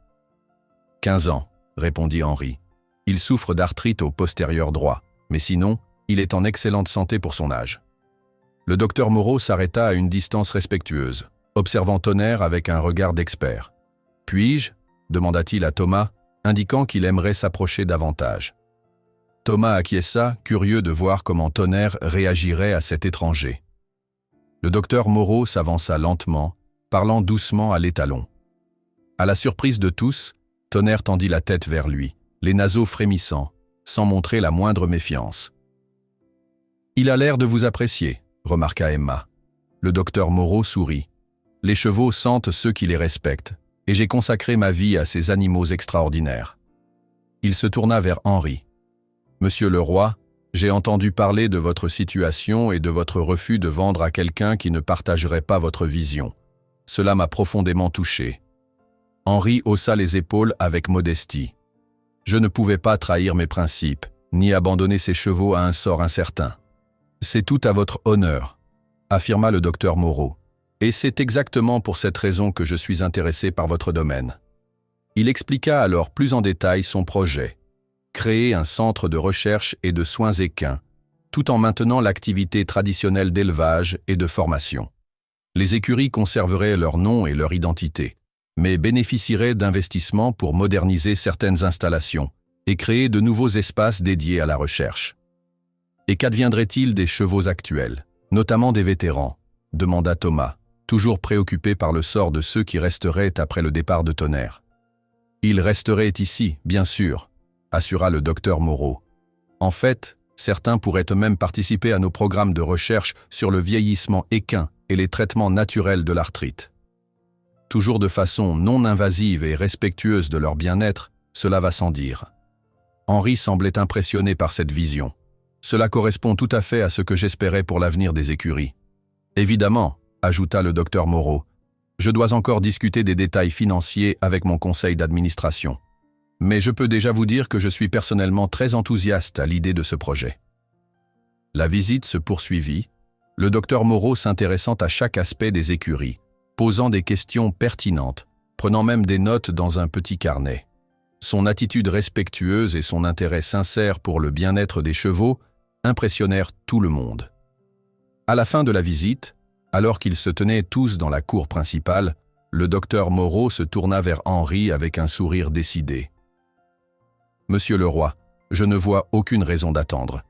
15 ans, répondit Henri. Il souffre d'arthrite au postérieur droit, mais sinon, il est en excellente santé pour son âge. » Le docteur Moreau s'arrêta à une distance respectueuse, observant Tonnerre avec un regard d'expert. « Puis-je » demanda-t-il à Thomas, indiquant qu'il aimerait s'approcher davantage. Thomas acquiesça, curieux de voir comment Tonnerre réagirait à cet étranger. Le docteur Moreau s'avança lentement, parlant doucement à l'étalon. À la surprise de tous, Tonnerre tendit la tête vers lui, les naseaux frémissants, sans montrer la moindre méfiance. « Il a l'air de vous apprécier », remarqua Emma. Le docteur Moreau sourit. « Les chevaux sentent ceux qui les respectent, et j'ai consacré ma vie à ces animaux extraordinaires. » Il se tourna vers Henri. « Monsieur le roi, j'ai entendu parler de votre situation et de votre refus de vendre à quelqu'un qui ne partagerait pas votre vision. Cela m'a profondément touché. » Henri haussa les épaules avec modestie. « Je ne pouvais pas trahir mes principes, ni abandonner ces chevaux à un sort incertain. »« C'est tout à votre honneur, » affirma le docteur Moreau. « Et c'est exactement pour cette raison que je suis intéressé par votre domaine. » Il expliqua alors plus en détail son projet. Créer un centre de recherche et de soins équins, tout en maintenant l'activité traditionnelle d'élevage et de formation. Les écuries conserveraient leur nom et leur identité, mais bénéficieraient d'investissements pour moderniser certaines installations et créer de nouveaux espaces dédiés à la recherche. « Et qu'adviendrait-il des chevaux actuels, notamment des vétérans ?» demanda Thomas, toujours préoccupé par le sort de ceux qui resteraient après le départ de Tonnerre. « Ils resteraient ici, bien sûr, » assura le docteur Moreau. « En fait, certains pourraient eux-mêmes participer à nos programmes de recherche sur le vieillissement équin et les traitements naturels de l'arthrite. Toujours de façon non invasive et respectueuse de leur bien-être, cela va sans dire. » Henri semblait impressionné par cette vision. « Cela correspond tout à fait à ce que j'espérais pour l'avenir des écuries. » « Évidemment, » ajouta le docteur Moreau, « je dois encore discuter des détails financiers avec mon conseil d'administration. Mais je peux déjà vous dire que je suis personnellement très enthousiaste à l'idée de ce projet. » La visite se poursuivit, le docteur Moreau s'intéressant à chaque aspect des écuries, posant des questions pertinentes, prenant même des notes dans un petit carnet. Son attitude respectueuse et son intérêt sincère pour le bien-être des chevaux impressionnèrent tout le monde. À la fin de la visite, alors qu'ils se tenaient tous dans la cour principale, le docteur Moreau se tourna vers Henri avec un sourire décidé. « Monsieur le roi, je ne vois aucune raison d'attendre.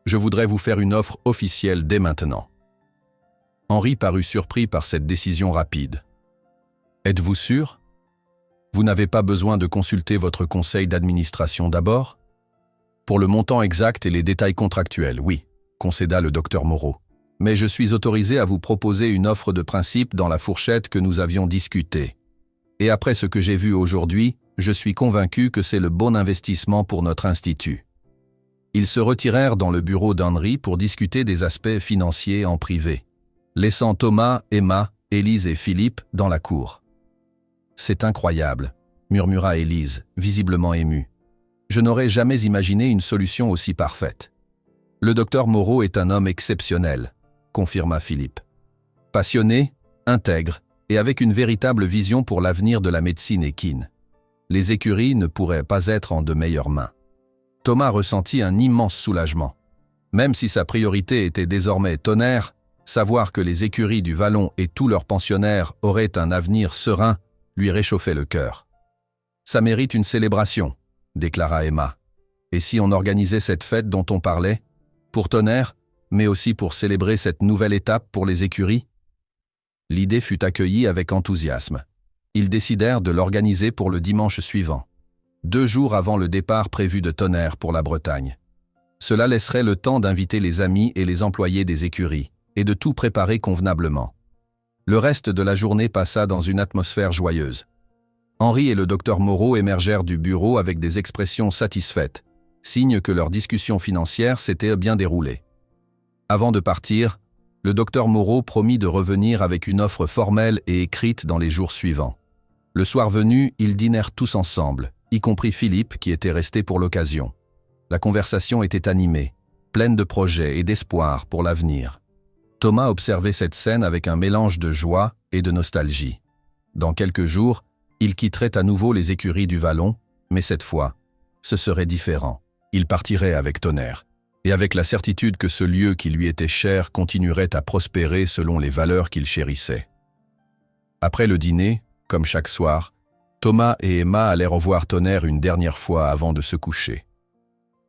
Je voudrais vous faire une offre officielle dès maintenant. » Henri parut surpris par cette décision rapide. « Êtes-vous sûr? Vous n'avez pas besoin de consulter votre conseil d'administration d'abord? » « Pour le montant exact et les détails contractuels, oui, » concéda le docteur Moreau. « Mais je suis autorisé à vous proposer une offre de principe dans la fourchette que nous avions discutée. Et après ce que j'ai vu aujourd'hui, je suis convaincu que c'est le bon investissement pour notre institut. » Ils se retirèrent dans le bureau d'Henri pour discuter des aspects financiers en privé, laissant Thomas, Emma, Élise et Philippe dans la cour. « C'est incroyable », murmura Élise, visiblement émue. « Je n'aurais jamais imaginé une solution aussi parfaite. »« Le docteur Moreau est un homme exceptionnel », confirma Philippe. « Passionné, intègre et avec une véritable vision pour l'avenir de la médecine équine. Les écuries ne pourraient pas être en de meilleures mains. » Thomas ressentit un immense soulagement. Même si sa priorité était désormais Tonnerre, savoir que les écuries du Vallon et tous leurs pensionnaires auraient un avenir serein lui réchauffait le cœur. « Ça mérite une célébration », déclara Emma. « Et si on organisait cette fête dont on parlait, pour Tonnerre, mais aussi pour célébrer cette nouvelle étape pour les écuries ?» L'idée fut accueillie avec enthousiasme. Ils décidèrent de l'organiser pour le dimanche suivant, 2 jours avant le départ prévu de Tonnerre pour la Bretagne. Cela laisserait le temps d'inviter les amis et les employés des écuries, et de tout préparer convenablement. Le reste de la journée passa dans une atmosphère joyeuse. Henri et le docteur Moreau émergèrent du bureau avec des expressions satisfaites, signe que leur discussion financière s'était bien déroulée. Avant de partir, le docteur Moreau promit de revenir avec une offre formelle et écrite dans les jours suivants. Le soir venu, ils dînèrent tous ensemble, y compris Philippe qui était resté pour l'occasion. La conversation était animée, pleine de projets et d'espoir pour l'avenir. Thomas observait cette scène avec un mélange de joie et de nostalgie. Dans quelques jours, il quitterait à nouveau les écuries du Vallon, mais cette fois, ce serait différent. Il partirait avec Tonnerre, et avec la certitude que ce lieu qui lui était cher continuerait à prospérer selon les valeurs qu'il chérissait. Après le dîner, comme chaque soir, Thomas et Emma allèrent revoir Tonnerre une dernière fois avant de se coucher.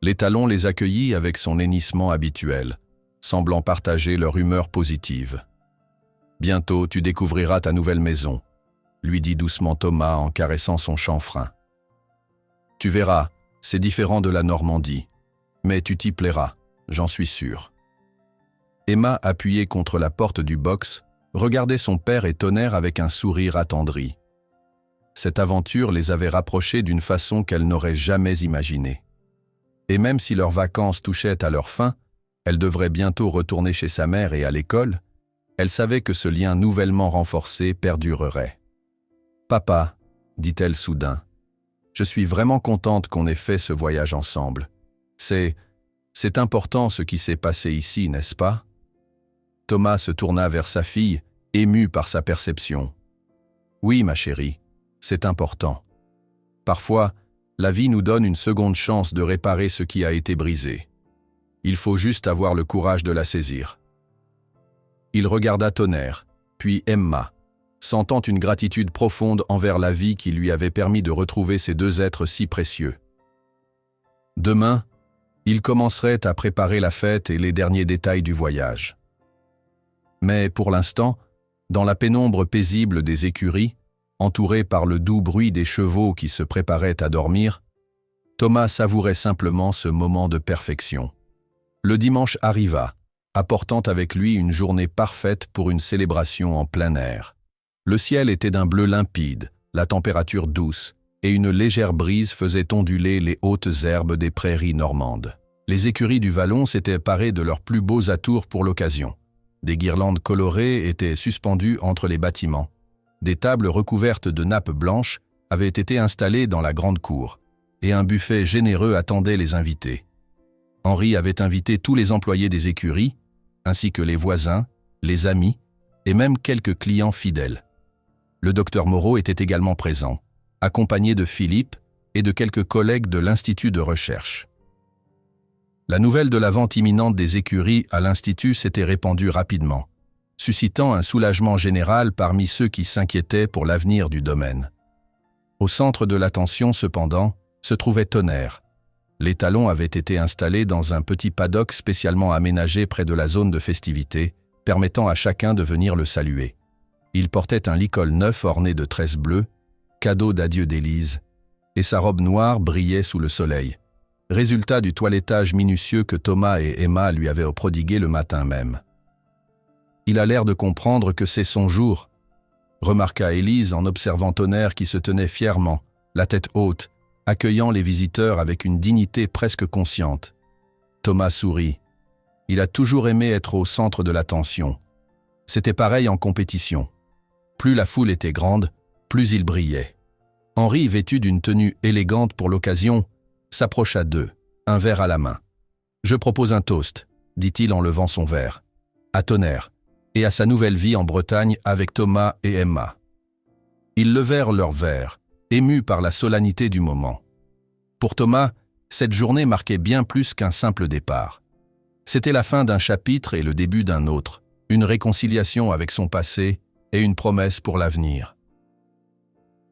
L'étalon les accueillit avec son hennissement habituel, semblant partager leur humeur positive. « Bientôt, tu découvriras ta nouvelle maison », lui dit doucement Thomas en caressant son chanfrein. « Tu verras, c'est différent de la Normandie, mais tu t'y plairas, j'en suis sûr. » Emma, appuyée contre la porte du box, regardait son père et Tonnerre avec un sourire attendri. Cette aventure les avait rapprochés d'une façon qu'elle n'aurait jamais imaginée. Et même si leurs vacances touchaient à leur fin, elle devrait bientôt retourner chez sa mère et à l'école, elle savait que ce lien nouvellement renforcé perdurerait. « Papa, » dit-elle soudain, « je suis vraiment contente qu'on ait fait ce voyage ensemble. C'est important ce qui s'est passé ici, n'est-ce pas ?» Thomas se tourna vers sa fille, ému par sa perception. « Oui, ma chérie, c'est important. Parfois, la vie nous donne une seconde chance de réparer ce qui a été brisé. Il faut juste avoir le courage de la saisir. » Il regarda Tonnerre, puis Emma, sentant une gratitude profonde envers la vie qui lui avait permis de retrouver ces 2 êtres si précieux. Demain, ils commenceraient à préparer la fête et les derniers détails du voyage. Mais pour l'instant, dans la pénombre paisible des écuries, entouré par le doux bruit des chevaux qui se préparaient à dormir, Thomas savourait simplement ce moment de perfection. Le dimanche arriva, apportant avec lui une journée parfaite pour une célébration en plein air. Le ciel était d'un bleu limpide, la température douce, et une légère brise faisait onduler les hautes herbes des prairies normandes. Les écuries du Vallon s'étaient parées de leurs plus beaux atours pour l'occasion. Des guirlandes colorées étaient suspendues entre les bâtiments. Des tables recouvertes de nappes blanches avaient été installées dans la grande cour, et un buffet généreux attendait les invités. Henri avait invité tous les employés des écuries, ainsi que les voisins, les amis, et même quelques clients fidèles. Le docteur Moreau était également présent, accompagné de Philippe et de quelques collègues de l'Institut de recherche. La nouvelle de la vente imminente des écuries à l'Institut s'était répandue rapidement, suscitant un soulagement général parmi ceux qui s'inquiétaient pour l'avenir du domaine. Au centre de l'attention, cependant, se trouvait Tonnerre. L'étalon avait été installé dans un petit paddock spécialement aménagé près de la zone de festivité, permettant à chacun de venir le saluer. Il portait un licol neuf orné de tresses bleues, cadeau d'adieu d'Élise, et sa robe noire brillait sous le soleil, résultat du toilettage minutieux que Thomas et Emma lui avaient prodigué le matin même. « Il a l'air de comprendre que c'est son jour », remarqua Élise en observant Tonnerre qui se tenait fièrement, la tête haute, accueillant les visiteurs avec une dignité presque consciente. Thomas sourit. Il a toujours aimé être au centre de l'attention. C'était pareil en compétition. Plus la foule était grande, plus il brillait. Henri, vêtu d'une tenue élégante pour l'occasion, s'approcha d'eux, un verre à la main. « Je propose un toast », dit-il en levant son verre, « à Tonnerre et à sa nouvelle vie en Bretagne avec Thomas et Emma. » Ils levèrent leurs verres, émus par la solennité du moment. Pour Thomas, cette journée marquait bien plus qu'un simple départ. C'était la fin d'un chapitre et le début d'un autre, une réconciliation avec son passé et une promesse pour l'avenir.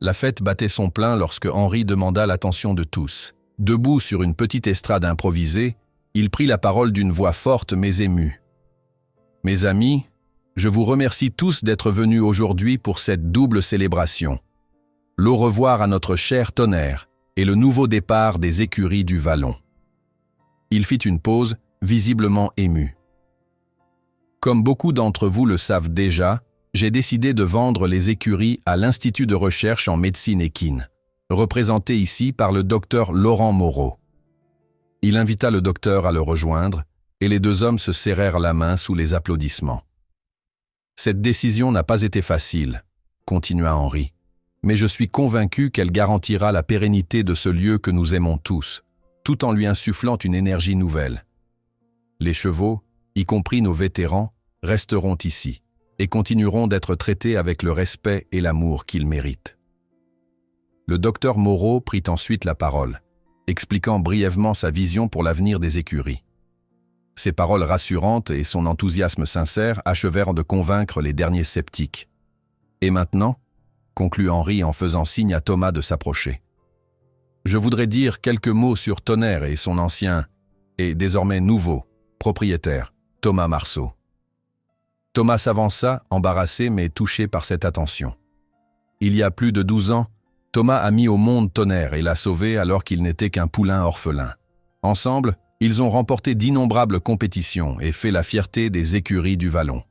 La fête battait son plein lorsque Henri demanda l'attention de tous. Debout sur une petite estrade improvisée, il prit la parole d'une voix forte mais émue. « Mes amis, je vous remercie tous d'être venus aujourd'hui pour cette double célébration. L'au revoir à notre cher Tonnerre et le nouveau départ des écuries du Vallon. » Il fit une pause, visiblement ému. « Comme beaucoup d'entre vous le savent déjà, j'ai décidé de vendre les écuries à l'Institut de recherche en médecine équine, représenté ici par le docteur Laurent Moreau. » Il invita le docteur à le rejoindre, et les deux hommes se serrèrent la main sous les applaudissements. « Cette décision n'a pas été facile, » continua Henri, « mais je suis convaincu qu'elle garantira la pérennité de ce lieu que nous aimons tous, tout en lui insufflant une énergie nouvelle. Les chevaux, y compris nos vétérans, resteront ici et continueront d'être traités avec le respect et l'amour qu'ils méritent. » Le docteur Moreau prit ensuite la parole, expliquant brièvement sa vision pour l'avenir des écuries. Ses paroles rassurantes et son enthousiasme sincère achevèrent de convaincre les derniers sceptiques. « Et maintenant ?» conclut Henri en faisant signe à Thomas de s'approcher. « Je voudrais dire quelques mots sur Tonnerre et son ancien, et désormais nouveau, propriétaire, Thomas Marceau. » Thomas s'avança, embarrassé mais touché par cette attention. Il y a plus de 12 ans, Thomas a mis au monde Tonnerre et l'a sauvé alors qu'il n'était qu'un poulain orphelin. Ensemble, ils ont remporté d'innombrables compétitions et fait la fierté des écuries du Vallon.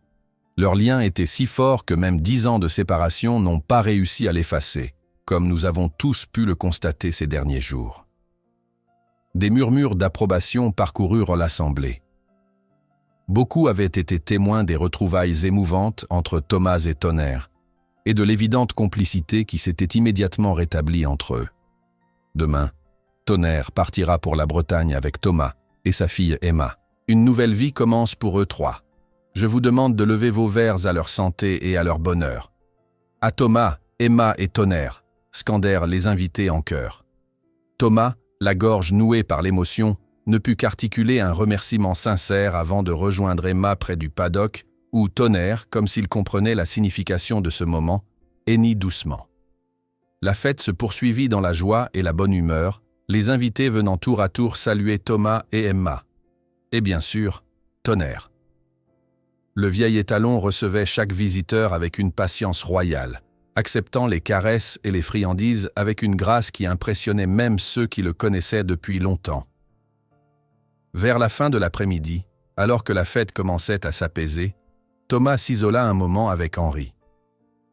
Leur lien était si fort que même 10 ans de séparation n'ont pas réussi à l'effacer, comme nous avons tous pu le constater ces derniers jours. Des murmures d'approbation parcoururent l'assemblée. Beaucoup avaient été témoins des retrouvailles émouvantes entre Thomas et Tonnerre, et de l'évidente complicité qui s'était immédiatement rétablie entre eux. Demain, Tonnerre partira pour la Bretagne avec Thomas et sa fille Emma. Une nouvelle vie commence pour eux trois. Je vous demande de lever vos verres à leur santé et à leur bonheur. À Thomas, Emma et Tonnerre, scandèrent les invités en chœur. Thomas, la gorge nouée par l'émotion, ne put qu'articuler un remerciement sincère avant de rejoindre Emma près du paddock, où Tonnerre, comme s'il comprenait la signification de ce moment, hennit doucement. La fête se poursuivit dans la joie et la bonne humeur, les invités venant tour à tour saluer Thomas et Emma. Et bien sûr, Tonnerre. Le vieil étalon recevait chaque visiteur avec une patience royale, acceptant les caresses et les friandises avec une grâce qui impressionnait même ceux qui le connaissaient depuis longtemps. Vers la fin de l'après-midi, alors que la fête commençait à s'apaiser, Thomas s'isola un moment avec Henri.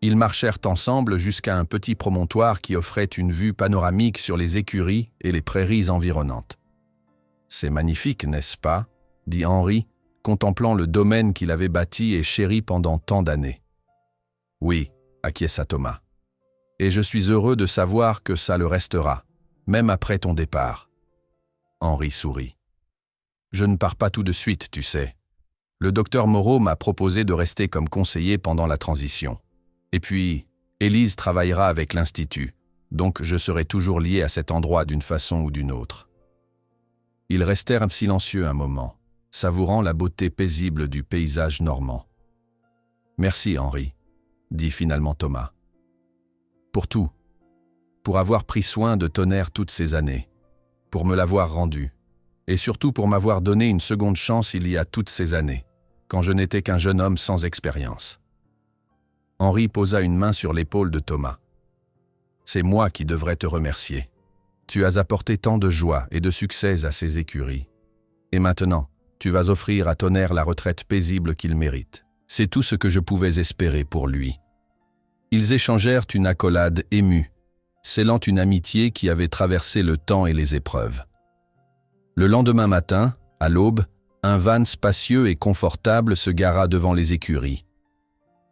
Ils marchèrent ensemble jusqu'à un petit promontoire qui offrait une vue panoramique sur les écuries et les prairies environnantes. « C'est magnifique, n'est-ce pas ?» dit Henri, contemplant le domaine qu'il avait bâti et chéri pendant tant d'années. « Oui, » acquiesça Thomas. « Et je suis heureux de savoir que ça le restera, même après ton départ. » Henri sourit. « Je ne pars pas tout de suite, tu sais. Le docteur Moreau m'a proposé de rester comme conseiller pendant la transition. Et puis, Élise travaillera avec l'Institut, donc je serai toujours lié à cet endroit d'une façon ou d'une autre. » Ils restèrent silencieux un moment, savourant la beauté paisible du paysage normand. « Merci, Henri, » dit finalement Thomas. « Pour tout, pour avoir pris soin de Tonnerre toutes ces années, pour me l'avoir rendu, et surtout pour m'avoir donné une seconde chance il y a toutes ces années, quand je n'étais qu'un jeune homme sans expérience. » Henri posa une main sur l'épaule de Thomas. « C'est moi qui devrais te remercier. Tu as apporté tant de joie et de succès à ces écuries. Et maintenant, tu vas offrir à Tonnerre la retraite paisible qu'il mérite. C'est tout ce que je pouvais espérer pour lui. » Ils échangèrent une accolade émue, scellant une amitié qui avait traversé le temps et les épreuves. Le lendemain matin, À l'aube, un van spacieux et confortable se gara devant les écuries.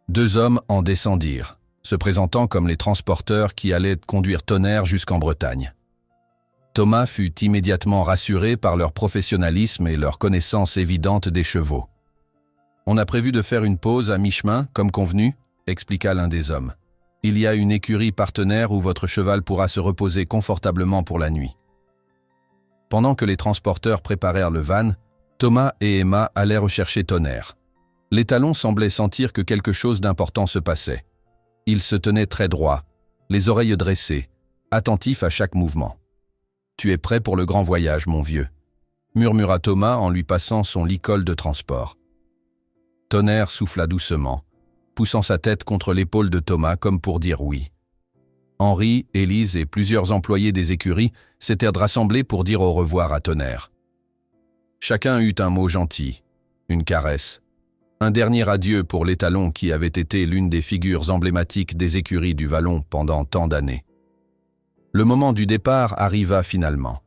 2 hommes en descendirent, se présentant comme les transporteurs qui allaient conduire Tonnerre jusqu'en Bretagne. Thomas fut immédiatement rassuré par leur professionnalisme et leur connaissance évidente des chevaux. « On a prévu de faire une pause à mi-chemin, comme convenu », expliqua l'un des hommes. « Il y a une écurie partenaire où votre cheval pourra se reposer confortablement pour la nuit. » Pendant que les transporteurs préparèrent le van, Thomas et Emma allaient rechercher Tonnerre. L'étalon semblait sentir que quelque chose d'important se passait. Il se tenait très droit, les oreilles dressées, attentif à chaque mouvement. « Tu es prêt pour le grand voyage, mon vieux » murmura Thomas en lui passant son licol de transport. Tonnerre souffla doucement, poussant sa tête contre l'épaule de Thomas comme pour dire oui. Henri, Élise et plusieurs employés des écuries s'étaient rassemblés pour dire au revoir à Tonnerre. Chacun eut un mot gentil, une caresse, un dernier adieu pour l'étalon qui avait été l'une des figures emblématiques des écuries du Vallon pendant tant d'années. Le moment du départ arriva finalement.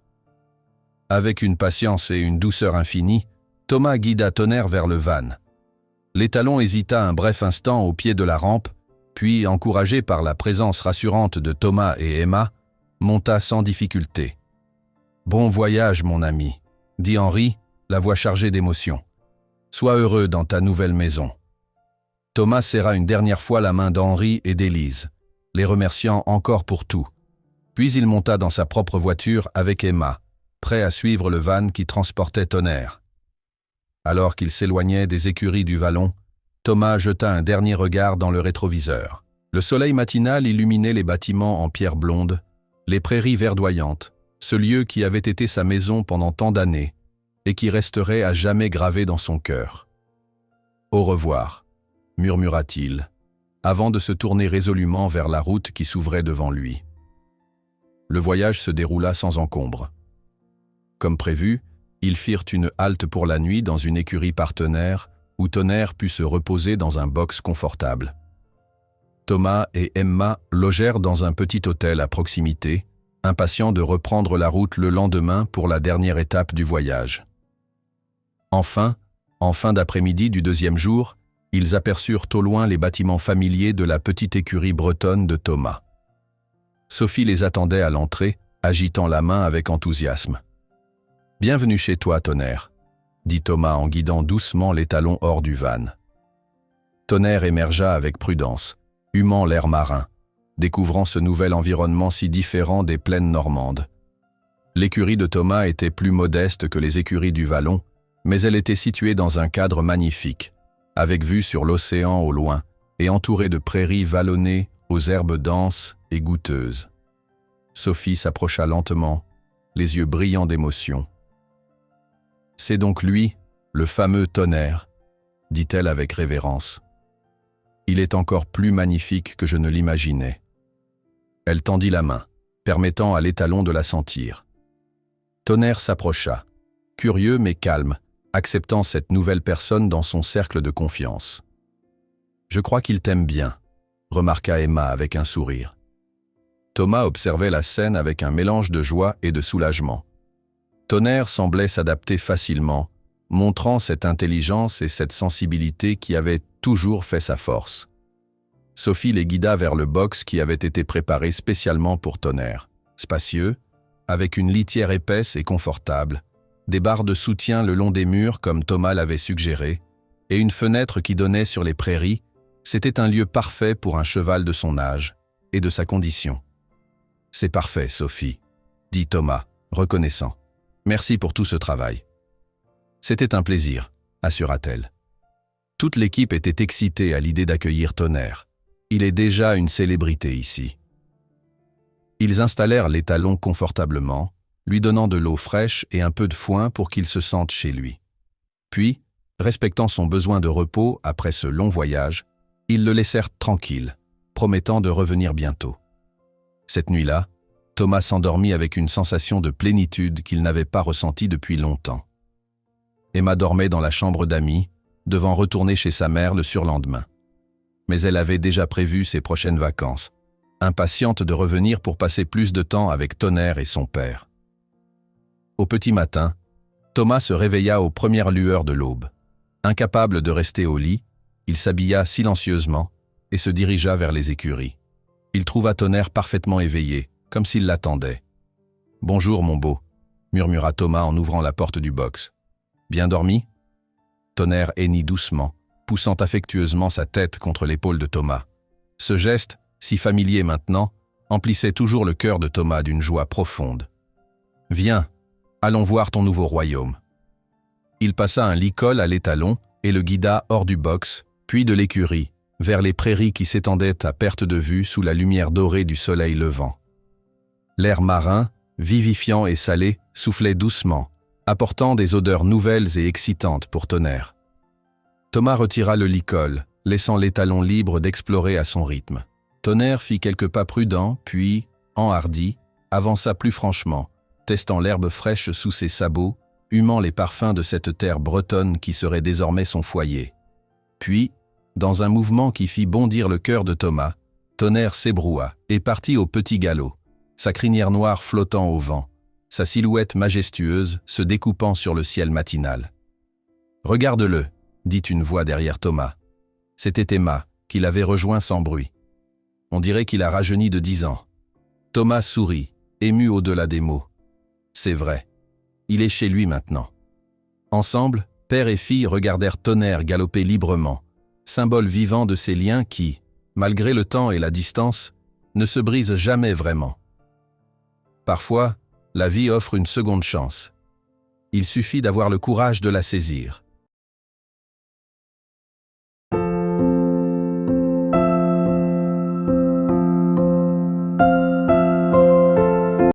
Avec une patience et une douceur infinie, Thomas guida Tonnerre vers le van. L'étalon hésita un bref instant au pied de la rampe, puis, encouragé par la présence rassurante de Thomas et Emma, monta sans difficulté. « Bon voyage, mon ami », dit Henri, la voix chargée d'émotion. « Sois heureux dans ta nouvelle maison. » Thomas serra une dernière fois la main d'Henri et d'Élise, les remerciant encore pour tout. Puis il monta dans sa propre voiture avec Emma, prêt à suivre le van qui transportait Tonnerre. Alors qu'il s'éloignait des écuries du Vallon, Thomas jeta un dernier regard dans le rétroviseur. Le soleil matinal illuminait les bâtiments en pierre blonde, les prairies verdoyantes, ce lieu qui avait été sa maison pendant tant d'années et qui resterait à jamais gravé dans son cœur. « Au revoir », murmura-t-il, avant de se tourner résolument vers la route qui s'ouvrait devant lui. Le voyage se déroula sans encombre. Comme prévu, ils firent une halte pour la nuit dans une écurie partenaire où Tonnerre put se reposer dans un box confortable. Thomas et Emma logèrent dans un petit hôtel à proximité, impatients de reprendre la route le lendemain pour la dernière étape du voyage. Enfin, en fin d'après-midi du 2e jour, ils aperçurent au loin les bâtiments familiers de la petite écurie bretonne de Thomas. Sophie les attendait à l'entrée, agitant la main avec enthousiasme. « Bienvenue chez toi, Tonnerre », dit Thomas en guidant doucement l'étalon hors du van. Tonnerre émergea avec prudence, humant l'air marin, découvrant ce nouvel environnement si différent des plaines normandes. L'écurie de Thomas était plus modeste que les écuries du Vallon, mais elle était située dans un cadre magnifique, avec vue sur l'océan au loin et entourée de prairies vallonnées aux herbes denses et goûteuses. Sophie s'approcha lentement, les yeux brillants d'émotion. « C'est donc lui, le fameux Tonnerre », dit-elle avec révérence. « Il est encore plus magnifique que je ne l'imaginais. » Elle tendit la main, permettant à l'étalon de la sentir. Tonnerre s'approcha, curieux mais calme, acceptant cette nouvelle personne dans son cercle de confiance. « Je crois qu'il t'aime bien », remarqua Emma avec un sourire. Thomas observait la scène avec un mélange de joie et de soulagement. Tonnerre semblait s'adapter facilement, montrant cette intelligence et cette sensibilité qui avaient toujours fait sa force. Sophie les guida vers le box qui avait été préparé spécialement pour Tonnerre. Spacieux, avec une litière épaisse et confortable, des barres de soutien le long des murs comme Thomas l'avait suggéré, et une fenêtre qui donnait sur les prairies, c'était un lieu parfait pour un cheval de son âge et de sa condition. « C'est parfait, Sophie », dit Thomas, reconnaissant. « Merci pour tout ce travail. » « C'était un plaisir », assura-t-elle. Toute l'équipe était excitée à l'idée d'accueillir Tonnerre. Il est déjà une célébrité ici. Ils installèrent l'étalon confortablement, lui donnant de l'eau fraîche et un peu de foin pour qu'il se sente chez lui. Puis, respectant son besoin de repos après ce long voyage, ils le laissèrent tranquille, promettant de revenir bientôt. Cette nuit-là, Thomas s'endormit avec une sensation de plénitude qu'il n'avait pas ressentie depuis longtemps. Emma dormait dans la chambre d'amis, devant retourner chez sa mère le surlendemain. Mais elle avait déjà prévu ses prochaines vacances, impatiente de revenir pour passer plus de temps avec Tonnerre et son père. Au petit matin, Thomas se réveilla aux premières lueurs de l'aube. Incapable de rester au lit, il s'habilla silencieusement et se dirigea vers les écuries. Il trouva Tonnerre parfaitement éveillé, comme s'il l'attendait. « Bonjour, mon beau », murmura Thomas en ouvrant la porte du box. « Bien dormi ?» Tonnerre hennit doucement, poussant affectueusement sa tête contre l'épaule de Thomas. Ce geste, si familier maintenant, emplissait toujours le cœur de Thomas d'une joie profonde. « Viens, allons voir ton nouveau royaume. » Il passa un licol à l'étalon et le guida hors du box, puis de l'écurie, vers les prairies qui s'étendaient à perte de vue sous la lumière dorée du soleil levant. L'air marin, vivifiant et salé, soufflait doucement, apportant des odeurs nouvelles et excitantes pour Tonnerre. Thomas retira le licol, laissant l'étalon libre d'explorer à son rythme. Tonnerre fit quelques pas prudents, puis, enhardi, avança plus franchement, testant l'herbe fraîche sous ses sabots, humant les parfums de cette terre bretonne qui serait désormais son foyer. Puis, dans un mouvement qui fit bondir le cœur de Thomas, Tonnerre s'ébroua et partit au petit galop, sa crinière noire flottant au vent, sa silhouette majestueuse se découpant sur le ciel matinal. « Regarde-le » dit une voix derrière Thomas. C'était Emma, qui l'avait rejoint sans bruit. On dirait qu'il a rajeuni de 10 ans. Thomas sourit, ému au-delà des mots. C'est vrai. Il est chez lui maintenant. Ensemble, père et fille regardèrent Tonnerre galoper librement, symbole vivant de ces liens qui, malgré le temps et la distance, ne se brisent jamais vraiment. Parfois, la vie offre une seconde chance. Il suffit d'avoir le courage de la saisir.